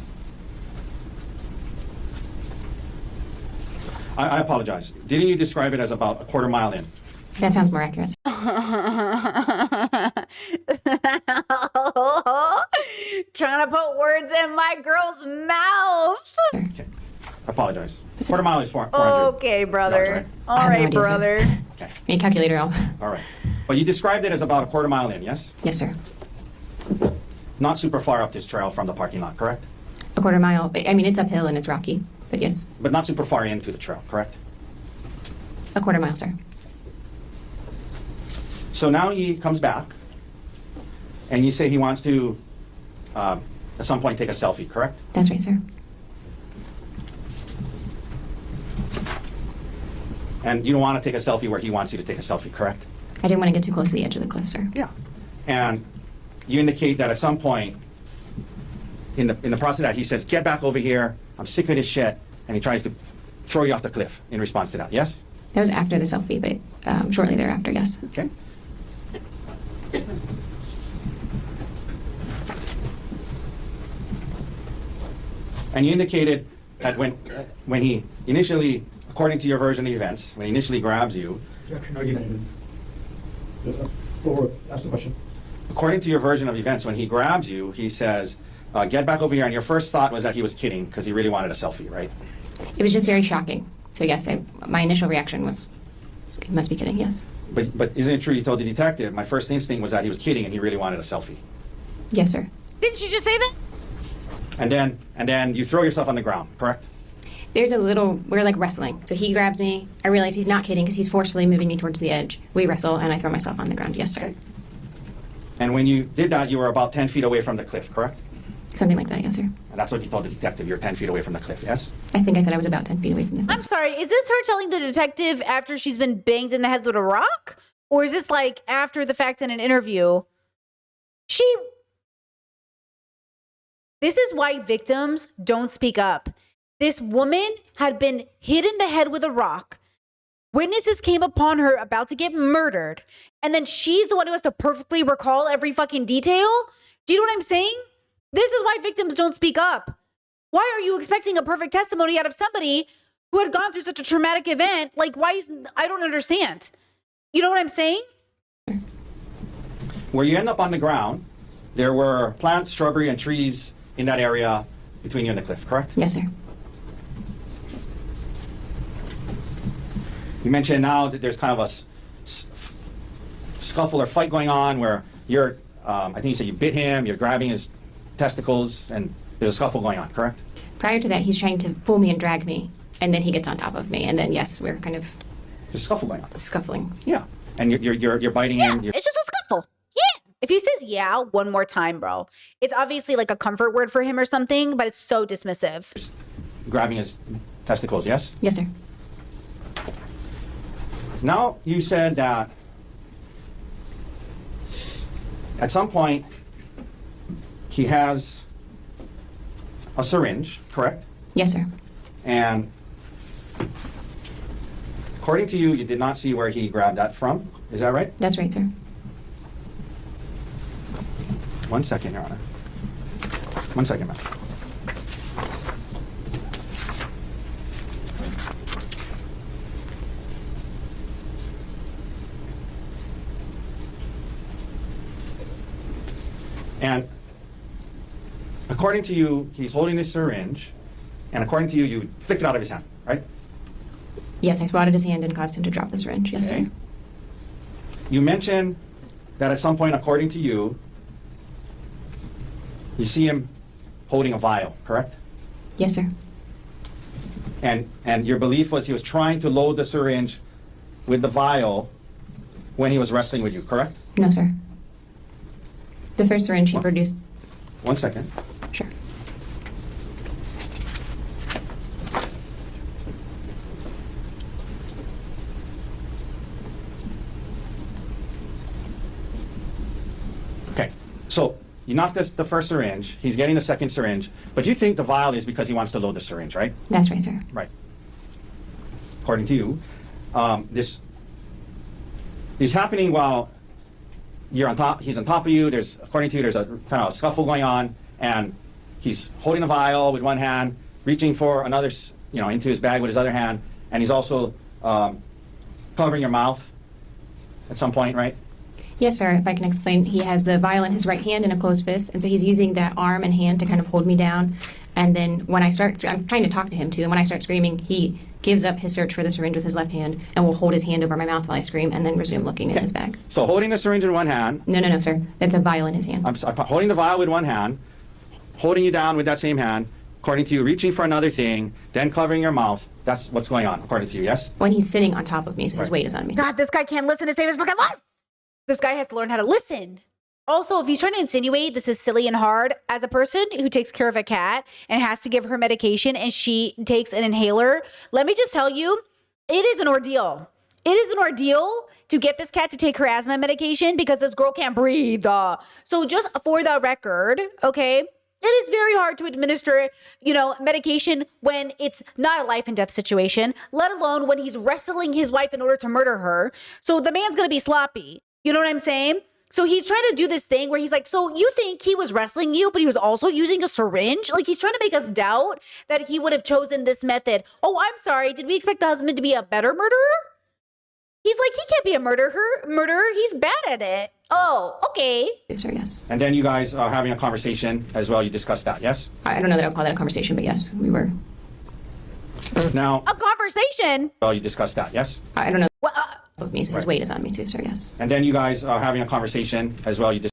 [SPEAKER 3] I apologize. Didn't you describe it as about a quarter mile in?
[SPEAKER 4] That sounds more accurate.
[SPEAKER 1] Trying to put words in my girl's mouth.
[SPEAKER 3] Okay. apologize. Quarter mile is 400.
[SPEAKER 1] Okay, brother.
[SPEAKER 3] yards,
[SPEAKER 1] All
[SPEAKER 4] I have no
[SPEAKER 1] right,
[SPEAKER 4] idea, sir.
[SPEAKER 1] brother.
[SPEAKER 3] Okay,
[SPEAKER 4] Any calculator out?
[SPEAKER 3] all right. But you described it as about a quarter mile in, yes?
[SPEAKER 4] Yes, sir.
[SPEAKER 3] Not super far up this trail from the parking lot, correct?
[SPEAKER 4] A quarter mile. I mean, it's uphill and it's rocky, but yes,
[SPEAKER 3] But not super far into the trail, correct?
[SPEAKER 4] a quarter mile, sir.
[SPEAKER 3] So now he comes back, and you say he wants to, at some point, take a selfie, correct?
[SPEAKER 4] That's right, sir.
[SPEAKER 3] And you don't want to take a selfie where he wants you to take a selfie, correct?
[SPEAKER 4] I didn't want to get too close to the edge of the cliff, sir.
[SPEAKER 3] Yeah. And you indicate that at some point in the process of that, he says, "Get back over here. I'm sick of this shit," and he tries to throw you off the cliff in response to that. Yes?
[SPEAKER 4] That was after the selfie, but shortly thereafter, yes.
[SPEAKER 3] Okay. And you indicated that when he initially, according to your version of events, when he initially grabs you,
[SPEAKER 2] Objection, argumentative.
[SPEAKER 5] Ask the question.
[SPEAKER 3] according to your version of events, when he grabs you, he says, "Get back over here." And your first thought was that he was kidding because he really wanted a selfie, right?
[SPEAKER 4] It was just very shocking. So yes, my initial reaction was, "He must be kidding." Yes.
[SPEAKER 3] But isn't it true you told the detective, "My first instinct was that he was kidding and he really wanted a selfie"?
[SPEAKER 4] Yes, sir.
[SPEAKER 1] Didn't you just say that?
[SPEAKER 3] And then you throw yourself on the ground, correct?
[SPEAKER 4] There's a little, we're like wrestling. So he grabs me. I realize he's not kidding because he's forcefully moving me towards the edge. We wrestle and I throw myself on the ground. Yes, sir.
[SPEAKER 3] Okay. And when you did that, you were about 10 feet away from the cliff, correct?
[SPEAKER 4] Something like that. Yes, sir.
[SPEAKER 3] And that's what you told the detective, you're 10 feet away from the cliff, yes?
[SPEAKER 4] I think I said I was about 10 feet away from the cliff.
[SPEAKER 1] I'm sorry. Is this her telling the detective after she's been banged in the head with a rock? Or is this like after the fact in an interview? This is why victims don't speak up. This woman had been hit in the head with a rock. Witnesses came upon her about to get murdered. And then she's the one who has to perfectly recall every fucking detail. Do you know what I'm saying? This is why victims don't speak up. Why are you expecting a perfect testimony out of somebody who had gone through such a traumatic event? Like, I don't understand. You know what I'm saying?
[SPEAKER 3] Where you end up on the ground, there were plants, shrubbery, and trees in that area between you and the cliff, correct?
[SPEAKER 4] Yes, sir.
[SPEAKER 3] You mentioned now that there's kind of a scuffle or fight going on where you're, I think you said you bit him, you're grabbing his testicles, and there's a scuffle going on, correct?
[SPEAKER 4] Prior to that, he's trying to pull me and drag me. And then he gets on top of me. And then, yes, we're kind of
[SPEAKER 3] There's a scuffle going on.
[SPEAKER 4] scuffling.
[SPEAKER 3] Yeah. And you're biting him.
[SPEAKER 1] It's just a scuffle. Yeah. If he says yeah one more time, bro, it's obviously like a comfort word for him or something, but it's so dismissive.
[SPEAKER 3] Grabbing his testicles, yes?
[SPEAKER 4] Yes, sir.
[SPEAKER 3] Now, you said that at some point he has a syringe, correct?
[SPEAKER 4] Yes, sir.
[SPEAKER 3] And according to you, you did not see where he grabbed that from. Is that right?
[SPEAKER 4] That's right, sir.
[SPEAKER 3] 1 second, Your Honor. 1 second, ma'am. And according to you, he's holding this syringe, and according to you, you flicked it out of his hand, right?
[SPEAKER 4] Yes, I swatted his hand and caused him to drop the syringe. Yes,
[SPEAKER 3] Okay.
[SPEAKER 4] sir.
[SPEAKER 3] You mentioned that at some point, according to you, you see him holding a vial, correct?
[SPEAKER 4] Yes, sir.
[SPEAKER 3] And your belief was he was trying to load the syringe with the vial when he was wrestling with you, correct?
[SPEAKER 4] No, sir. The first syringe he produced.
[SPEAKER 3] 1 second.
[SPEAKER 4] Sure.
[SPEAKER 3] Okay, so you knocked the first syringe, he's getting the second syringe, but you think the vial is because he wants to load the syringe, right?
[SPEAKER 4] That's right, sir.
[SPEAKER 3] Right. According to you, this is happening while you're on top. He's on top of you. According to you, there's a kind of a scuffle going on, and he's holding a vial with one hand, reaching for another, into his bag with his other hand, and he's also covering your mouth at some point, right?
[SPEAKER 4] Yes, sir. If I can explain, he has the vial in his right hand in a closed fist, and so he's using that arm and hand to kind of hold me down. And then when I'm trying to talk to him too, and when I start screaming, he gives up his search for the syringe with his left hand and will hold his hand over my mouth while I scream and then resume looking in his bag.
[SPEAKER 3] So holding the syringe in one hand,
[SPEAKER 4] No, sir. That's a vial in his hand.
[SPEAKER 3] I'm holding the vial with one hand, holding you down with that same hand, according to you, reaching for another thing, then covering your mouth. That's what's going on, according to you, yes?
[SPEAKER 4] When he's sitting on top of me, so his weight is on me.
[SPEAKER 1] God, this guy can't listen to save his fucking life. This guy has to learn how to listen. Also, if he's trying to insinuate this is silly and hard, as a person who takes care of a cat and has to give her medication and she takes an inhaler, let me just tell you, it is an ordeal. It is an ordeal to get this cat to take her asthma medication because this girl can't breathe. So just for the record, okay, it is very hard to administer, medication when it's not a life and death situation, let alone when he's wrestling his wife in order to murder her. So the man's going to be sloppy. You know what I'm saying? So he's trying to do this thing where he's like, so you think he was wrestling you, but he was also using a syringe? Like, he's trying to make us doubt that he would have chosen this method. Oh, I'm sorry. Did we expect the husband to be a better murderer? He's like, he can't be a murderer. He's bad at it. Oh, okay.
[SPEAKER 4] Yes, sir, yes.
[SPEAKER 3] And then you guys are having a conversation as well. You discussed that, yes?
[SPEAKER 4] I don't know that I'll call that a conversation, but yes, we were.
[SPEAKER 3] Now,
[SPEAKER 1] A conversation?
[SPEAKER 3] well, you discussed that, yes?
[SPEAKER 4] I don't know
[SPEAKER 1] Well,
[SPEAKER 4] of me, so his weight is on me too, sir, yes.
[SPEAKER 3] And then you guys are having a conversation as well. You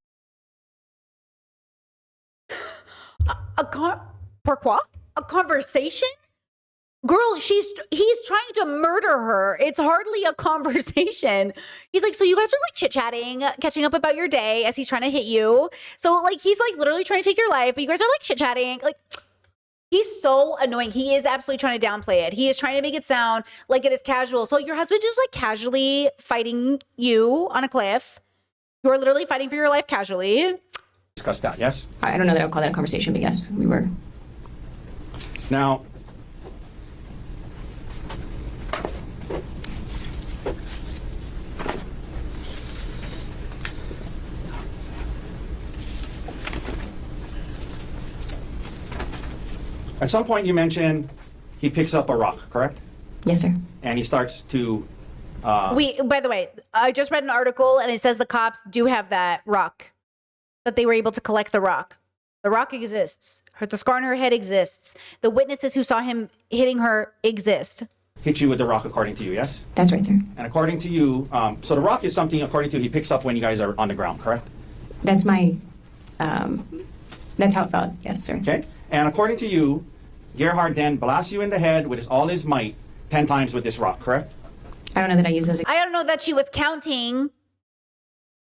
[SPEAKER 1] pourquoi? A conversation? Girl, he's trying to murder her. It's hardly a conversation. He's like, so you guys are like chit-chatting, catching up about your day as he's trying to hit you. So like, he's like literally trying to take your life, but you guys are like chit-chatting. Like, he's so annoying. He is absolutely trying to downplay it. He is trying to make it sound like it is casual. So your husband just like casually fighting you on a cliff. You are literally fighting for your life casually.
[SPEAKER 3] discussed that, yes?
[SPEAKER 4] I don't know that I'll call that a conversation, but yes, we were.
[SPEAKER 3] Now, at some point you mentioned he picks up a rock, correct?
[SPEAKER 4] Yes, sir.
[SPEAKER 3] And he starts to,
[SPEAKER 1] By the way, I just read an article and it says the cops do have that rock, that they were able to collect the rock. The rock exists. The scar on her head exists. The witnesses who saw him hitting her exist.
[SPEAKER 3] hit you with the rock, according to you, yes?
[SPEAKER 4] That's right, sir.
[SPEAKER 3] And according to you, so the rock is something, according to you, he picks up when you guys are on the ground, correct?
[SPEAKER 4] That's that's how it felt. Yes, sir.
[SPEAKER 3] Okay? And according to you, Gerhard then blasts you in the head with all his might 10 times with this rock, correct?
[SPEAKER 4] I don't know that I use those
[SPEAKER 1] I don't know that she was counting.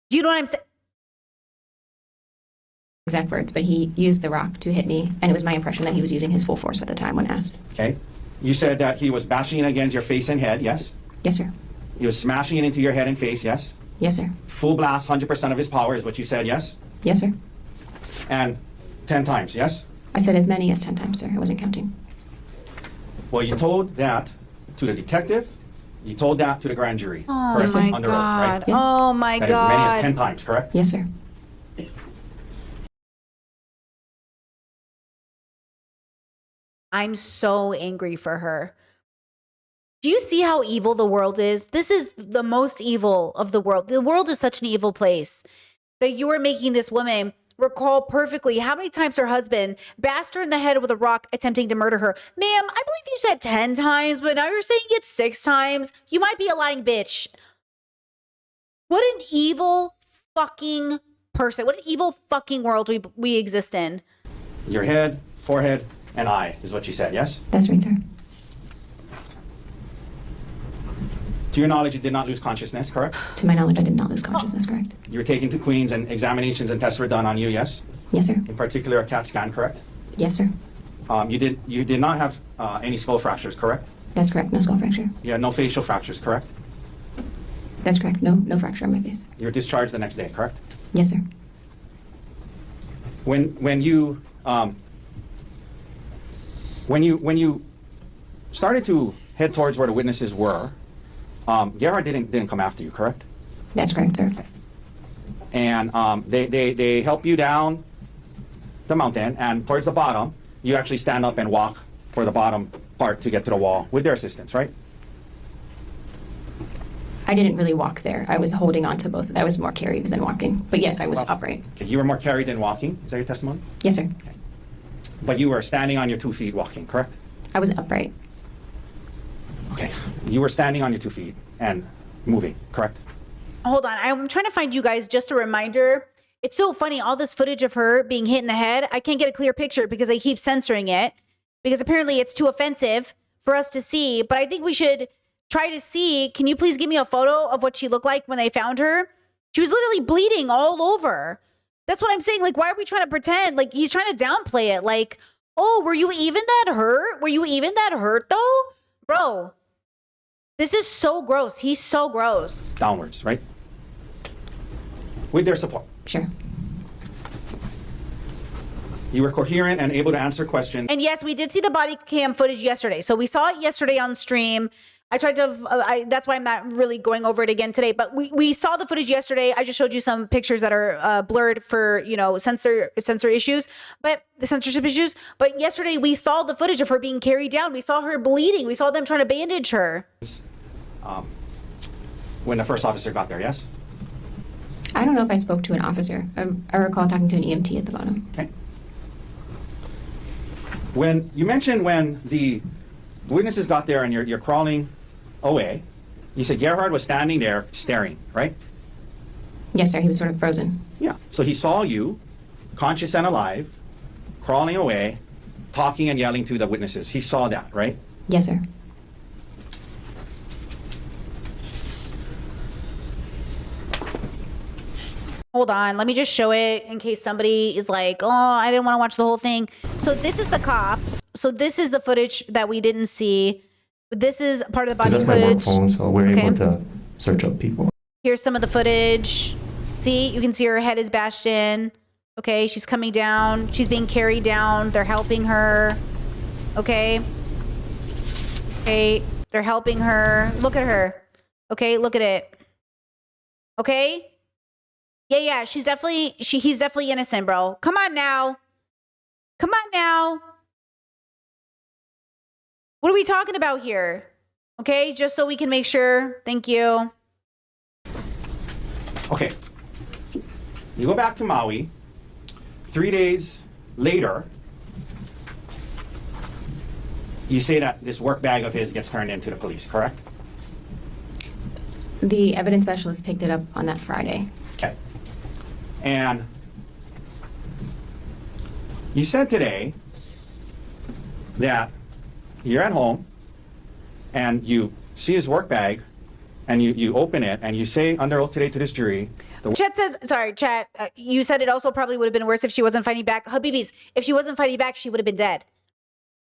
[SPEAKER 1] Do you know what I'm saying?
[SPEAKER 4] exact words, but he used the rock to hit me, and it was my impression that he was using his full force at the time when asked.
[SPEAKER 3] Okay? You said that he was bashing it against your face and head, yes?
[SPEAKER 4] Yes, sir.
[SPEAKER 3] He was smashing it into your head and face, yes?
[SPEAKER 4] Yes, sir.
[SPEAKER 3] Full blast, 100% of his power is what you said, yes?
[SPEAKER 4] Yes, sir.
[SPEAKER 3] And 10 times, yes?
[SPEAKER 4] I said as many as 10 times, sir. I wasn't counting.
[SPEAKER 3] Well, you told that to the detective. You told that to the grand jury.
[SPEAKER 1] Oh
[SPEAKER 3] correct?
[SPEAKER 1] my
[SPEAKER 3] Under
[SPEAKER 1] God.
[SPEAKER 3] oath, right?
[SPEAKER 4] Yes.
[SPEAKER 1] Oh my
[SPEAKER 3] That is as many as
[SPEAKER 1] God.
[SPEAKER 3] 10 times, correct?
[SPEAKER 4] Yes, sir.
[SPEAKER 1] I'm so angry for her. Do you see how evil the world is? This is the most evil of the world. The world is such an evil place that you are making this woman recall perfectly how many times her husband bashed her in the head with a rock attempting to murder her. Ma'am, I believe you said 10 times, but now you're saying it's 6 times. You might be a lying bitch. What an evil fucking person. What an evil fucking world we exist in.
[SPEAKER 3] Your head, forehead, and eye is what you said, yes?
[SPEAKER 4] That's right, sir.
[SPEAKER 3] To your knowledge, you did not lose consciousness, correct?
[SPEAKER 4] To my knowledge, I did not lose consciousness, correct?
[SPEAKER 3] You were taken to Queens and examinations and tests were done on you, yes?
[SPEAKER 4] Yes, sir.
[SPEAKER 3] In particular, a CAT scan, correct?
[SPEAKER 4] Yes, sir.
[SPEAKER 3] You did not have any skull fractures, correct?
[SPEAKER 4] That's correct. No skull fracture.
[SPEAKER 3] You had no facial fractures, correct?
[SPEAKER 4] That's correct. No fracture on my face.
[SPEAKER 3] You were discharged the next day, correct?
[SPEAKER 4] Yes, sir.
[SPEAKER 3] When you started to head towards where the witnesses were, Gerhard didn't come after you, correct?
[SPEAKER 4] That's correct, sir.
[SPEAKER 3] And they help you down the mountain, and towards the bottom, you actually stand up and walk for the bottom part to get to the wall with their assistance, right?
[SPEAKER 4] I didn't really walk there. I was holding on to both. I was more carried than walking. But yes, I was upright.
[SPEAKER 3] Okay, you were more carried than walking. Is that your testimony?
[SPEAKER 4] Yes, sir.
[SPEAKER 3] But you were standing on your 2 feet walking, correct?
[SPEAKER 4] I was upright.
[SPEAKER 3] Okay. You were standing on your 2 feet and moving, correct?
[SPEAKER 1] Hold on. I'm trying to find you guys just a reminder. It's so funny. All this footage of her being hit in the head, I can't get a clear picture because they keep censoring it because apparently it's too offensive for us to see. But I think we should try to see. Can you please give me a photo of what she looked like when they found her? She was literally bleeding all over. That's what I'm saying. Like, why are we trying to pretend? Like, he's trying to downplay it. Like, oh, were you even that hurt? Were you even that hurt though? Bro, this is so gross. He's so gross.
[SPEAKER 3] Downwards, right? With their support.
[SPEAKER 4] Sure.
[SPEAKER 3] You were coherent and able to answer questions.
[SPEAKER 1] And yes, we did see the body cam footage yesterday. So we saw it yesterday on stream. I tried to, that's why I'm not really going over it again today, but we saw the footage yesterday. I just showed you some pictures that are blurred for, censor issues, but the censorship issues. But yesterday we saw the footage of her being carried down. We saw her bleeding. We saw them trying to bandage her.
[SPEAKER 3] When the first officer got there, yes?
[SPEAKER 4] I don't know if I spoke to an officer. I recall talking to an EMT at the bottom.
[SPEAKER 3] Okay. When you mentioned when the witnesses got there and you're crawling away, you said Gerhard was standing there staring, right?
[SPEAKER 4] Yes, sir. He was sort of frozen.
[SPEAKER 3] Yeah. So he saw you, conscious and alive, crawling away, talking and yelling to the witnesses. He saw that, right?
[SPEAKER 4] Yes, sir.
[SPEAKER 1] Hold on, let me just show it in case somebody is like, oh, I didn't want to watch the whole thing. So this is the cop. So this is the footage that we didn't see. This is part of the body
[SPEAKER 6] Because that's my work
[SPEAKER 1] footage.
[SPEAKER 6] phone, so we're
[SPEAKER 1] Okay.
[SPEAKER 6] able to search up people.
[SPEAKER 1] Here's some of the footage. See, you can see her head is bashed in. Okay, she's coming down. She's being carried down. They're helping her. Okay. Okay, they're helping her. Look at her. Okay, look at it. Okay? Yeah, he's definitely innocent, bro. Come on now. Come on now. What are we talking about here? Okay, just so we can make sure. Thank you.
[SPEAKER 3] Okay. You go back to Maui. 3 days later, you say that this work bag of his gets turned into the police, correct?
[SPEAKER 4] The evidence specialist picked it up on that Friday.
[SPEAKER 3] Okay. And you said today that you're at home and you see his work bag and you open it and you say under oath today to this jury.
[SPEAKER 1] Chet says, sorry, Chet, you said it also probably would have been worse if she wasn't fighting back. Habibis, if she wasn't fighting back, she would have been dead.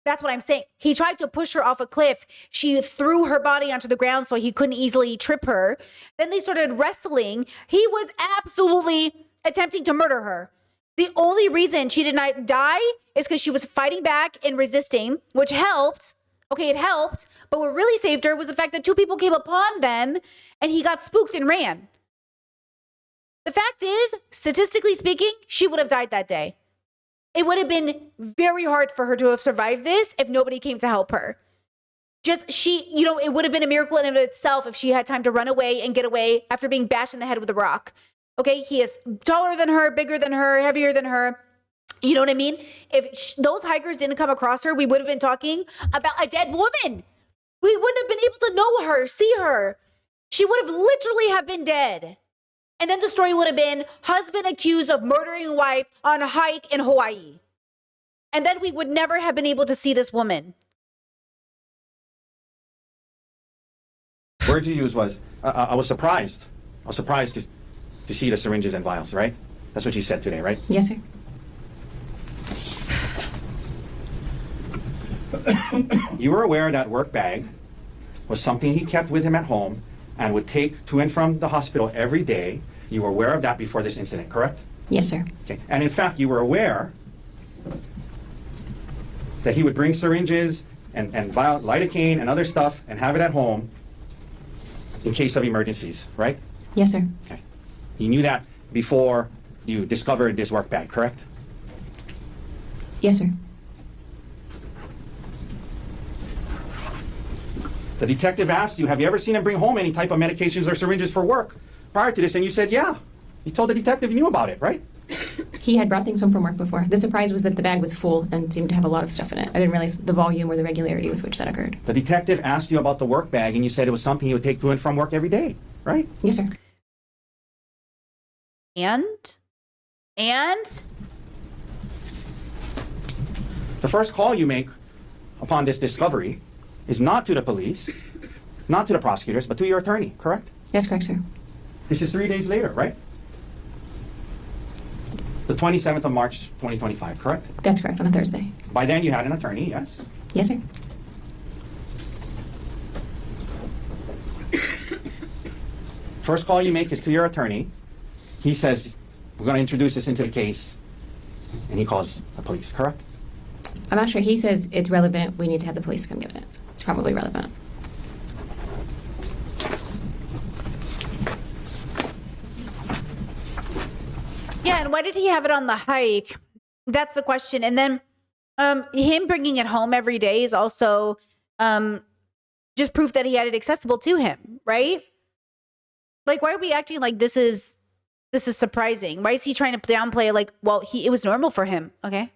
[SPEAKER 1] That's what I'm saying. He tried to push her off a cliff. She threw her body onto the ground so he couldn't easily trip her. Then they started wrestling. He was absolutely attempting to murder her. The only reason she did not die is because she was fighting back and resisting, which helped. Okay, it helped. But what really saved her was the fact that two people came upon them and he got spooked and ran. The fact is, statistically speaking, she would have died that day. It would have been very hard for her to have survived this if nobody came to help her. It would have been a miracle in and of itself if she had time to run away and get away after being bashed in the head with a rock. Okay, he is taller than her, bigger than her, heavier than her. You know what I mean? If those hikers didn't come across her, we would have been talking about a dead woman. We wouldn't have been able to know her, see her. She would have literally have been dead. And then the story would have been husband accused of murdering wife on a hike in Hawaii. And then we would never have been able to see this woman.
[SPEAKER 3] Word you used was, I was surprised. I was surprised to see the syringes and vials, right? That's what you said today, right?
[SPEAKER 4] Yes, sir.
[SPEAKER 3] You were aware that work bag was something he kept with him at home and would take to and from the hospital every day. You were aware of that before this incident, correct?
[SPEAKER 4] Yes, sir.
[SPEAKER 3] Okay. And in fact, you were aware that he would bring syringes and lidocaine and other stuff and have it at home in case of emergencies, right?
[SPEAKER 4] Yes, sir.
[SPEAKER 3] Okay. You knew that before you discovered this work bag, correct?
[SPEAKER 4] Yes, sir.
[SPEAKER 3] The detective asked you, have you ever seen him bring home any type of medications or syringes for work prior to this? And you said, yeah. You told the detective you knew about it, right?
[SPEAKER 4] He had brought things home from work before. The surprise was that the bag was full and seemed to have a lot of stuff in it. I didn't realize the volume or the regularity with which that occurred.
[SPEAKER 3] The detective asked you about the work bag, and you said it was something he would take to and from work every day, right?
[SPEAKER 4] Yes, sir.
[SPEAKER 1] And
[SPEAKER 3] The first call you make upon this discovery is not to the police, not to the prosecutors, but to your attorney, correct?
[SPEAKER 4] That's correct, sir.
[SPEAKER 3] This is 3 days later, right? The 27th of March, 2025, correct?
[SPEAKER 4] That's correct, on a Thursday.
[SPEAKER 3] By then you had an attorney, yes?
[SPEAKER 4] Yes, sir.
[SPEAKER 3] First call you make is to your attorney. He says, we're going to introduce this into the case, and he calls the police, correct?
[SPEAKER 4] I'm not sure. He says it's relevant. We need to have the police come get it. It's probably relevant.
[SPEAKER 1] yeah, and why did he have it on the hike? That's the question. And then him bringing it home every day is also just proof that he had it accessible to him, right? Like, why are we acting like this is surprising? Why is he trying to downplay it like, well, it was normal for him, okay?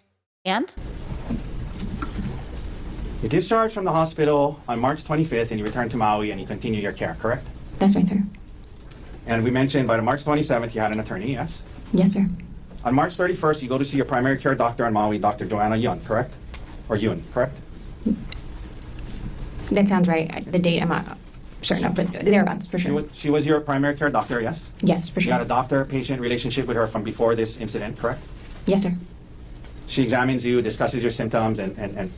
[SPEAKER 1] And?
[SPEAKER 3] You discharged from the hospital on March 25th, and you returned to Maui, and you continue your care, correct?
[SPEAKER 4] That's right, sir.
[SPEAKER 3] And we mentioned by the March 27th, you had an attorney, yes?
[SPEAKER 4] Yes, sir.
[SPEAKER 3] On March 31st, you go to see your primary care doctor on Maui, Dr. Joanna Yun, correct? Or Yun, correct?
[SPEAKER 4] That sounds right. The date, I'm not certain of, but thereabouts, for sure.
[SPEAKER 3] She was your primary care doctor, yes?
[SPEAKER 4] Yes, for
[SPEAKER 3] You had a
[SPEAKER 4] sure.
[SPEAKER 3] doctor-patient relationship with her from before this incident, correct?
[SPEAKER 4] Yes, sir.
[SPEAKER 3] She examines you, discusses your symptoms, and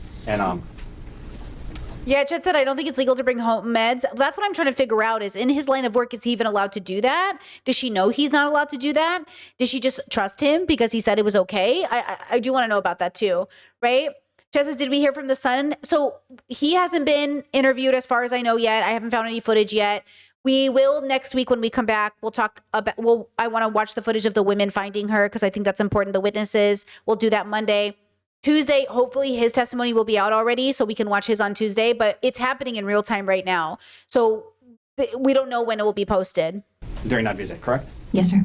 [SPEAKER 1] Yeah, Chet said, I don't think it's legal to bring home meds. That's what I'm trying to figure out is, in his line of work, is he even allowed to do that? Does she know he's not allowed to do that? Does she just trust him because he said it was okay? I do want to know about that too, right? Chet says, did we hear from the son? So he hasn't been interviewed as far as I know yet. I haven't found any footage yet. We will next week when we come back. We'll talk about, I want to watch the footage of the women finding her because I think that's important. The witnesses. We'll do that Monday. Tuesday, hopefully his testimony will be out already so we can watch his on Tuesday, but it's happening in real time right now. So we don't know when it will be posted.
[SPEAKER 3] during that visit, correct?
[SPEAKER 4] Yes, sir.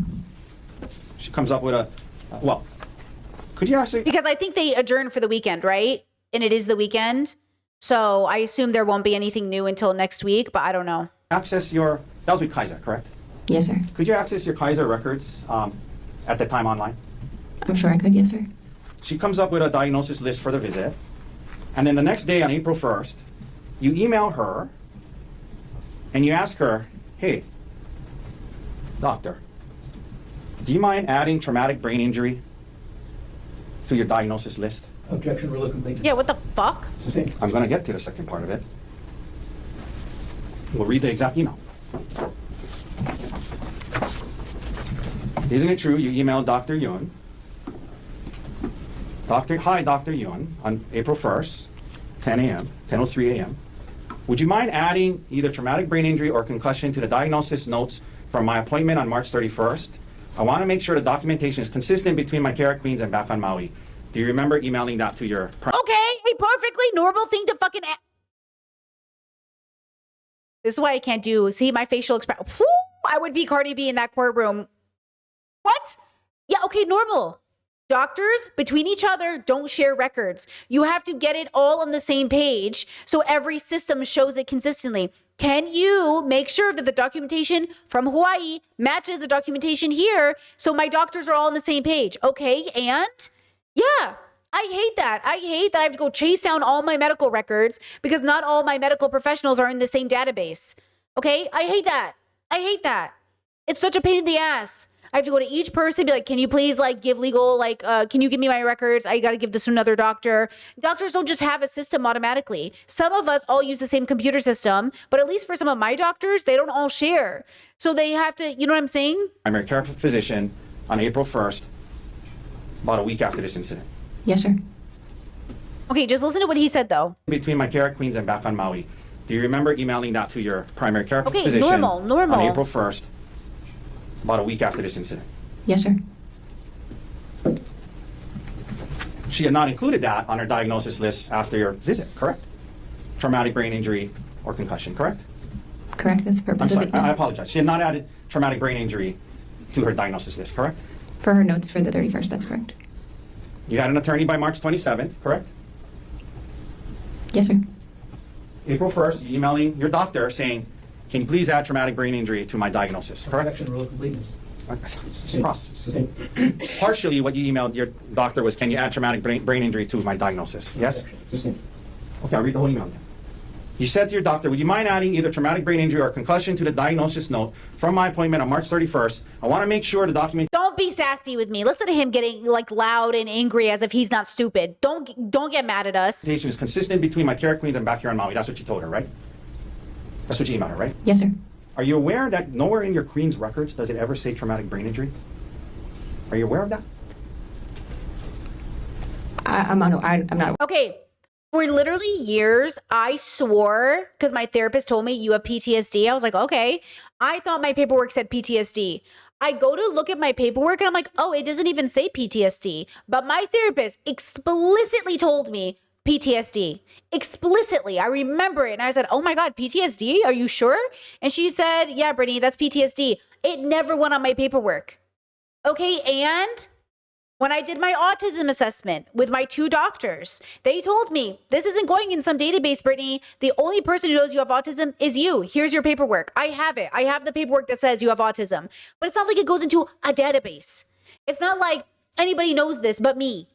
[SPEAKER 3] She comes up with a, well, could you actually,
[SPEAKER 1] Because I think they adjourn for the weekend, right? And it is the weekend. So I assume there won't be anything new until next week, but I don't know.
[SPEAKER 3] access your, that was with Kaiser, correct?
[SPEAKER 4] Yes, sir.
[SPEAKER 3] Could you access your Kaiser records at the time online?
[SPEAKER 4] I'm sure I could. Yes, sir.
[SPEAKER 3] She comes up with a diagnosis list for the visit. And then the next day on April 1st, you email her and you ask her, hey, doctor, do you mind adding traumatic brain injury to your diagnosis list?
[SPEAKER 5] Objection, rule of completeness.
[SPEAKER 1] Yeah, what the fuck?
[SPEAKER 5] Sustained.
[SPEAKER 3] I'm going to get to the second part of it. We'll read the exact email. Isn't it true you emailed Dr. Yun? Hi, Dr. Yun, on April 1st, 10 a.m., 10:03 a.m. Would you mind adding either traumatic brain injury or concussion to the diagnosis notes from my appointment on March 31st? I want to make sure the documentation is consistent between my care at Queens and back on Maui. Do you remember emailing that to your...
[SPEAKER 1] Okay, a perfectly normal thing to fucking... This is why I can't do... See, my facial expression... I would be Cardi B in that courtroom. What? Yeah, okay, normal. Doctors, between each other, don't share records. You have to get it all on the same page so every system shows it consistently. Can you make sure that the documentation from Hawaii matches the documentation here so my doctors are all on the same page? Okay, and? Yeah, I hate that. I hate that I have to go chase down all my medical records because not all my medical professionals are in the same database. Okay, I hate that. I hate that. It's such a pain in the ass. I have to go to each person and be like, can you please give legal, can you give me my records? I got to give this to another doctor. Doctors don't just have a system automatically. Some of us all use the same computer system, but at least for some of my doctors, they don't all share. So they have to, you know what I'm saying?
[SPEAKER 3] primary care physician on April 1st, about a week after this incident.
[SPEAKER 4] Yes, sir.
[SPEAKER 1] Okay, just listen to what he said though.
[SPEAKER 3] Between my care at Queens and back on Maui. Do you remember emailing that to your primary care
[SPEAKER 1] Okay,
[SPEAKER 3] physician
[SPEAKER 1] normal.
[SPEAKER 3] on April 1st, about a week after this incident?
[SPEAKER 4] Yes, sir.
[SPEAKER 3] She had not included that on her diagnosis list after your visit, correct? Traumatic brain injury or concussion, correct?
[SPEAKER 4] Correct. That's the
[SPEAKER 3] I'm
[SPEAKER 4] purpose
[SPEAKER 3] sorry,
[SPEAKER 4] of the...
[SPEAKER 3] I apologize. She had not added traumatic brain injury to her diagnosis list, correct?
[SPEAKER 4] For her notes for the 31st, that's correct.
[SPEAKER 3] You had an attorney by March 27th, correct?
[SPEAKER 4] Yes, sir.
[SPEAKER 3] April 1st, you emailing your doctor saying, can you please add traumatic brain injury to my diagnosis, correct?
[SPEAKER 5] Correction, rule of completeness.
[SPEAKER 3] It's a process.
[SPEAKER 5] It's the same.
[SPEAKER 3] Partially, what you emailed your doctor was, can you add traumatic brain injury to my diagnosis? Yes?
[SPEAKER 5] It's the same.
[SPEAKER 3] Okay, I'll read the whole email then. You said to your doctor, would you mind adding either traumatic brain injury or concussion to the diagnosis note from my appointment on March 31st? I want to make sure the document
[SPEAKER 1] Don't be sassy with me. Listen to him getting like loud and angry as if he's not stupid. Don't get mad at us.
[SPEAKER 3] is consistent between my care queens and back here in Maui. That's what you told her, right? That's what you emailed her, right?
[SPEAKER 4] Yes, sir.
[SPEAKER 3] Are you aware that nowhere in your queen's records does it ever say traumatic brain injury? Are you aware of that?
[SPEAKER 4] I'm not.
[SPEAKER 1] Okay. For literally years, I swore, because my therapist told me you have PTSD. I was like, okay. I thought my paperwork said PTSD. I go to look at my paperwork and I'm like, oh, it doesn't even say PTSD. But my therapist explicitly told me PTSD. Explicitly. I remember it. And I said, oh my God, PTSD? Are you sure? And she said, yeah, Brittany, that's PTSD. It never went on my paperwork. Okay. And when I did my autism assessment with my 2 doctors, they told me, this isn't going in some database, Brittany. The only person who knows you have autism is you. Here's your paperwork. I have it. I have the paperwork that says you have autism. But it's not like it goes into a database. It's not like anybody knows this but me.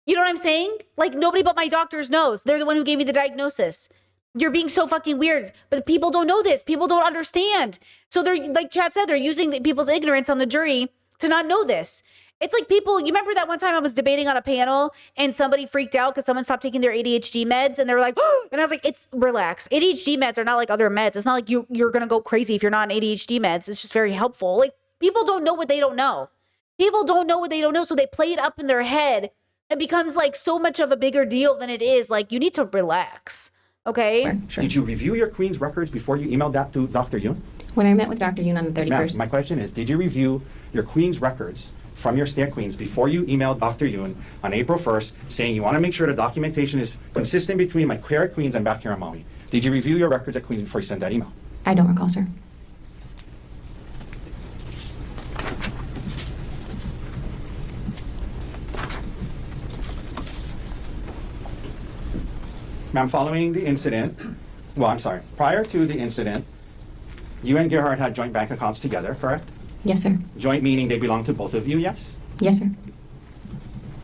[SPEAKER 1] You know what I'm saying? Like nobody but my doctors knows. They're the one who gave me the diagnosis. You're being so fucking weird. But people don't know this. People don't understand. So they're, like Chad said, they're using people's ignorance on the jury to not know this. It's like people, you remember that one time I was debating on a panel and somebody freaked out because someone stopped taking their ADHD meds and they were like, oh, and I was like, it's relax. ADHD meds are not like other meds. It's not like you're going to go crazy if you're not on ADHD meds. It's just very helpful. Like people don't know what they don't know. People don't know what they don't know. So they play it up in their head. It becomes like so much of a bigger deal than it is. Like you need to relax. Okay.
[SPEAKER 4] Sure.
[SPEAKER 3] Did you review your queen's records before you emailed that to Dr. Yoon?
[SPEAKER 4] When I met with Dr. Yoon on the
[SPEAKER 3] Ma'am,
[SPEAKER 4] 31st,
[SPEAKER 3] my question is, did you review your queen's records from your stay at Queens before you emailed Dr. Yoon on April 1st saying you want to make sure the documentation is consistent between my care at Queens and back here in Maui? Did you review your records at Queens before you sent that email?
[SPEAKER 4] I don't recall, sir.
[SPEAKER 3] Ma'am, following the incident, prior to the incident, you and Gerhard had joint bank accounts together, correct?
[SPEAKER 4] Yes, sir.
[SPEAKER 3] Joint meaning they belong to both of you, yes?
[SPEAKER 4] Yes, sir.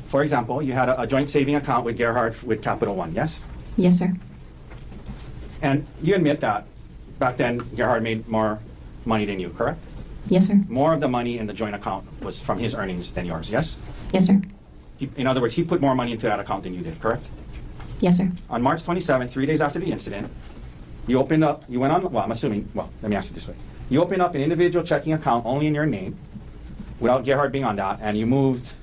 [SPEAKER 3] For example, you had a joint saving account with Gerhard with Capital One, yes?
[SPEAKER 4] Yes, sir.
[SPEAKER 3] And you admit that back then Gerhard made more money than you, correct?
[SPEAKER 4] Yes, sir.
[SPEAKER 3] More of the money in the joint account was from his earnings than yours, yes?
[SPEAKER 4] Yes, sir.
[SPEAKER 3] In other words, he put more money into that account than you did, correct?
[SPEAKER 4] Yes, sir.
[SPEAKER 3] On March 27th, 3 days after the incident, you went on, I'm assuming, let me ask it this way. You opened up an individual checking account only in your name, without Gerhard being on that, and you moved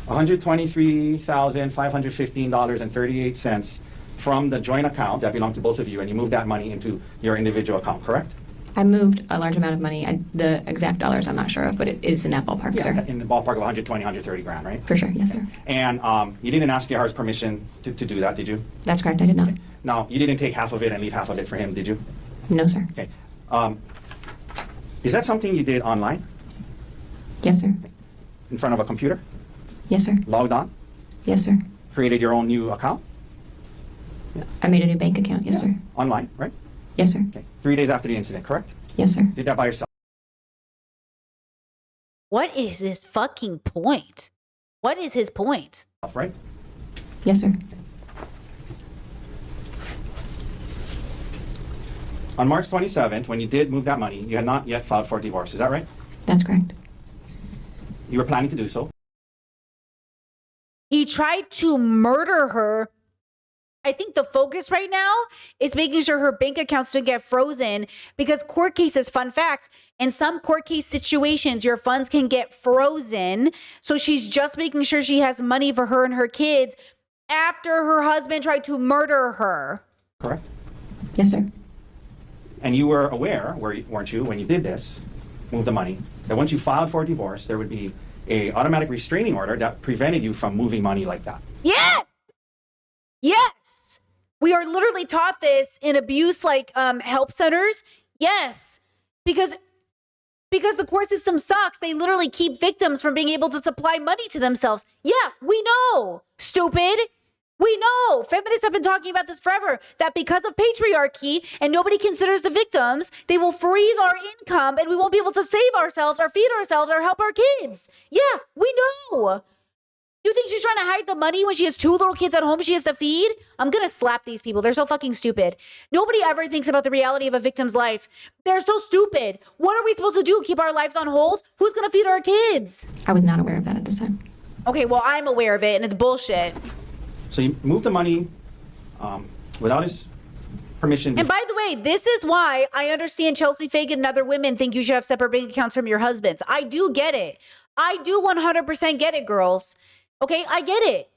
[SPEAKER 3] $123,515.38 from the joint account that belonged to both of you, and you moved that money into your individual account, correct?
[SPEAKER 4] I moved a large amount of money. The exact dollars I'm not sure of, but it is in that ballpark, sir.
[SPEAKER 3] In the ballpark of 120, 130 grand, right?
[SPEAKER 4] For sure, yes, sir.
[SPEAKER 3] And you didn't ask Gerhard's permission to do that, did you?
[SPEAKER 4] That's correct, I did not.
[SPEAKER 3] Now, you didn't take half of it and leave half of it for him, did you?
[SPEAKER 4] No, sir.
[SPEAKER 3] Okay. Is that something you did online,
[SPEAKER 4] Yes, sir.
[SPEAKER 3] in front of a computer,
[SPEAKER 4] Yes, sir.
[SPEAKER 3] logged on,
[SPEAKER 4] Yes, sir.
[SPEAKER 3] created your own new account?
[SPEAKER 4] I made a new bank account, yes, sir.
[SPEAKER 3] Online, right?
[SPEAKER 4] Yes, sir.
[SPEAKER 3] Okay. 3 days after the incident, correct?
[SPEAKER 4] Yes, sir.
[SPEAKER 3] Did that by yourself,
[SPEAKER 1] What is his fucking point? What is his point?
[SPEAKER 3] right?
[SPEAKER 4] Yes, sir.
[SPEAKER 3] On March 27th, when you did move that money, you had not yet filed for divorce, is that right?
[SPEAKER 4] That's correct.
[SPEAKER 3] You were planning to do so.
[SPEAKER 1] He tried to murder her. I think the focus right now is making sure her bank accounts don't get frozen because court cases, fun fact, in some court case situations, your funds can get frozen. So she's just making sure she has money for her and her kids after her husband tried to murder her.
[SPEAKER 3] Correct?
[SPEAKER 4] Yes, sir.
[SPEAKER 3] And you were aware, weren't you, when you did this, move the money, that once you filed for divorce, there would be a automatic restraining order that prevented you from moving money like that.
[SPEAKER 1] Yes! Yes! We are literally taught this in abuse help centers. Yes. Because Because the court system sucks. They literally keep victims from being able to supply money to themselves. Yeah, we know, stupid. We know. Feminists have been talking about this forever, that because of patriarchy and nobody considers the victims, they will freeze our income and we won't be able to save ourselves or feed ourselves or help our kids. Yeah, we know. You think she's trying to hide the money when she has 2 little kids at home she has to feed? I'm going to slap these people. They're so fucking stupid. Nobody ever thinks about the reality of a victim's life. They're so stupid. What are we supposed to do? Keep our lives on hold? Who's going to feed our kids?
[SPEAKER 4] I was not aware of that at this time.
[SPEAKER 1] Okay, well, I'm aware of it and it's bullshit.
[SPEAKER 3] So you moved the money without his permission.
[SPEAKER 1] And by the way, this is why I understand Chelsea Fagan and other women think you should have separate bank accounts from your husbands. I do get it. I do 100% get it, girls. Okay, I get it.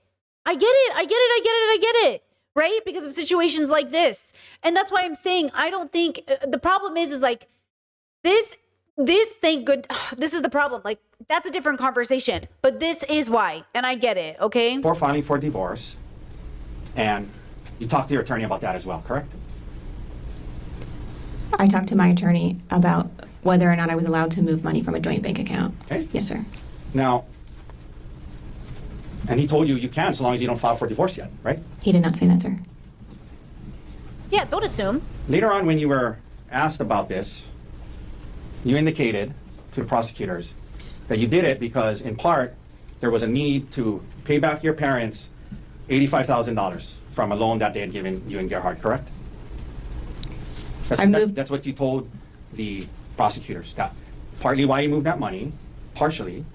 [SPEAKER 1] I get it. I get it. I get it. I get it. Right? Because of situations like this. And that's why I'm saying I don't think the problem is like this thank good. This is the problem. Like that's a different conversation, but this is why. And I get it. Okay.
[SPEAKER 3] Before filing for divorce, and you talked to your attorney about that as well, correct?
[SPEAKER 4] I talked to my attorney about whether or not I was allowed to move money from a joint bank account.
[SPEAKER 3] Okay.
[SPEAKER 4] Yes, sir.
[SPEAKER 3] Now, and he told you you can so long as you don't file for divorce yet, right?
[SPEAKER 4] He did not say that, sir.
[SPEAKER 1] Yeah, don't assume.
[SPEAKER 3] Later on, when you were asked about this, you indicated to the prosecutors that you did it because, in part, there was a need to pay back your parents $85,000 from a loan that they had given you and Gerhard, correct? That's what you told the prosecutors. That partly why you moved that money, partially,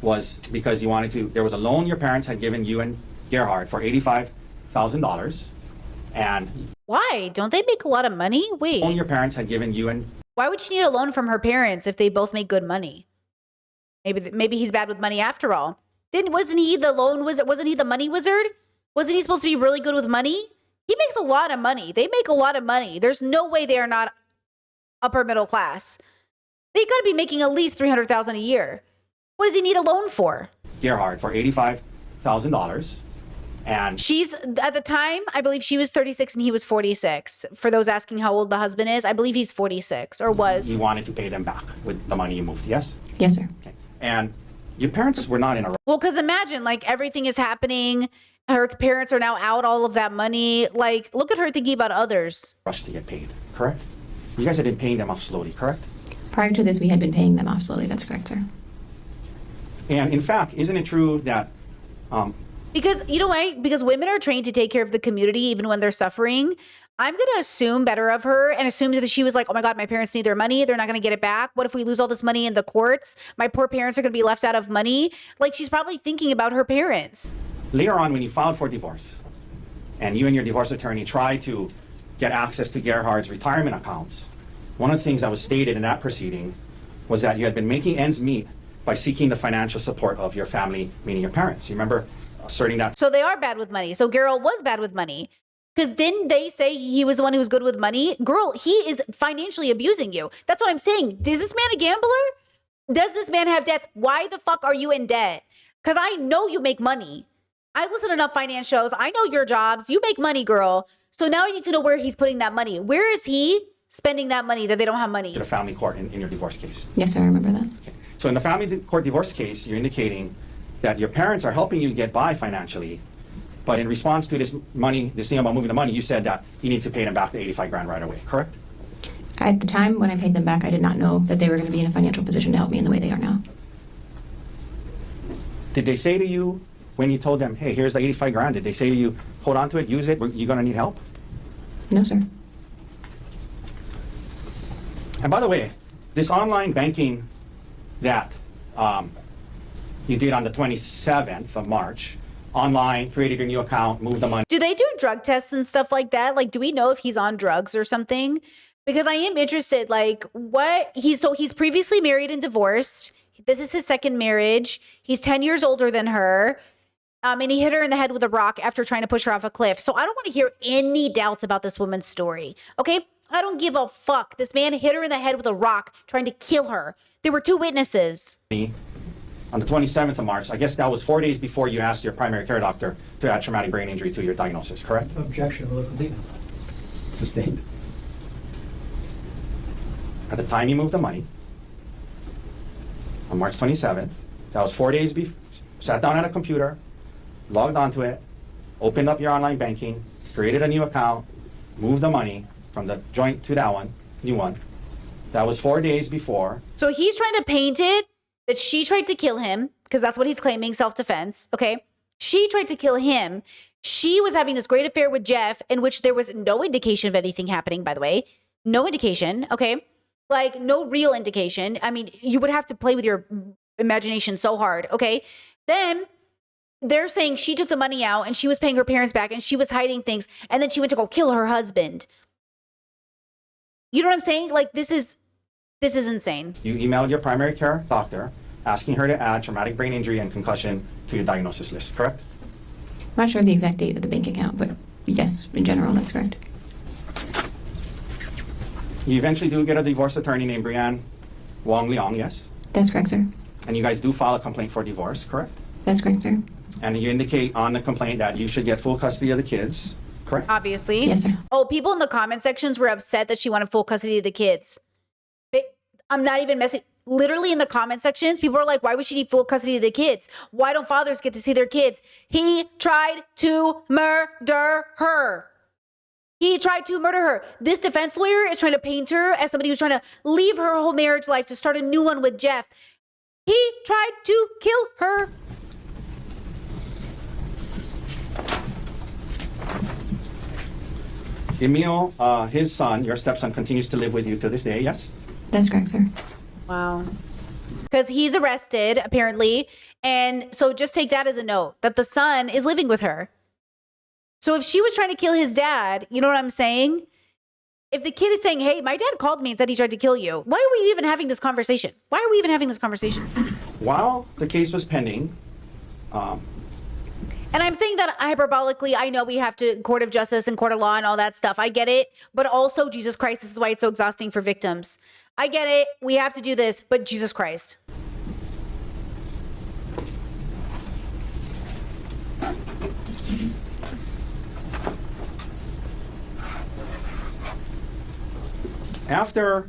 [SPEAKER 3] was because you wanted to, there was a loan your parents had given you and Gerhard for $85,000, and
[SPEAKER 1] Why? Don't they make a lot of money? Wait.
[SPEAKER 3] loan your parents had given you and
[SPEAKER 1] Why would she need a loan from her parents if they both make good money? Maybe he's bad with money after all. Wasn't he the loan wizard? Wasn't he the money wizard? Wasn't he supposed to be really good with money? He makes a lot of money. They make a lot of money. There's no way they are not upper middle class. They got to be making at least $300,000 a year. What does he need a loan for?
[SPEAKER 3] Gerhard for $85,000, and
[SPEAKER 1] She's at the time, I believe she was 36 and he was 46. For those asking how old the husband is, I believe he's 46 or was.
[SPEAKER 3] you wanted to pay them back with the money you moved, yes?
[SPEAKER 4] Yes, sir.
[SPEAKER 3] Okay. And your parents were not in a
[SPEAKER 1] Well, because imagine, like, everything is happening. Her parents are now out all of that money. Like, look at her thinking about others.
[SPEAKER 3] rush to get paid, correct? You guys had been paying them off slowly, correct?
[SPEAKER 4] Prior to this, we had been paying them off slowly. That's correct, sir.
[SPEAKER 3] And in fact, isn't it true that
[SPEAKER 1] Because, you know why? Because women are trained to take care of the community even when they're suffering. I'm going to assume better of her and assume that she was like, oh my God, my parents need their money. They're not going to get it back. What if we lose all this money in the courts? My poor parents are going to be left out of money. Like, she's probably thinking about her parents.
[SPEAKER 3] later on when you filed for divorce and you and your divorce attorney tried to get access to Gerhard's retirement accounts, one of the things that was stated in that proceeding was that you had been making ends meet by seeking the financial support of your family, meaning your parents. You remember asserting that?
[SPEAKER 1] So they are bad with money. So Gerald was bad with money. Because didn't they say he was the one who was good with money? Girl, he is financially abusing you. That's what I'm saying. Is this man a gambler? Does this man have debts? Why the fuck are you in debt? Because I know you make money. I listen to enough finance shows. I know your jobs. You make money, girl. So now I need to know where he's putting that money. Where is he spending that money that they don't have money?
[SPEAKER 3] To the family court in your divorce case.
[SPEAKER 4] Yes, sir. I remember that.
[SPEAKER 3] Okay. So in the family court divorce case, you're indicating that your parents are helping you get by financially, but in response to this money, this thing about moving the money, you said that you need to pay them back the 85 grand right away, correct?
[SPEAKER 4] At the time when I paid them back, I did not know that they were going to be in a financial position to help me in the way they are now.
[SPEAKER 3] Did they say to you when you told them, hey, here's the 85 grand, did they say to you, hold on to it, use it, you're going to need help?
[SPEAKER 4] No, sir.
[SPEAKER 3] And by the way, this online banking that you did on the 27th of March, online, created your new account, moved the money.
[SPEAKER 1] Do they do drug tests and stuff like that? Like, do we know if he's on drugs or something? Because I am interested, like, what he's previously married and divorced. This is his second marriage. He's 10 years older than her. And he hit her in the head with a rock after trying to push her off a cliff. So I don't want to hear any doubts about this woman's story. Okay? I don't give a fuck. This man hit her in the head with a rock trying to kill her. There were 2 witnesses.
[SPEAKER 3] On the 27th of March, I guess that was 4 days before you asked your primary care doctor to add traumatic brain injury to your diagnosis, correct?
[SPEAKER 5] Objection, will completeness. Sustained.
[SPEAKER 3] At the time you moved the money, on March 27th. That was 4 days before. Sat down at a computer, logged onto it, opened up your online banking, created a new account, moved the money from the joint to that one, new one. That was 4 days before.
[SPEAKER 1] So he's trying to paint it that she tried to kill him, because that's what he's claiming, self-defense, okay? She tried to kill him. She was having this great affair with Jeff, in which there was no indication of anything happening, by the way. No indication, okay? Like, no real indication. I mean, you would have to play with your imagination so hard, okay? Then they're saying she took the money out and she was paying her parents back and she was hiding things, and then she went to go kill her husband. You know what I'm saying? Like, this is insane.
[SPEAKER 3] You emailed your primary care doctor asking her to add traumatic brain injury and concussion to your diagnosis list, correct?
[SPEAKER 4] I'm not sure of the exact date of the bank account, but yes, in general, that's correct.
[SPEAKER 3] You eventually do get a divorce attorney named Brianne Wong Leong, yes?
[SPEAKER 4] That's correct, sir.
[SPEAKER 3] And you guys do file a complaint for divorce, correct?
[SPEAKER 4] That's correct, sir.
[SPEAKER 3] And you indicate on the complaint that you should get full custody of the kids, correct?
[SPEAKER 1] Obviously.
[SPEAKER 4] Yes, sir.
[SPEAKER 1] Oh, people in the comment sections were upset that she wanted full custody of the kids. I'm not even messing. Literally in the comment sections, people are like, why would she need full custody of the kids? Why don't fathers get to see their kids? He tried to murder her. He tried to murder her. This defense lawyer is trying to paint her as somebody who's trying to leave her whole marriage life to start a new one with Jeff. He tried to kill her.
[SPEAKER 3] Emil, his son, your stepson, continues to live with you to this day, yes?
[SPEAKER 4] That's correct, sir.
[SPEAKER 1] Wow. Because he's arrested, apparently. And so just take that as a note, that the son is living with her. So if she was trying to kill his dad, you know what I'm saying? If the kid is saying, hey, my dad called me and said he tried to kill you, why are we even having this conversation? Why are we even having this conversation?
[SPEAKER 3] While the case was pending,
[SPEAKER 1] And I'm saying that hyperbolically. I know we have to court of justice and court of law and all that stuff. I get it. But also, Jesus Christ, this is why it's so exhausting for victims. I get it. We have to do this, but Jesus Christ.
[SPEAKER 3] after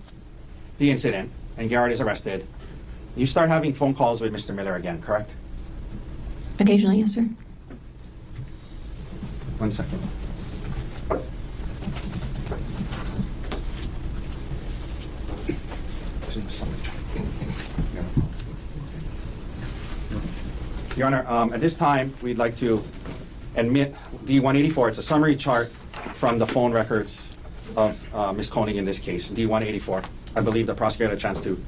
[SPEAKER 3] the incident and Garrett is arrested, you start having phone calls with Mr. Miller again, correct?
[SPEAKER 4] Occasionally, yes, sir.
[SPEAKER 3] 1 second. Your Honor, at this time, we'd like to admit D-184. It's a summary chart from the phone records of Ms. Koenig in this case, D-184. I believe the prosecutor had a chance to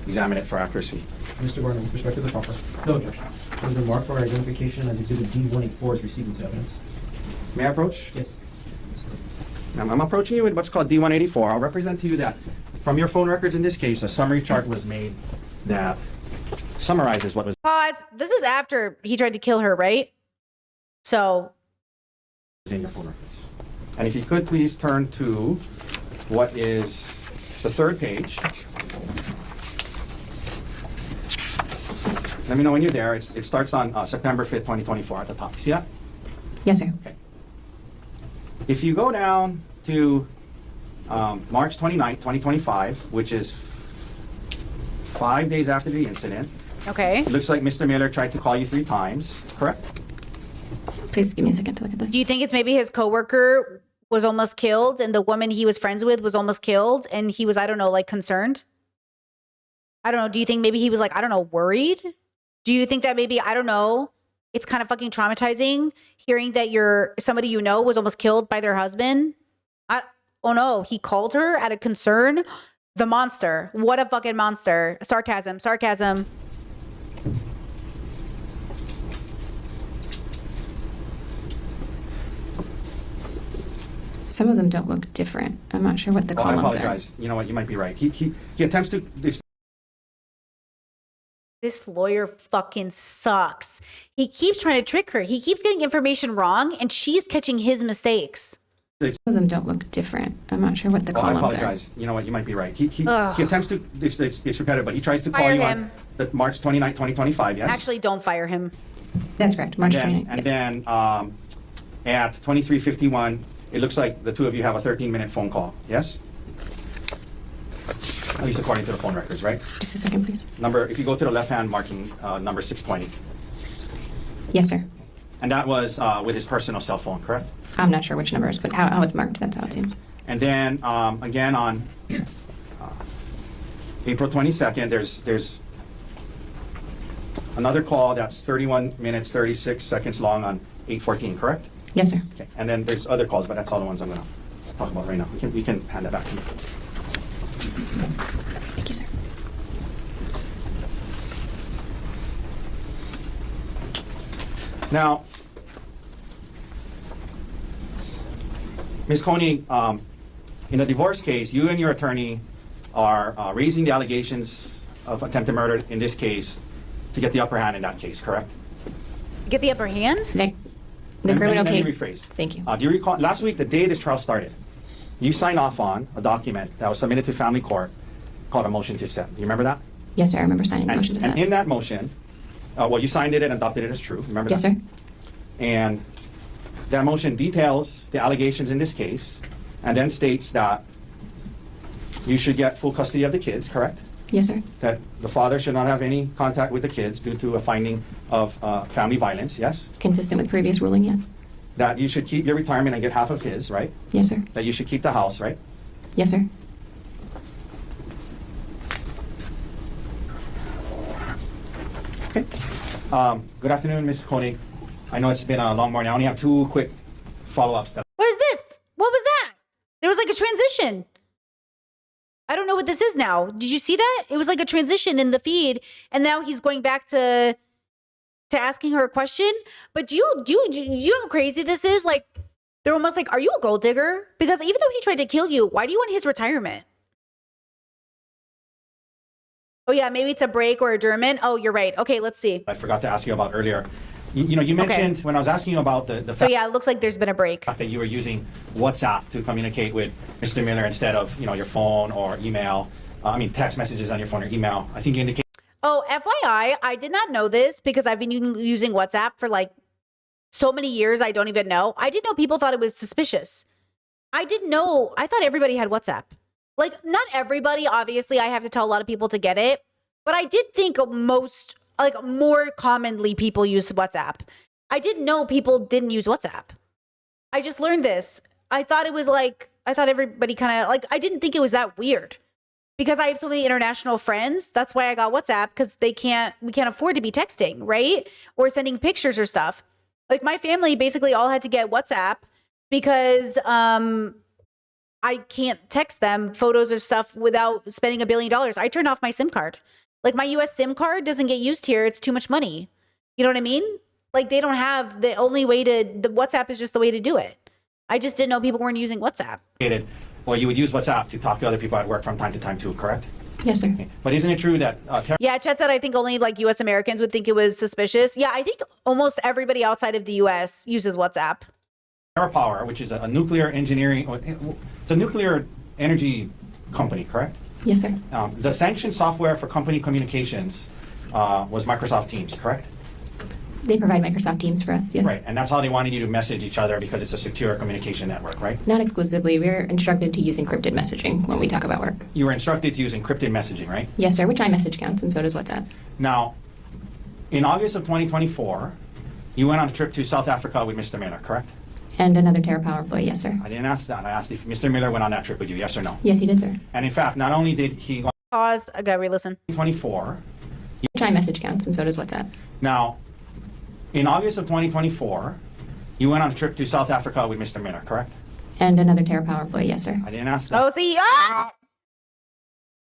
[SPEAKER 3] examine it for accuracy.
[SPEAKER 5] Mr. Gordon, with respect to the proffer. No objection. It has been marked for identification as Exhibit D-184 is received into evidence.
[SPEAKER 3] May I approach?
[SPEAKER 5] Yes.
[SPEAKER 3] I'm approaching you with what's called D-184. I'll represent to you that from your phone records in this case, a summary chart was made that summarizes what was
[SPEAKER 1] Pause. This is after he tried to kill her, right? So,
[SPEAKER 3] in your phone records. And if you could please turn to what is the third page. Let me know when you're there. It starts on September 5th, 2024 at the top. See that?
[SPEAKER 4] Yes, sir.
[SPEAKER 3] Okay. If you go down to March 29th, 2025, which is 5 days after the incident,
[SPEAKER 1] okay.
[SPEAKER 3] it looks like Mr. Miller tried to call you 3 times, correct?
[SPEAKER 4] Please give me a second to look at this.
[SPEAKER 1] Do you think it's maybe his coworker was almost killed and the woman he was friends with was almost killed and he was, I don't know, like concerned? I don't know. Do you think maybe he was like, I don't know, worried? Do you think that maybe, I don't know, it's kind of fucking traumatizing hearing that somebody you know was almost killed by their husband? Oh no, he called her out of concern? The monster. What a fucking monster. Sarcasm, sarcasm.
[SPEAKER 4] Some of them don't look different. I'm not sure what the
[SPEAKER 3] Oh, I
[SPEAKER 4] columns
[SPEAKER 3] apologize. You know what? You might be right. He attempts to.
[SPEAKER 1] This lawyer fucking sucks. He keeps trying to trick her. He keeps getting information wrong and she's catching his mistakes.
[SPEAKER 4] are. Some of them don't look different. I'm not sure what the
[SPEAKER 3] Oh, I
[SPEAKER 4] columns are.
[SPEAKER 3] apologize. You know what? You might be right. He
[SPEAKER 1] Ugh.
[SPEAKER 3] attempts to. It's repetitive, but he tries to call
[SPEAKER 1] Fire
[SPEAKER 3] you
[SPEAKER 1] him.
[SPEAKER 3] on the March 29th, 2025. Yes.
[SPEAKER 1] Actually, don't fire him.
[SPEAKER 4] That's correct. March
[SPEAKER 3] And
[SPEAKER 4] 29th.
[SPEAKER 3] and
[SPEAKER 4] yes.
[SPEAKER 3] then at 23:51, it looks like the two of you have a 13-minute phone call. Yes. at least according to the phone records, right?
[SPEAKER 4] Just a second, please.
[SPEAKER 3] Number, if you go to the left-hand marking, number 620.
[SPEAKER 4] Yes, sir.
[SPEAKER 3] And that was with his personal cell phone, correct?
[SPEAKER 4] I'm not sure which numbers, but how it's marked, that's how it seems.
[SPEAKER 3] And then, again, on April 22nd, there's another call that's 31 minutes, 36 seconds long on 8:14, correct?
[SPEAKER 4] Yes, sir.
[SPEAKER 3] Okay. And then there's other calls, but that's all the ones I'm going to talk about right now. You can hand that back to me.
[SPEAKER 4] Thank you, sir.
[SPEAKER 3] Now, Ms. Koenig, in a divorce case, you and your attorney are raising the allegations of attempted murder in this case to get the upper hand in that case, correct?
[SPEAKER 1] Get the upper hand?
[SPEAKER 4] The criminal
[SPEAKER 3] Let me
[SPEAKER 4] case.
[SPEAKER 3] rephrase.
[SPEAKER 4] Thank you.
[SPEAKER 3] Do you recall, last week, the day this trial started, you signed off on a document that was submitted to family court called a motion to set. Do you remember that?
[SPEAKER 4] Yes, sir. I remember signing the motion to
[SPEAKER 3] And
[SPEAKER 4] set.
[SPEAKER 3] in that motion, well, you signed it and adopted it as true. Remember
[SPEAKER 4] Yes,
[SPEAKER 3] that?
[SPEAKER 4] sir.
[SPEAKER 3] And that motion details the allegations in this case and then states that you should get full custody of the kids, correct?
[SPEAKER 4] Yes, sir.
[SPEAKER 3] That the father should not have any contact with the kids due to a finding of family violence, yes?
[SPEAKER 4] Consistent with previous ruling, yes.
[SPEAKER 3] That you should keep your retirement and get half of his, right?
[SPEAKER 4] Yes, sir.
[SPEAKER 3] That you should keep the house, right?
[SPEAKER 4] Yes, sir.
[SPEAKER 3] Okay. Good afternoon, Ms. Koenig. I know it's been a long morning. I only have two quick follow-ups.
[SPEAKER 1] What is this? What was that? There was like a transition. I don't know what this is now. Did you see that? It was like a transition in the feed, and now he's going back to asking her a question. But do you know how crazy this is? Like, they're almost like, are you a gold digger? Because even though he tried to kill you, why do you want his retirement? Oh yeah, maybe it's a break or adjournment. Oh, you're right. Okay, let's see.
[SPEAKER 3] I forgot to ask you about earlier. You mentioned when I was asking you about the
[SPEAKER 1] So
[SPEAKER 3] fact
[SPEAKER 1] yeah, it looks like there's been a break.
[SPEAKER 3] that you were using WhatsApp to communicate with Mr. Miller instead of your phone or email. Text messages on your phone or email. I think you indicated
[SPEAKER 1] Oh, FYI, I did not know this because I've been using WhatsApp for like so many years. I don't even know. I didn't know people thought it was suspicious. I didn't know. I thought everybody had WhatsApp. Like, not everybody. Obviously, I have to tell a lot of people to get it. But I did think more commonly people use WhatsApp. I didn't know people didn't use WhatsApp. I just learned this. I thought everybody kind of I didn't think it was that weird. Because I have so many international friends, that's why I got WhatsApp, because we can't afford to be texting, right? Or sending pictures or stuff. Like, my family basically all had to get WhatsApp because I can't text them photos or stuff without spending $1 billion. I turned off my SIM card. Like, my US SIM card doesn't get used here. It's too much money. You know what I mean? Like, they don't have the WhatsApp is just the way to do it. I just didn't know people weren't using WhatsApp.
[SPEAKER 3] well, you would use WhatsApp to talk to other people at work from time to time too, correct?
[SPEAKER 4] Yes, sir.
[SPEAKER 3] But isn't it true that
[SPEAKER 1] Yeah, Chet said I think only like US Americans would think it was suspicious. Yeah, I think almost everybody outside of the US uses WhatsApp.
[SPEAKER 3] TerraPower, which is a nuclear engineering, it's a nuclear energy company, correct?
[SPEAKER 4] Yes, sir.
[SPEAKER 3] The sanctioned software for company communications was Microsoft Teams, correct?
[SPEAKER 4] They provide Microsoft Teams for us, yes.
[SPEAKER 3] Right, and that's how they wanted you to message each other because it's a secure communication network, right?
[SPEAKER 4] Not exclusively. We're instructed to use encrypted messaging when we talk about work.
[SPEAKER 3] You were instructed to use encrypted messaging, right?
[SPEAKER 4] Yes, sir, which iMessage counts, and so does WhatsApp.
[SPEAKER 3] Now, in August of 2024, you went on a trip to South Africa with Mr. Miller, correct?
[SPEAKER 4] And another TerraPower employee, yes, sir.
[SPEAKER 3] I didn't ask that. I asked if Mr. Miller went on that trip with you, yes or no?
[SPEAKER 4] Yes, he did, sir.
[SPEAKER 3] And in fact, not only did he go on
[SPEAKER 1] Pause. I gotta re-listen.
[SPEAKER 3] 2024,
[SPEAKER 4] Which iMessage counts, and so does WhatsApp.
[SPEAKER 3] now, in August of 2024, you went on a trip to South Africa with Mr. Miller, correct?
[SPEAKER 4] And another TerraPower employee, yes, sir.
[SPEAKER 3] I didn't ask that.
[SPEAKER 1] Oh, see.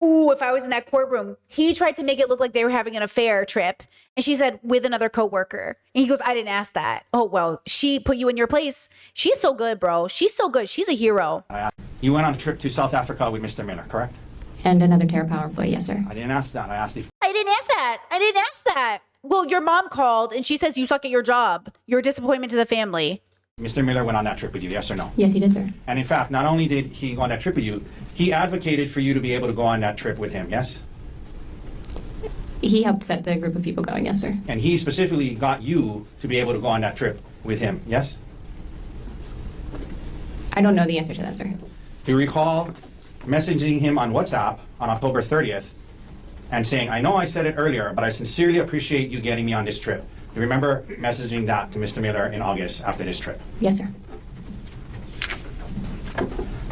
[SPEAKER 1] Ooh, if I was in that courtroom, he tried to make it look like they were having an affair trip. And she said, with another coworker. And he goes, I didn't ask that. Oh, well, she put you in your place. She's so good, bro. She's so good. She's a hero.
[SPEAKER 3] You went on a trip to South Africa with Mr. Miller, correct?
[SPEAKER 4] And another TerraPower employee, yes, sir.
[SPEAKER 3] I didn't ask that. I asked if
[SPEAKER 1] I didn't ask that. I didn't ask that. Well, your mom called and she says you suck at your job. You're a disappointment to the family.
[SPEAKER 3] Mr. Miller went on that trip with you, yes or no?
[SPEAKER 4] Yes, he did, sir.
[SPEAKER 3] And in fact, not only did he go on that trip with you, he advocated for you to be able to go on that trip with him, yes?
[SPEAKER 4] He helped set the group of people going, yes, sir.
[SPEAKER 3] And he specifically got you to be able to go on that trip with him, yes?
[SPEAKER 4] I don't know the answer to that, sir.
[SPEAKER 3] Do you recall messaging him on WhatsApp on October 30th and saying, I know I said it earlier, but I sincerely appreciate you getting me on this trip. You remember messaging that to Mr. Miller in August after this trip?
[SPEAKER 4] Yes, sir.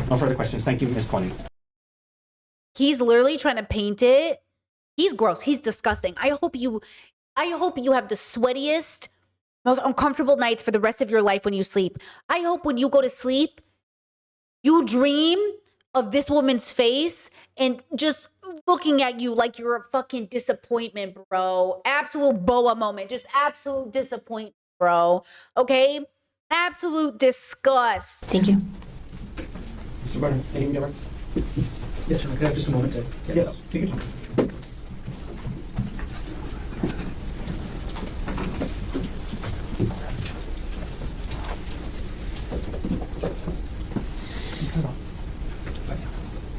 [SPEAKER 3] No further questions. Thank you, Ms. Coney.
[SPEAKER 1] He's literally trying to paint it. He's gross. He's disgusting. I hope you have the sweatiest, most uncomfortable nights for the rest of your life when you sleep. I hope when you go to sleep, you dream of this woman's face and just looking at you like you're a fucking disappointment, bro. Absolute boa moment. Just absolute disappointment, bro. Okay? Absolute disgust.
[SPEAKER 4] Thank you.
[SPEAKER 5] Mr. Barton, anything different?
[SPEAKER 2] Yes, sir. Could I have just a moment to get this
[SPEAKER 5] Yes,
[SPEAKER 2] up?
[SPEAKER 5] take your time.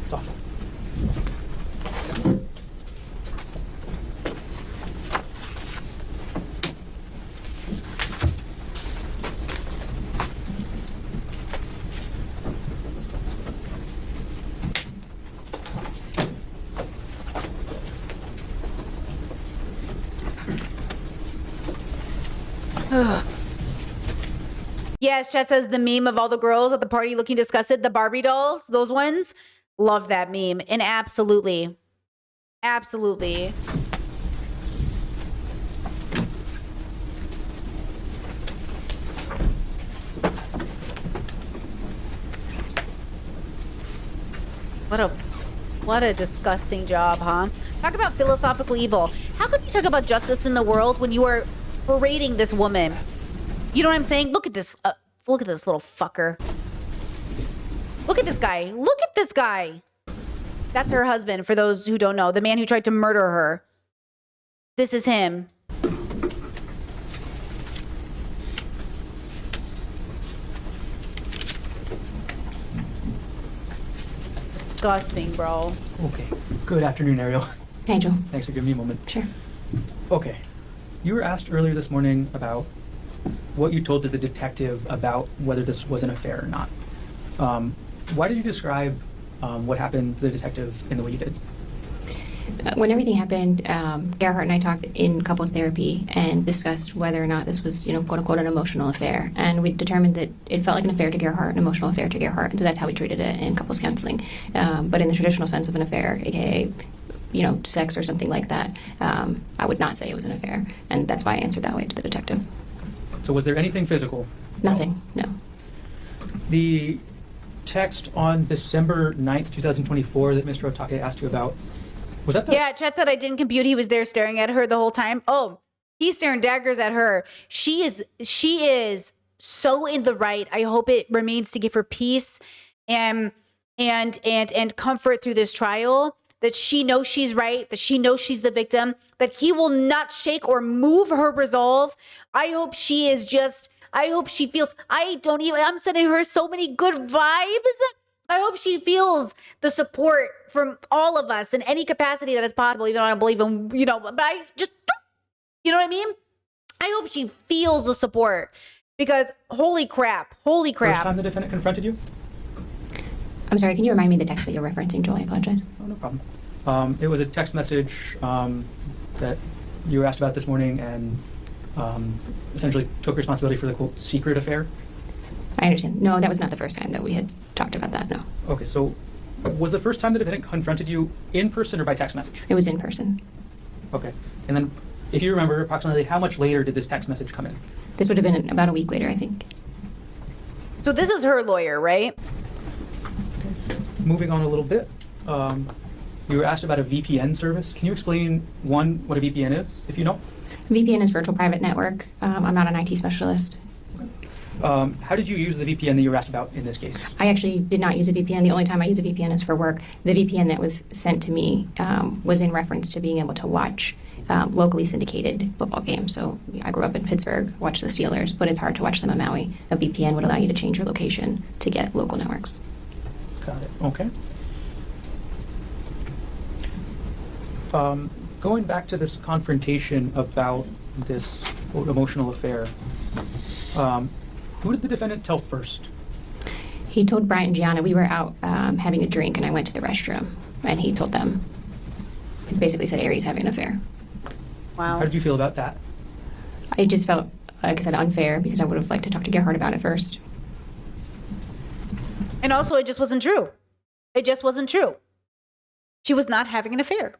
[SPEAKER 2] It's off.
[SPEAKER 1] Yes, Chet says the meme of all the girls at the party looking disgusted, the Barbie dolls, those ones. Love that meme. And absolutely. Absolutely. What a disgusting job, huh? Talk about philosophical evil. How could you talk about justice in the world when you are berating this woman? You know what I'm saying? Look at this little fucker. Look at this guy. Look at this guy. That's her husband, for those who don't know. The man who tried to murder her. This is him. Disgusting, bro.
[SPEAKER 2] Okay. Good afternoon, Ariel.
[SPEAKER 4] Angel.
[SPEAKER 2] Thanks for giving me a moment.
[SPEAKER 4] Sure.
[SPEAKER 2] Okay. You were asked earlier this morning about what you told to the detective about whether this was an affair or not. Why did you describe what happened to the detective in the way you did?
[SPEAKER 4] When everything happened, Gerhardt and I talked in couples therapy and discussed whether or not this was, quote unquote, an emotional affair. And we determined that it felt like an affair to Gerhardt, an emotional affair to Gerhardt. And so that's how we treated it in couples counseling. But in the traditional sense of an affair, aka, sex or something like that, I would not say it was an affair. And that's why I answered that way to the detective.
[SPEAKER 2] So was there anything physical?
[SPEAKER 4] Nothing, no.
[SPEAKER 2] The text on December 9th, 2024 that Mr. Otake asked you about, was that the...
[SPEAKER 1] Yeah, Chet said I didn't compute. He was there staring at her the whole time. Oh, he's staring daggers at her. She is so in the right. I hope it remains to give her peace and comfort through this trial, that she knows she's right, that she knows she's the victim, that he will not shake or move her resolve. I hope she feels, I'm sending her so many good vibes. I hope she feels the support from all of us in any capacity that is possible, even though I don't believe in, but I just, you know what I mean? I hope she feels the support, because holy crap.
[SPEAKER 2] First time the defendant confronted you?
[SPEAKER 4] I'm sorry, can you remind me of the text that you're referencing, Joel? I apologize.
[SPEAKER 2] Oh, no problem. It was a text message that you were asked about this morning and essentially took responsibility for the, quote, secret affair.
[SPEAKER 4] I understand. No, that was not the first time that we had talked about that, no.
[SPEAKER 2] Okay, so was the first time the defendant confronted you in person or by text message?
[SPEAKER 4] It was in person.
[SPEAKER 2] Okay. And then, if you remember, approximately how much later did this text message come in?
[SPEAKER 4] This would have been about a week later, I think.
[SPEAKER 1] So this is her lawyer, right?
[SPEAKER 2] Moving on a little bit, you were asked about a VPN service. Can you explain, one, what a VPN is, if you know?
[SPEAKER 4] VPN is virtual private network. I'm not an IT specialist.
[SPEAKER 2] How did you use the VPN that you were asked about in this case?
[SPEAKER 4] I actually did not use a VPN. The only time I use a VPN is for work. The VPN that was sent to me was in reference to being able to watch locally syndicated football games. So I grew up in Pittsburgh, watched the Steelers, but it's hard to watch them in Maui. A VPN would allow you to change your location to get local networks.
[SPEAKER 2] Got it. Okay. Going back to this confrontation about this, quote, emotional affair, who did the defendant tell first?
[SPEAKER 4] He told Bryant and Gianna we were out having a drink, and I went to the restroom, and he told them, he basically said Ari's having an affair.
[SPEAKER 2] How
[SPEAKER 1] Wow.
[SPEAKER 2] did you feel about that?
[SPEAKER 4] I just felt, like I said, unfair because I would have liked to talk to Gerhard about it first.
[SPEAKER 1] And also, it just wasn't true. It just wasn't true. She was not having an affair.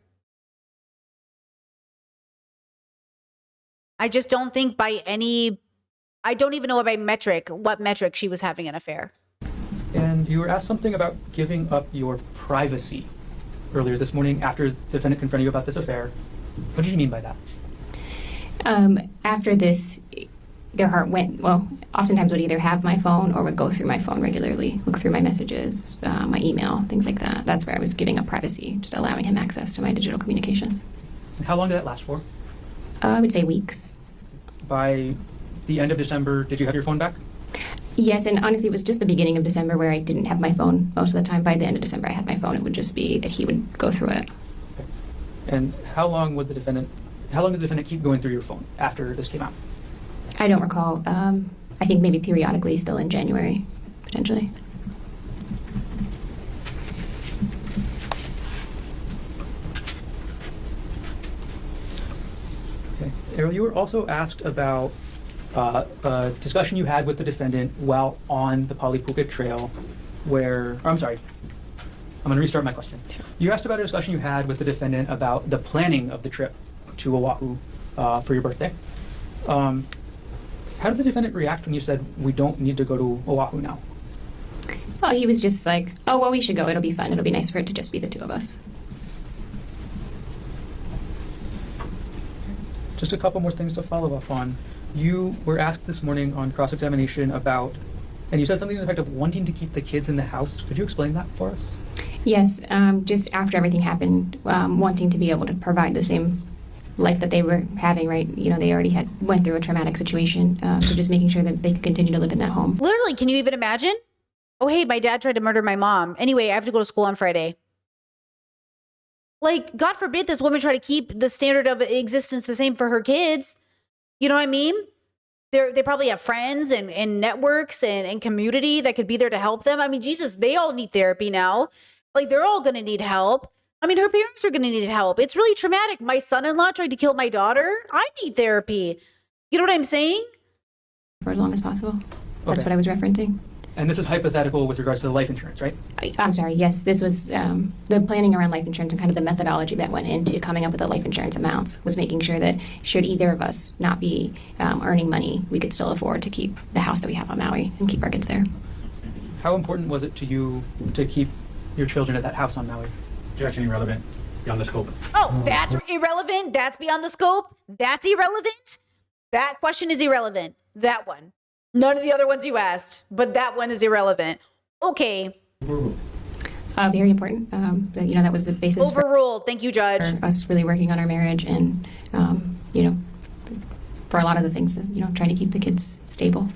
[SPEAKER 1] I just don't think by any, I don't even know by metric, what metric she was having an affair.
[SPEAKER 2] And you were asked something about giving up your privacy earlier this morning after the defendant confronted you about this affair. What did you mean by that?
[SPEAKER 4] After this, Gerhard oftentimes would either have my phone or would go through my phone regularly, look through my messages, my email, things like that. That's where I was giving up privacy, just allowing him access to my digital communications.
[SPEAKER 2] And how long did that last for?
[SPEAKER 4] I would say weeks.
[SPEAKER 2] By the end of December, did you have your phone back?
[SPEAKER 4] Yes, and honestly, it was just the beginning of December where I didn't have my phone most of the time. By the end of December, I had my phone. It would just be that he would go through it.
[SPEAKER 2] And how long did the defendant keep going through your phone after this came out?
[SPEAKER 4] I don't recall. I think maybe periodically, still in January, potentially.
[SPEAKER 2] Okay. Ariel, you were also asked about a discussion you had with the defendant while on the Polypukik Trail I'm going to restart my question. You asked about a discussion you had with the defendant about the planning of the trip to Oahu for your birthday. How did the defendant react when you said, we don't need to go to Oahu now?
[SPEAKER 4] Oh, he was just like, oh, well, we should go. It'll be fun. It'll be nice for it to just be the two of us.
[SPEAKER 2] Just a couple more things to follow up on. You were asked this morning on cross-examination about, and you said something to the effect of wanting to keep the kids in the house. Could you explain that for us?
[SPEAKER 4] Yes, just after everything happened, wanting to be able to provide the same life that they were having, right? You know, they already went through a traumatic situation, so just making sure that they could continue to live in that home.
[SPEAKER 1] Literally, can you even imagine? Oh, hey, my dad tried to murder my mom. Anyway, I have to go to school on Friday. Like, God forbid this woman try to keep the standard of existence the same for her kids. You know what I mean? They probably have friends and networks and community that could be there to help them. I mean, Jesus, they all need therapy now. Like, they're all going to need help. I mean, her parents are going to need help. It's really traumatic. My son-in-law tried to kill my daughter. I need therapy. You know what I'm saying?
[SPEAKER 4] For as long as possible. That's
[SPEAKER 2] Okay.
[SPEAKER 4] what I was referencing.
[SPEAKER 2] And this is hypothetical with regards to the life insurance, right?
[SPEAKER 4] I'm sorry, yes, this was the planning around life insurance and kind of the methodology that went into coming up with the life insurance amounts was making sure that should either of us not be earning money, we could still afford to keep the house that we have on Maui and keep our kids there.
[SPEAKER 2] How important was it to you to keep your children at that house on Maui?
[SPEAKER 3] Objection irrelevant. Beyond the scope.
[SPEAKER 1] Oh, that's irrelevant. That's beyond the scope. That's irrelevant. That question is irrelevant. That one. None of the other ones you asked, but that one is irrelevant. Okay.
[SPEAKER 4] Very important. That was the basis
[SPEAKER 1] Overruled. Thank you, Judge.
[SPEAKER 4] for us really working on our marriage and, for a lot of the things, trying to keep the kids stable.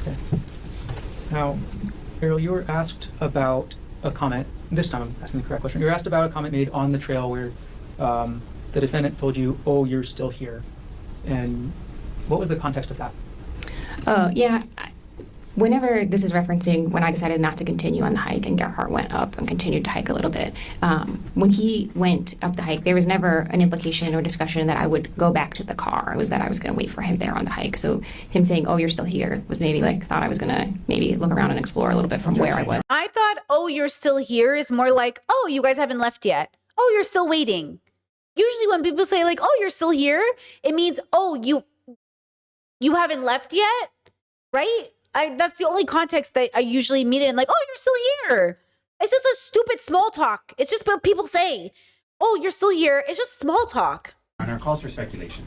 [SPEAKER 2] Okay. Now, Ariel, you were asked about a comment. This time I'm asking the correct question. You were asked about a comment made on the trail where the defendant told you, oh, you're still here. And what was the context of that?
[SPEAKER 4] Oh, yeah. Whenever this is referencing when I decided not to continue on the hike and Gerhard went up and continued to hike a little bit, when he went up the hike, there was never an implication or discussion that I would go back to the car. It was that I was going to wait for him there on the hike. So him saying, oh, you're still here was maybe thought I was going to maybe look around and explore a little bit from where I was.
[SPEAKER 1] I thought, oh, you're still here is more like, oh, you guys haven't left yet. Oh, you're still waiting. Usually when people say oh, you're still here, it means, oh, you haven't left yet, right? That's the only context that I usually mean it in, oh, you're still here. It's just a stupid small talk. It's just what people say. Oh, you're still here. It's just small talk.
[SPEAKER 3] Honor calls for speculation.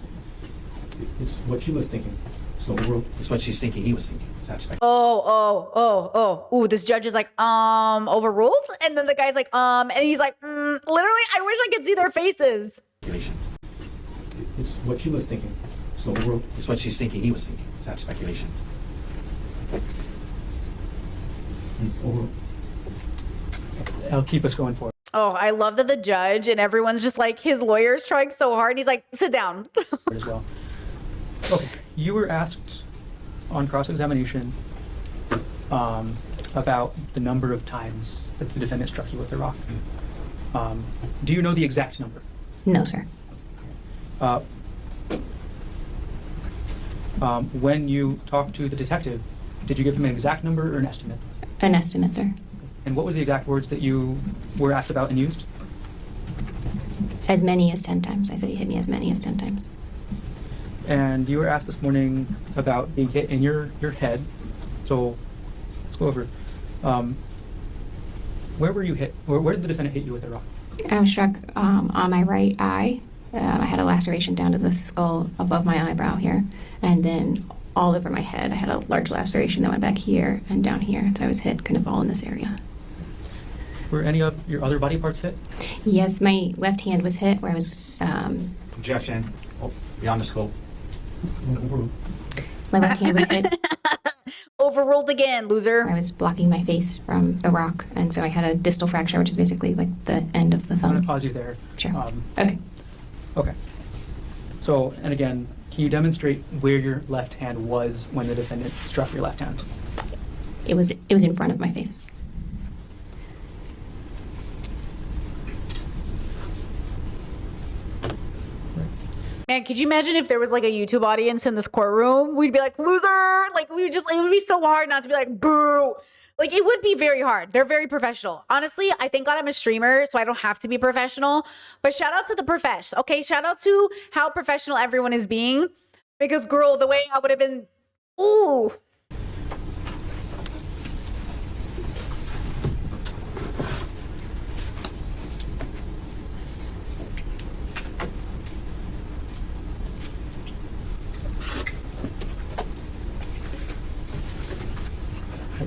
[SPEAKER 5] It's what she was thinking. So
[SPEAKER 3] It's what she's thinking he was thinking. Is that speculation?
[SPEAKER 1] Oh. Ooh, this judge is overruled? And then the guy's and he's literally, I wish I could see their faces.
[SPEAKER 3] Speculation.
[SPEAKER 5] it's what she was thinking. So
[SPEAKER 3] It's what she's thinking he was thinking. Is that speculation?
[SPEAKER 5] it's over.
[SPEAKER 2] I'll keep us going forward.
[SPEAKER 1] Oh, I love that the judge and everyone's just like, his lawyer's trying so hard. He's like, sit down.
[SPEAKER 2] As well. Okay, you were asked on cross-examination about the number of times that the defendant struck you with a rock. Do you know the exact number?
[SPEAKER 4] No, sir.
[SPEAKER 2] When you talked to the detective, did you give him an exact number or an estimate?
[SPEAKER 4] An estimate, sir.
[SPEAKER 2] And what was the exact words that you were asked about and used?
[SPEAKER 4] As many as 10 times. I said he hit me as many as 10 times.
[SPEAKER 2] And you were asked this morning about being hit in your head. So let's go over. Where were you hit? Where did the defendant hit you with a rock?
[SPEAKER 4] I was struck on my right eye. I had a laceration down to the skull above my eyebrow here. And then all over my head, I had a large laceration that went back here and down here. So I was hit kind of all in this area.
[SPEAKER 2] Were any of your other body parts hit?
[SPEAKER 4] Yes, my left hand was hit where I was,
[SPEAKER 3] Objection. Oh, beyond the scope.
[SPEAKER 4] my left hand was hit
[SPEAKER 1] Overruled again,
[SPEAKER 4] where
[SPEAKER 1] loser.
[SPEAKER 4] I was blocking my face from the rock. And so I had a distal fracture, which is basically like the end of the
[SPEAKER 2] I'm going
[SPEAKER 4] thumb.
[SPEAKER 2] to pause you there.
[SPEAKER 4] Sure. Okay.
[SPEAKER 2] Okay. So, and again, can you demonstrate where your left hand was when the defendant struck your left hand?
[SPEAKER 4] It was in front of my face.
[SPEAKER 1] Man, could you imagine if there was like a YouTube audience in this courtroom? We'd be like, loser. Like, we would just, it would be so hard not to be like, boo. Like, it would be very hard. They're very professional. Honestly, I thank God I'm a streamer, so I don't have to be professional. But shout out to the profesh, okay? Shout out to how professional everyone is being. Because, girl, the way I would have been, ooh.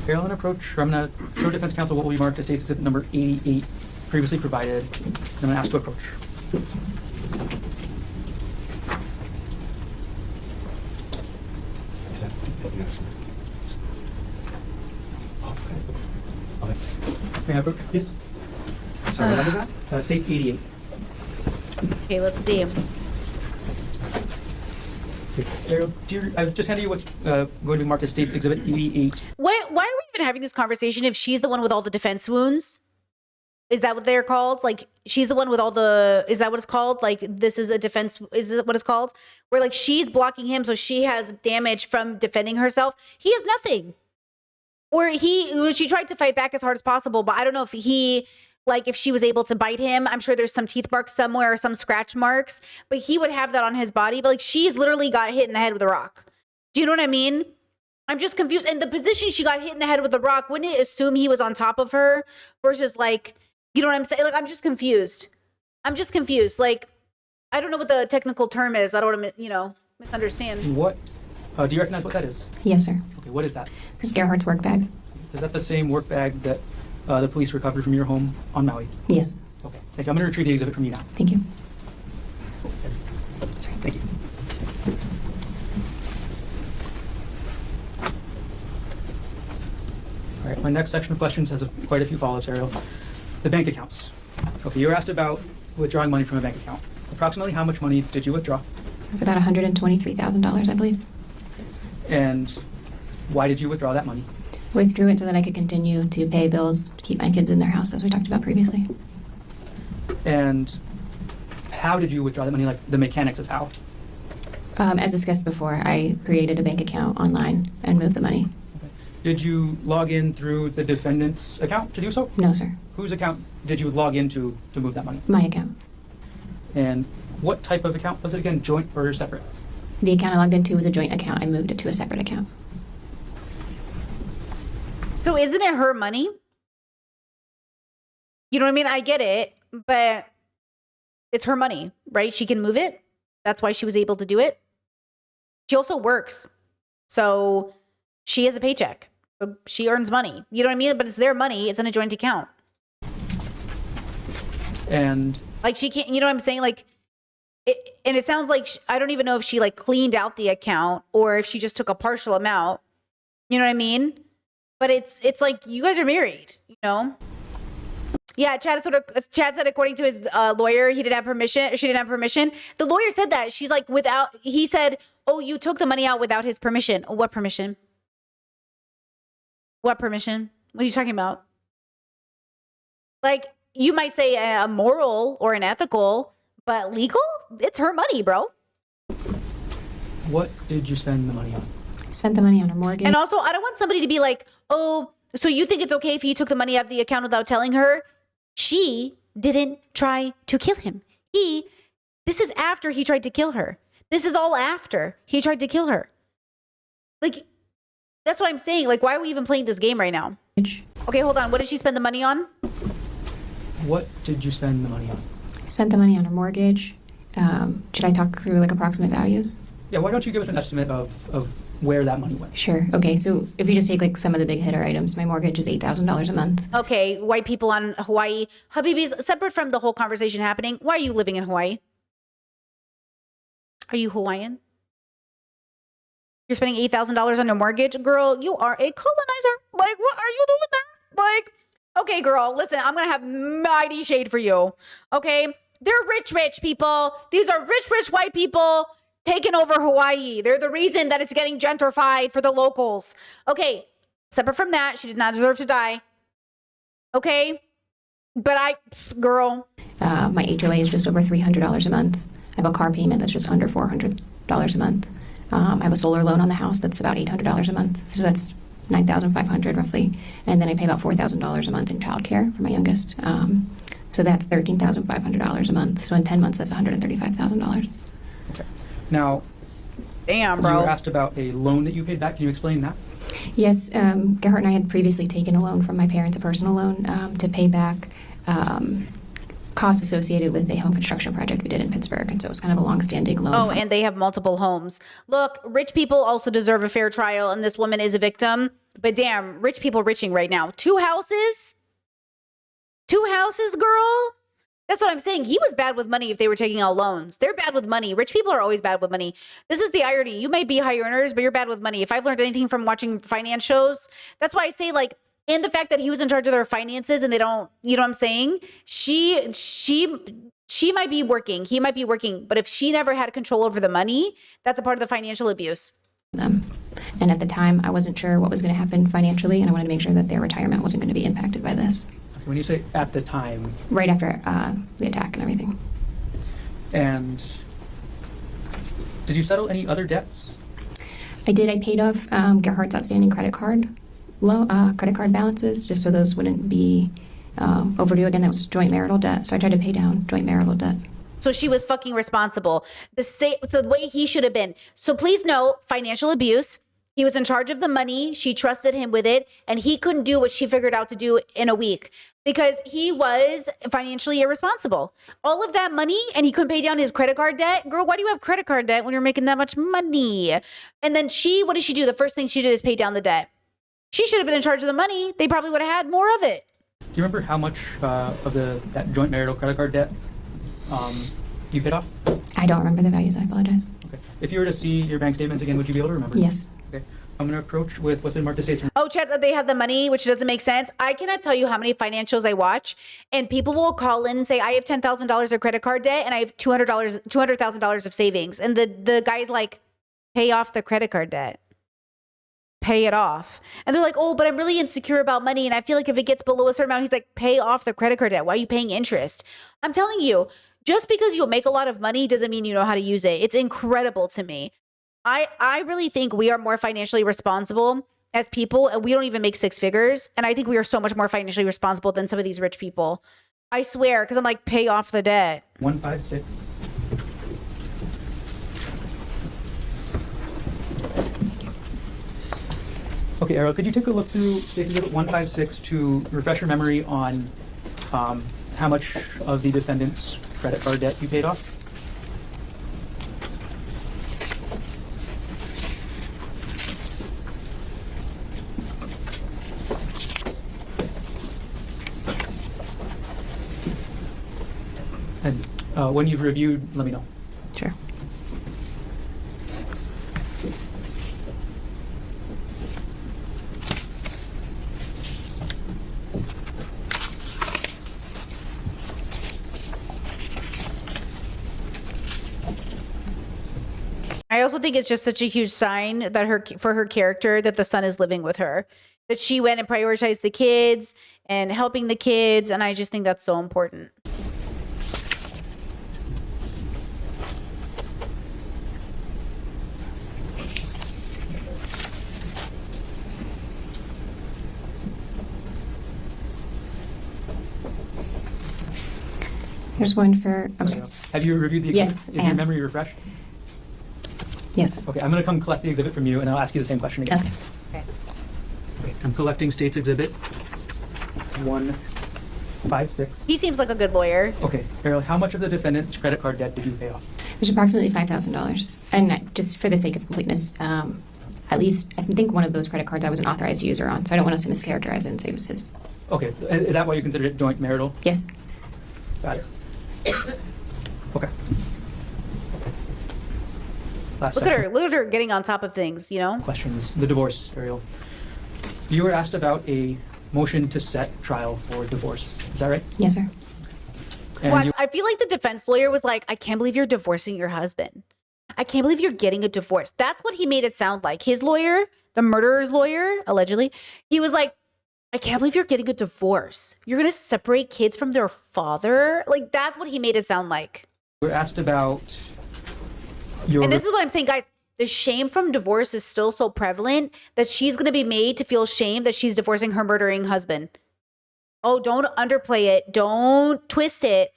[SPEAKER 2] Parallel approach. I'm going to show defense counsel what will be marked as state's exhibit number 88, previously provided. I'm going to ask to approach.
[SPEAKER 3] Is that? Okay.
[SPEAKER 2] May I approach?
[SPEAKER 5] Yes.
[SPEAKER 3] Sorry, what number is that?
[SPEAKER 2] State's 88.
[SPEAKER 1] Okay, let's see.
[SPEAKER 2] Ariel, I've just handed you what's going to be marked as state's exhibit 88.
[SPEAKER 1] Why are we even having this conversation if she's the one with all the defense wounds? Is that what they're called? Like, she's the one with all the, is that what it's called? Like, this is a defense, is that what it's called? Where like she's blocking him, so she has damage from defending herself. He has nothing. Or she tried to fight back as hard as possible, but I don't know if he, like, if she was able to bite him. I'm sure there's some teeth marks somewhere or some scratch marks, but he would have that on his body. But like, she's literally got hit in the head with a rock. Do you know what I mean? I'm just confused. And the position she got hit in the head with the rock, wouldn't it assume he was on top of her versus like, you know what I'm saying? Like, I'm just confused. Like, I don't know what the technical term is. I don't want to, misunderstand.
[SPEAKER 2] What, do you recognize what that is?
[SPEAKER 4] Yes, sir.
[SPEAKER 2] Okay, what is that?
[SPEAKER 4] This is Gerhardt's work bag.
[SPEAKER 2] Is that the same work bag that the police recovered from your home on Maui?
[SPEAKER 4] Yes.
[SPEAKER 2] Okay, thank you. I'm going to retrieve the exhibit from you now.
[SPEAKER 4] Thank you.
[SPEAKER 2] Thank you. All right, my next section of questions has quite a few follow-ups, Ariel. The bank accounts. Okay, you were asked about withdrawing money from a bank account. Approximately how much money did you withdraw?
[SPEAKER 4] It's about $123,000, I believe.
[SPEAKER 2] And why did you withdraw that money?
[SPEAKER 4] Withdrew it so that I could continue to pay bills to keep my kids in their house, as we talked about previously.
[SPEAKER 2] And how did you withdraw that money, like the mechanics of how?
[SPEAKER 4] As discussed before, I created a bank account online and moved the money.
[SPEAKER 2] Okay. Did you log in through the defendant's account to do so?
[SPEAKER 4] No, sir.
[SPEAKER 2] Whose account did you log into to move that money?
[SPEAKER 4] My account.
[SPEAKER 2] And what type of account was it again, joint or separate?
[SPEAKER 4] The account I logged into was a joint account. I moved it to a separate account.
[SPEAKER 1] So isn't it her money? You know what I mean? I get it, but it's her money, right? She can move it. That's why she was able to do it. She also works. So she has a paycheck. So she earns money. You know what I mean? But it's their money. It's in a joint account.
[SPEAKER 2] And
[SPEAKER 1] Like, she can't, you know what I'm saying? Like, and it sounds like, I don't even know if she like cleaned out the account or if she just took a partial amount. You know what I mean? But it's like, you guys are married, you know? Yeah, Chad said according to his lawyer, he didn't have permission. She didn't have permission. The lawyer said that. She's like, he said, oh, you took the money out without his permission. What permission? What permission? What are you talking about? Like, you might say a moral or an ethical, but legal? It's her money, bro.
[SPEAKER 2] What did you spend the money on?
[SPEAKER 4] Spent the money on a mortgage.
[SPEAKER 1] And also, I don't want somebody to be like, oh, so you think it's okay if he took the money out of the account without telling her? She didn't try to kill him. This is after he tried to kill her. This is all after he tried to kill her. Like, that's what I'm saying. Like, why are we even playing this game right now? Okay, hold on. What did she spend the money on?
[SPEAKER 2] What did you spend the money on?
[SPEAKER 4] Spent the money on a mortgage. Should I talk through like approximate values?
[SPEAKER 2] Yeah, why don't you give us an estimate of where that money went?
[SPEAKER 4] Sure. Okay, so if you just take like some of the big hitter items, my mortgage is $8,000 a month.
[SPEAKER 1] Okay, white people on Hawaii. Habibis, separate from the whole conversation happening, why are you living in Hawaii? Are you Hawaiian? You're spending $8,000 on your mortgage? Girl, you are a colonizer. Like, what are you doing there? Like, okay, girl, listen, I'm going to have mighty shade for you. Okay? They're rich people. These are rich white people taking over Hawaii. They're the reason that it's getting gentrified for the locals. Okay, separate from that, she did not deserve to die. Okay? But girl.
[SPEAKER 4] My HOA is just over $300 a month. I have a car payment that's just under $400 a month. I have a solar loan on the house that's about $800 a month. So that's $9,500 roughly. And then I pay about $4,000 a month in childcare for my youngest. So that's $13,500 a month. So in 10 months, that's $135,000.
[SPEAKER 2] Okay. Now,
[SPEAKER 1] Damn,
[SPEAKER 2] you
[SPEAKER 1] bro.
[SPEAKER 2] were asked about a loan that you paid back. Can you explain that?
[SPEAKER 4] Yes, Gerhard and I had previously taken a loan from my parents, a personal loan, to pay back costs associated with a home construction project we did in Pittsburgh. And so it was kind of a long-standing loan.
[SPEAKER 1] Oh, and they have multiple homes. Look, rich people also deserve a fair trial, and this woman is a victim. But damn, rich people riching right now. 2 houses? 2 houses, girl? That's what I'm saying. He was bad with money if they were taking out loans. They're bad with money. Rich people are always bad with money. This is the irony. You might be high earners, but you're bad with money. If I've learned anything from watching finance shows, that's why I say, like, and the fact that he was in charge of their finances and they don't, you know what I'm saying? She might be working. He might be working. But if she never had control over the money, that's a part of the financial abuse.
[SPEAKER 4] Them. And at the time, I wasn't sure what was going to happen financially, and I wanted to make sure that their retirement wasn't going to be impacted by this.
[SPEAKER 2] Okay, when you say at the time.
[SPEAKER 4] Right after the attack and everything.
[SPEAKER 2] And did you settle any other debts?
[SPEAKER 4] I did. I paid off Gerhardt's outstanding credit card balances, just so those wouldn't be overdue again. That was joint marital debt, so I tried to pay down joint marital debt.
[SPEAKER 1] So she was fucking responsible. So the way he should have been. So please note, financial abuse. He was in charge of the money. She trusted him with it, and he couldn't do what she figured out to do in a week because he was financially irresponsible. All of that money, and he couldn't pay down his credit card debt. Girl, why do you have credit card debt when you're making that much money? And then what did she do? The first thing she did is pay down the debt. She should have been in charge of the money. They probably would have had more of it.
[SPEAKER 2] Do you remember how much of that joint marital credit card debt you paid off?
[SPEAKER 4] I don't remember the values. I apologize.
[SPEAKER 2] Okay. If you were to see your bank statements again, would you be able to remember?
[SPEAKER 4] Yes.
[SPEAKER 2] Okay. I'm going to approach with what's been marked as states.
[SPEAKER 1] Oh, Chad, they have the money, which doesn't make sense. I cannot tell you how many financials I watch, and people will call in and say, I have $10,000 of credit card debt, and I have $200,000 of savings. And the guy's like, pay off the credit card debt. Pay it off. And they're like, oh, but I'm really insecure about money, and I feel like if it gets below a certain amount, he's like, pay off the credit card debt. Why are you paying interest? I'm telling you, just because you'll make a lot of money doesn't mean you know how to use it. It's incredible to me. I really think we are more financially responsible as people, and we don't even make 6 figures. And I think we are so much more financially responsible than some of these rich people. I swear, because I'm like, pay off the debt.
[SPEAKER 2] 156. Okay, Errol, could you take a look through Exhibit 156 to refresh your memory on how much of the defendant's credit card debt you paid off? And when you've reviewed, let me know.
[SPEAKER 4] Sure.
[SPEAKER 1] I also think it's just such a huge sign that for her character that the son is living with her, that she went and prioritized the kids and helping the kids. And I just think that's so important.
[SPEAKER 4] Here's one for, I'm sorry.
[SPEAKER 2] Have you reviewed the exhibit?
[SPEAKER 4] Yes,
[SPEAKER 2] Is
[SPEAKER 4] I
[SPEAKER 2] your
[SPEAKER 4] have.
[SPEAKER 2] memory refreshed?
[SPEAKER 4] Yes.
[SPEAKER 2] Okay, I'm going to come collect the exhibit from you, and I'll ask you the same question again.
[SPEAKER 4] Okay.
[SPEAKER 2] Okay, I'm collecting State's Exhibit 156.
[SPEAKER 1] He seems like a good lawyer.
[SPEAKER 2] Okay, Ariel, how much of the defendant's credit card debt did you pay off?
[SPEAKER 4] There's approximately $5,000. And just for the sake of completeness, at least I think one of those credit cards I was an authorized user on, so I don't want us to mischaracterize it and say it was his.
[SPEAKER 2] Okay, is that why you considered it joint marital?
[SPEAKER 4] Yes.
[SPEAKER 2] Got it. Okay. Last
[SPEAKER 1] Look at
[SPEAKER 2] section.
[SPEAKER 1] her. Look at her getting on top of things, you know?
[SPEAKER 2] Questions. The divorce, Ariel. You were asked about a motion to set trial for divorce. Is that right?
[SPEAKER 4] Yes, sir.
[SPEAKER 2] And
[SPEAKER 1] Watch,
[SPEAKER 2] you-
[SPEAKER 1] I feel like the defense lawyer was like, I can't believe you're divorcing your husband. I can't believe you're getting a divorce. That's what he made it sound like. His lawyer, the murderer's lawyer, allegedly, he was like, I can't believe you're getting a divorce. You're going to separate kids from their father? Like, that's what he made it sound like.
[SPEAKER 2] you were asked about your.
[SPEAKER 1] And this is what I'm saying, guys. The shame from divorce is still so prevalent that she's going to be made to feel shame that she's divorcing her murdering husband. Oh, don't underplay it. Don't twist it.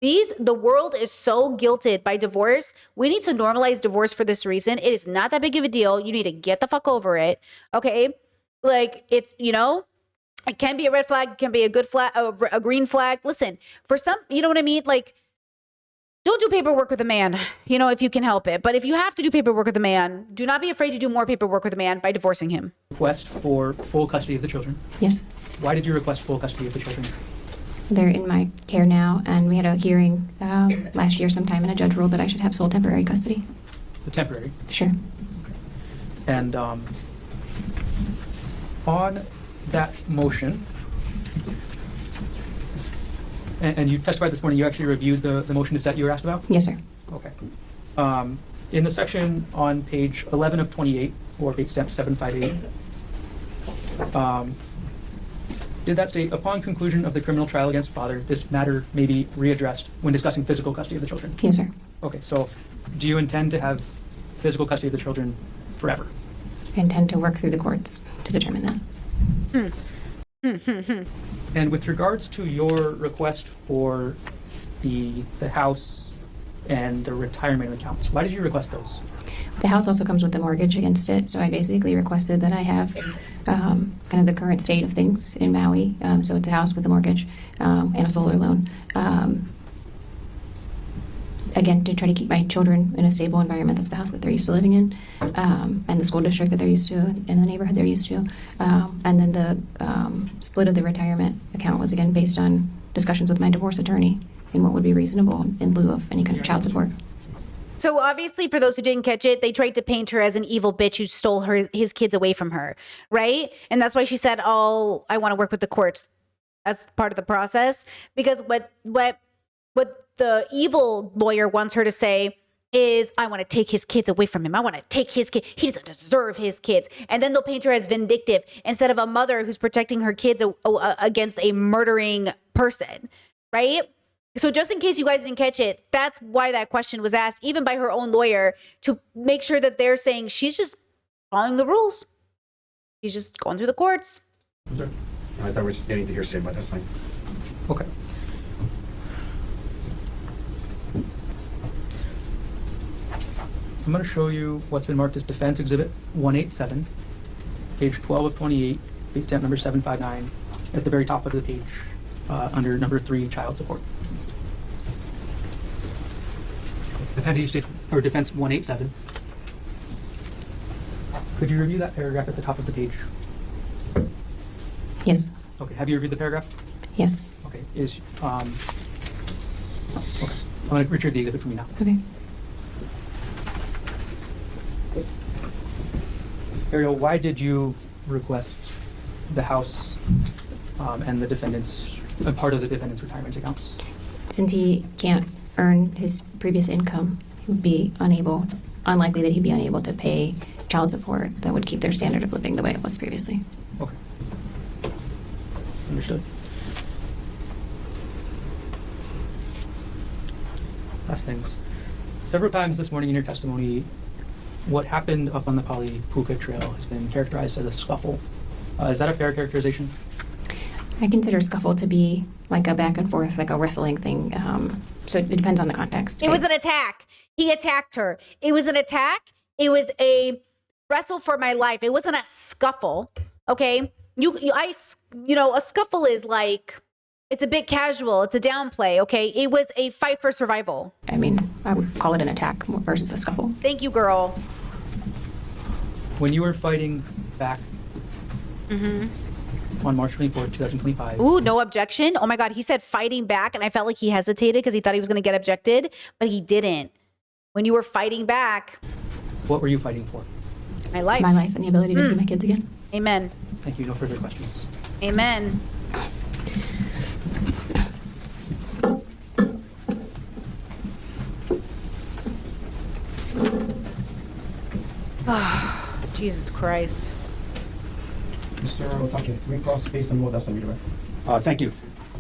[SPEAKER 1] The world is so guilted by divorce. We need to normalize divorce for this reason. It is not that big of a deal. You need to get the fuck over it. Okay? Like, it's, you know, it can be a red flag, it can be a good flag, a green flag. Listen, for some, you know what I mean? Like, don't do paperwork with a man, you know, if you can help it. But if you have to do paperwork with a man, do not be afraid to do more paperwork with a man by divorcing him.
[SPEAKER 2] Request for full custody of the children.
[SPEAKER 4] Yes.
[SPEAKER 2] Why did you request full custody of the children?
[SPEAKER 4] They're in my care now, and we had a hearing last year sometime, and a judge ruled that I should have sole temporary custody.
[SPEAKER 2] The temporary.
[SPEAKER 4] Sure.
[SPEAKER 2] And on that motion, and you testified this morning, you actually reviewed the motion to set you were asked about?
[SPEAKER 4] Yes, sir.
[SPEAKER 2] Okay. In the section on page 11 of 28, or page stamp 758, did that state, upon conclusion of the criminal trial against father, this matter may be readdressed when discussing physical custody of the children?
[SPEAKER 4] Yes, sir.
[SPEAKER 2] Okay, so do you intend to have physical custody of the children forever?
[SPEAKER 4] I intend to work through the courts to determine that.
[SPEAKER 2] And with regards to your request for the house and the retirement accounts, why did you request those?
[SPEAKER 4] The house also comes with a mortgage against it, so I basically requested that I have kind of the current state of things in Maui. So it's a house with a mortgage and a solar loan. Again, to try to keep my children in a stable environment. That's the house that they're used to living in, and the school district that they're used to, and the neighborhood they're used to. And then the split of the retirement account was, again, based on discussions with my divorce attorney and what would be reasonable in lieu of any kind of child support.
[SPEAKER 1] So obviously, for those who didn't catch it, they tried to paint her as an evil bitch who stole his kids away from her, right? And that's why she said, "Oh, I want to work with the courts as part of the process." Because what the evil lawyer wants her to say is, "I want to take his kids away from him. I want to take his kid. He doesn't deserve his kids." And then they'll paint her as vindictive instead of a mother who's protecting her kids against a murdering person, right? So just in case you guys didn't catch it, that's why that question was asked, even by her own lawyer, to make sure that they're saying she's just following the rules. She's just going through the courts.
[SPEAKER 3] I thought we were just getting to hearsay, but that's fine.
[SPEAKER 2] Okay. I'm going to show you what's been marked as Defense Exhibit 187, page 12 of 28, page stamp number 759, at the very top of the page, under number 3, child support. Defense Defense 187. Could you review that paragraph at the top of the page?
[SPEAKER 4] Yes.
[SPEAKER 2] Okay. Have you reviewed the paragraph?
[SPEAKER 4] Yes.
[SPEAKER 2] Okay. Okay. I'm going to retrieve the exhibit from you now.
[SPEAKER 4] Okay.
[SPEAKER 2] Ariel, why did you request the house and the defendant's part of the defendant's retirement accounts?
[SPEAKER 4] Since he can't earn his previous income, he would be unable. unlikely that he'd be unable to pay child support that would keep their standard of living the way it was previously.
[SPEAKER 2] Okay. Understood. Last things. Several times this morning in your testimony, what happened up on the Pali Puka Trail has been characterized as a scuffle. Is that a fair characterization?
[SPEAKER 4] I consider scuffle to be like a back and forth, like a wrestling thing. So it depends on the context.
[SPEAKER 1] It was an attack. He attacked her. It was an attack. It was a wrestle for my life. It wasn't a scuffle. Okay. A scuffle is like, it's a bit casual. It's a downplay. Okay. It was a fight for survival.
[SPEAKER 4] I mean, I would call it an attack versus a scuffle.
[SPEAKER 1] Thank you, girl.
[SPEAKER 2] When you were fighting back on March 24th, 2025.
[SPEAKER 1] Ooh, no objection. Oh my God. He said fighting back. And I felt like he hesitated because he thought he was going to get objected, but he didn't. When you were fighting back,
[SPEAKER 2] What were you fighting for?
[SPEAKER 1] my life.
[SPEAKER 4] My life and the ability to see my kids again.
[SPEAKER 1] Amen.
[SPEAKER 2] Thank you. No further questions.
[SPEAKER 1] Amen. Jesus Christ.
[SPEAKER 5] Mr. Otake, can we cross face and vote as a redirect?
[SPEAKER 3] Thank you.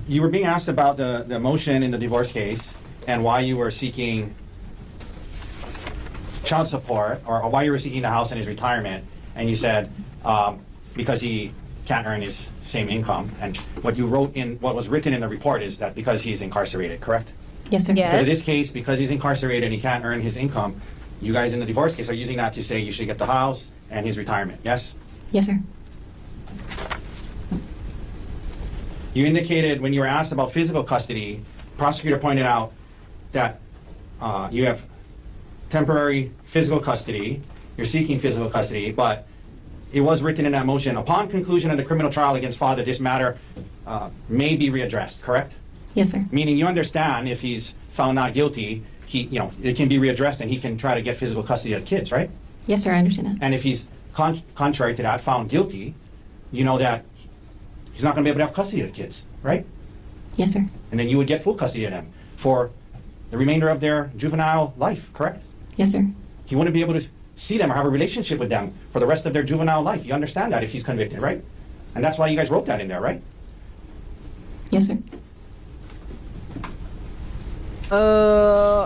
[SPEAKER 3] You were being asked about the motion in the divorce case and why you were seeking child support or why you were seeking the house in his retirement. And you said because he can't earn his same income. And what was written in the report is that because he's incarcerated, correct?
[SPEAKER 4] Yes, sir.
[SPEAKER 1] Yes.
[SPEAKER 3] Because in this case, because he's incarcerated and he can't earn his income, you guys in the divorce case are using that to say you should get the house and his retirement, yes?
[SPEAKER 4] Yes, sir.
[SPEAKER 3] You indicated when you were asked about physical custody, prosecutor pointed out that you have temporary physical custody, you're seeking physical custody, but it was written in that motion, upon conclusion of the criminal trial against father, this matter may be readdressed, correct?
[SPEAKER 4] Yes, sir.
[SPEAKER 3] Meaning you understand if he's found not guilty, it can be readdressed and he can try to get physical custody of the kids, right?
[SPEAKER 4] Yes, sir. I understand that.
[SPEAKER 3] And if he's contrary to that, found guilty, you know that he's not going to be able to have custody of the kids, right?
[SPEAKER 4] Yes, sir.
[SPEAKER 3] And then you would get full custody of them for the remainder of their juvenile life, correct?
[SPEAKER 4] Yes, sir.
[SPEAKER 3] He wouldn't be able to see them or have a relationship with them for the rest of their juvenile life. You understand that if he's convicted, right? And that's why you guys wrote that in there, right?
[SPEAKER 4] Yes, sir.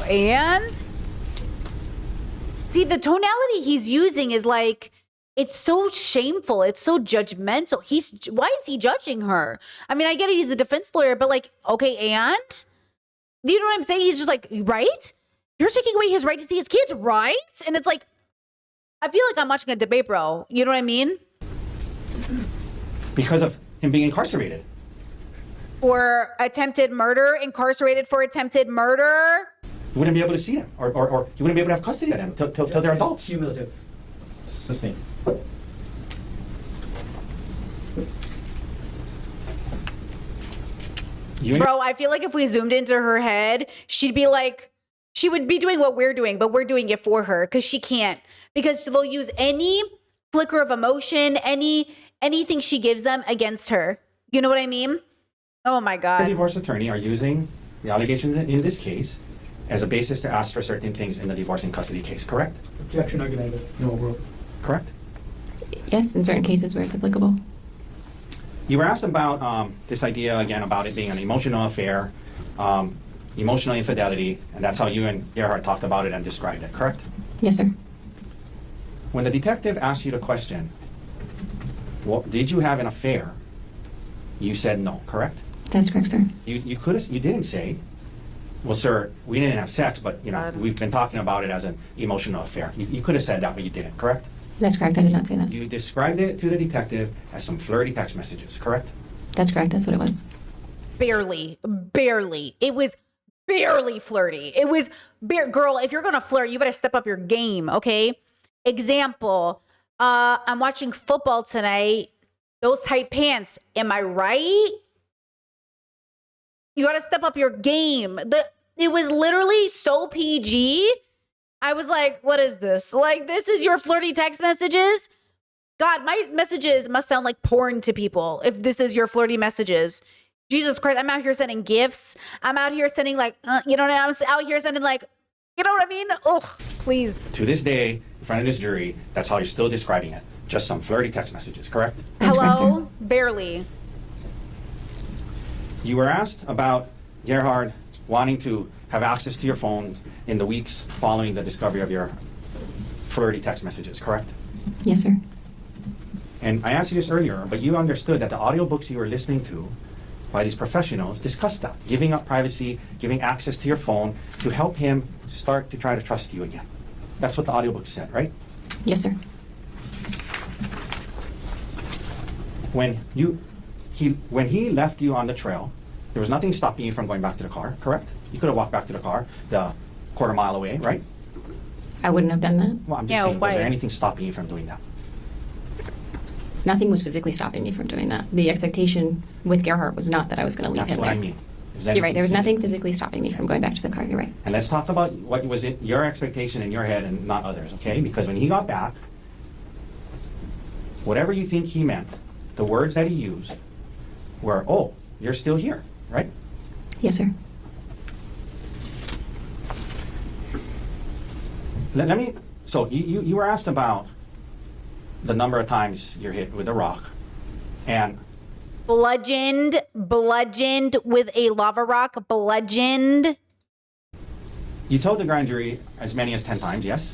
[SPEAKER 1] And see, the tonality he's using is like, it's so shameful. It's so judgmental. Why is he judging her? I mean, I get it. He's a defense lawyer, but like, okay, and do you know what I'm saying? He's just like, right? You're taking away his right to see his kids, right? And it's like, I feel like I'm watching a debate, bro. You know what I mean?
[SPEAKER 3] Because of him being incarcerated.
[SPEAKER 1] For attempted murder, incarcerated for attempted murder.
[SPEAKER 3] You wouldn't be able to see them or you wouldn't be able to have custody of them till they're adults.
[SPEAKER 2] Cumulative.
[SPEAKER 5] Sustained.
[SPEAKER 1] Bro, I feel like if we zoomed into her head, she'd be like, she would be doing what we're doing, but we're doing it for her because she can't. Because they'll use any flicker of emotion, anything she gives them against her. You know what I mean? Oh my
[SPEAKER 3] The
[SPEAKER 1] God.
[SPEAKER 3] divorce attorney are using the allegations in this case as a basis to ask for certain things in the divorce and custody case, correct?
[SPEAKER 2] Objection argumentative. No overruled.
[SPEAKER 3] Correct?
[SPEAKER 4] Yes, in certain cases where it's applicable.
[SPEAKER 3] You were asked about this idea again about it being an emotional affair, emotional infidelity, and that's how you and Gerhard talked about it and described it, correct?
[SPEAKER 4] Yes, sir.
[SPEAKER 3] When the detective asked you the question, well, did you have an affair? You said no, correct?
[SPEAKER 4] That's correct, sir.
[SPEAKER 3] You didn't say, well, sir, we didn't have sex, but we've been talking about it as an emotional affair. You could have said that, but you didn't, correct?
[SPEAKER 4] That's correct. I did not say that.
[SPEAKER 3] You described it to the detective as some flirty text messages, correct?
[SPEAKER 4] That's correct. That's what it was.
[SPEAKER 1] Barely. It was barely flirty. It was, girl, if you're going to flirt, you better step up your game, okay? Example, I'm watching football tonight. Those tight pants, am I right? You got to step up your game. It was literally so PG. I was like, what is this? Like, this is your flirty text messages? God, my messages must sound like porn to people if this is your flirty messages. Jesus Christ, I'm out here sending gifts. I'm out here sending like, you know what I mean? I'm out here sending like, you know what I mean? Ugh. Please.
[SPEAKER 3] To this day, in front of this jury, that's how you're still describing it. Just some flirty text messages, correct?
[SPEAKER 4] That's correct,
[SPEAKER 1] Hello?
[SPEAKER 4] sir.
[SPEAKER 1] Barely.
[SPEAKER 3] You were asked about Gerhard wanting to have access to your phone in the weeks following the discovery of your flirty text messages, correct?
[SPEAKER 4] Yes, sir.
[SPEAKER 3] And I asked you this earlier, but you understood that the audiobooks you were listening to by these professionals discussed that, giving up privacy, giving access to your phone to help him start to try to trust you again. That's what the audiobook said, right?
[SPEAKER 4] Yes, sir.
[SPEAKER 3] When he left you on the trail, there was nothing stopping you from going back to the car, correct? You could have walked back to the car, the quarter mile away, right?
[SPEAKER 4] I wouldn't have done that.
[SPEAKER 3] Well, I'm just
[SPEAKER 1] Yeah,
[SPEAKER 3] saying, was
[SPEAKER 1] why?
[SPEAKER 3] there anything stopping you from doing that?
[SPEAKER 4] Nothing was physically stopping me from doing that. The expectation with Gerhardt was not that I was going to leave
[SPEAKER 3] That's
[SPEAKER 4] him
[SPEAKER 3] what
[SPEAKER 4] there.
[SPEAKER 3] I mean.
[SPEAKER 4] You're right. There was nothing physically stopping me from going back to the car. You're right.
[SPEAKER 3] And let's talk about what was in your expectation in your head and not others, okay? Because when he got back, whatever you think he meant, the words that he used were, oh, you're still here, right?
[SPEAKER 4] Yes, sir.
[SPEAKER 3] Let me, so you were asked about the number of times you're hit with a rock. And
[SPEAKER 1] Bludgeoned with a lava rock, bludgeoned.
[SPEAKER 3] you told the grand jury as many as 10 times, yes?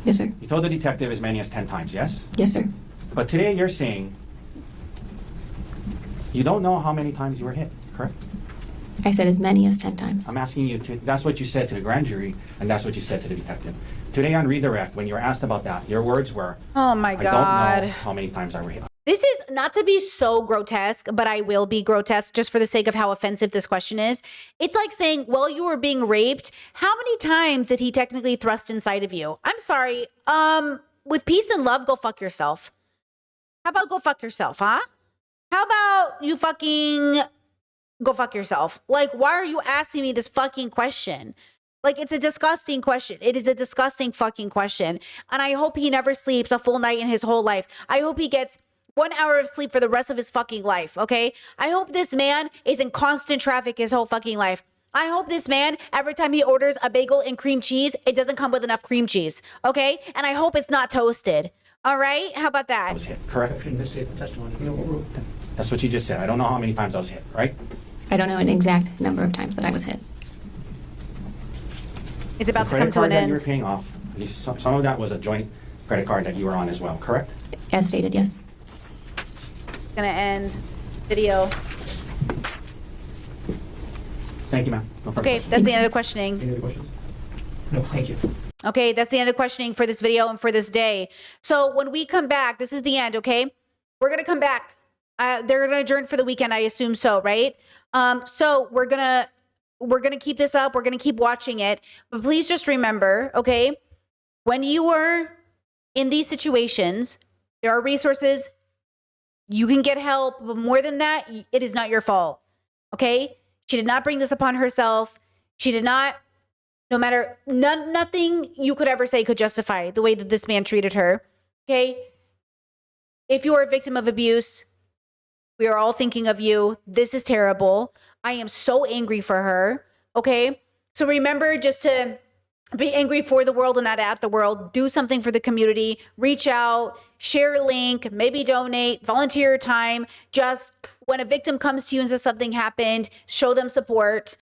[SPEAKER 4] Yes, sir.
[SPEAKER 3] You told the detective as many as 10 times, yes?
[SPEAKER 4] Yes, sir.
[SPEAKER 3] But today you're saying you don't know how many times you were hit, correct?
[SPEAKER 4] I said as many as 10 times.
[SPEAKER 3] I'm asking you to, that's what you said to the grand jury, and that's what you said to the detective. Today on Redirect, when you were asked about that, your words were,
[SPEAKER 1] Oh my
[SPEAKER 3] I don't
[SPEAKER 1] God.
[SPEAKER 3] know how many times I were hit.
[SPEAKER 1] This is not to be so grotesque, but I will be grotesque just for the sake of how offensive this question is. It's like saying, well, you were being raped. How many times did he technically thrust inside of you? I'm sorry. With peace and love, go fuck yourself. How about go fuck yourself, huh? How about you fucking go fuck yourself? Like, why are you asking me this fucking question? Like, it's a disgusting question. It is a disgusting fucking question. And I hope he never sleeps a full night in his whole life. I hope he gets 1 hour of sleep for the rest of his fucking life, okay? I hope this man is in constant traffic his whole fucking life. I hope this man, every time he orders a bagel and cream cheese, it doesn't come with enough cream cheese, okay? And I hope it's not toasted, all right? How about
[SPEAKER 3] I
[SPEAKER 1] that?
[SPEAKER 3] was hit, correct?
[SPEAKER 2] In this case, the testimony.
[SPEAKER 3] That's what you just said. I don't know how many times I was hit, right?
[SPEAKER 4] I don't know an exact number of times that I was hit.
[SPEAKER 1] It's about
[SPEAKER 3] The
[SPEAKER 1] to come
[SPEAKER 3] credit
[SPEAKER 1] to
[SPEAKER 3] card
[SPEAKER 1] an
[SPEAKER 3] that you were
[SPEAKER 1] end.
[SPEAKER 3] paying off, at least some of that was a joint credit card that you were on as well, correct?
[SPEAKER 4] As stated, yes.
[SPEAKER 1] Gonna end video.
[SPEAKER 3] Thank you, ma'am. No further
[SPEAKER 1] Okay,
[SPEAKER 3] questions.
[SPEAKER 1] that's the end of the questioning.
[SPEAKER 5] Any other questions?
[SPEAKER 2] No, thank you.
[SPEAKER 1] Okay, that's the end of questioning for this video and for this day. So when we come back, this is the end, okay? We're going to come back. They're going to adjourn for the weekend, I assume so, right? So we're going to keep this up. We're going to keep watching it. But please just remember, okay? When you are in these situations, there are resources. You can get help, but more than that, it is not your fault. Okay? She did not bring this upon herself. She did not. No matter, nothing you could ever say could justify the way that this man treated her. Okay? If you are a victim of abuse, we are all thinking of you. This is terrible. I am so angry for her. Okay? So remember just to be angry for the world and not at the world. Do something for the community. Reach out, share a link, maybe donate, volunteer your time. Just when a victim comes to you and says something happened, show them support.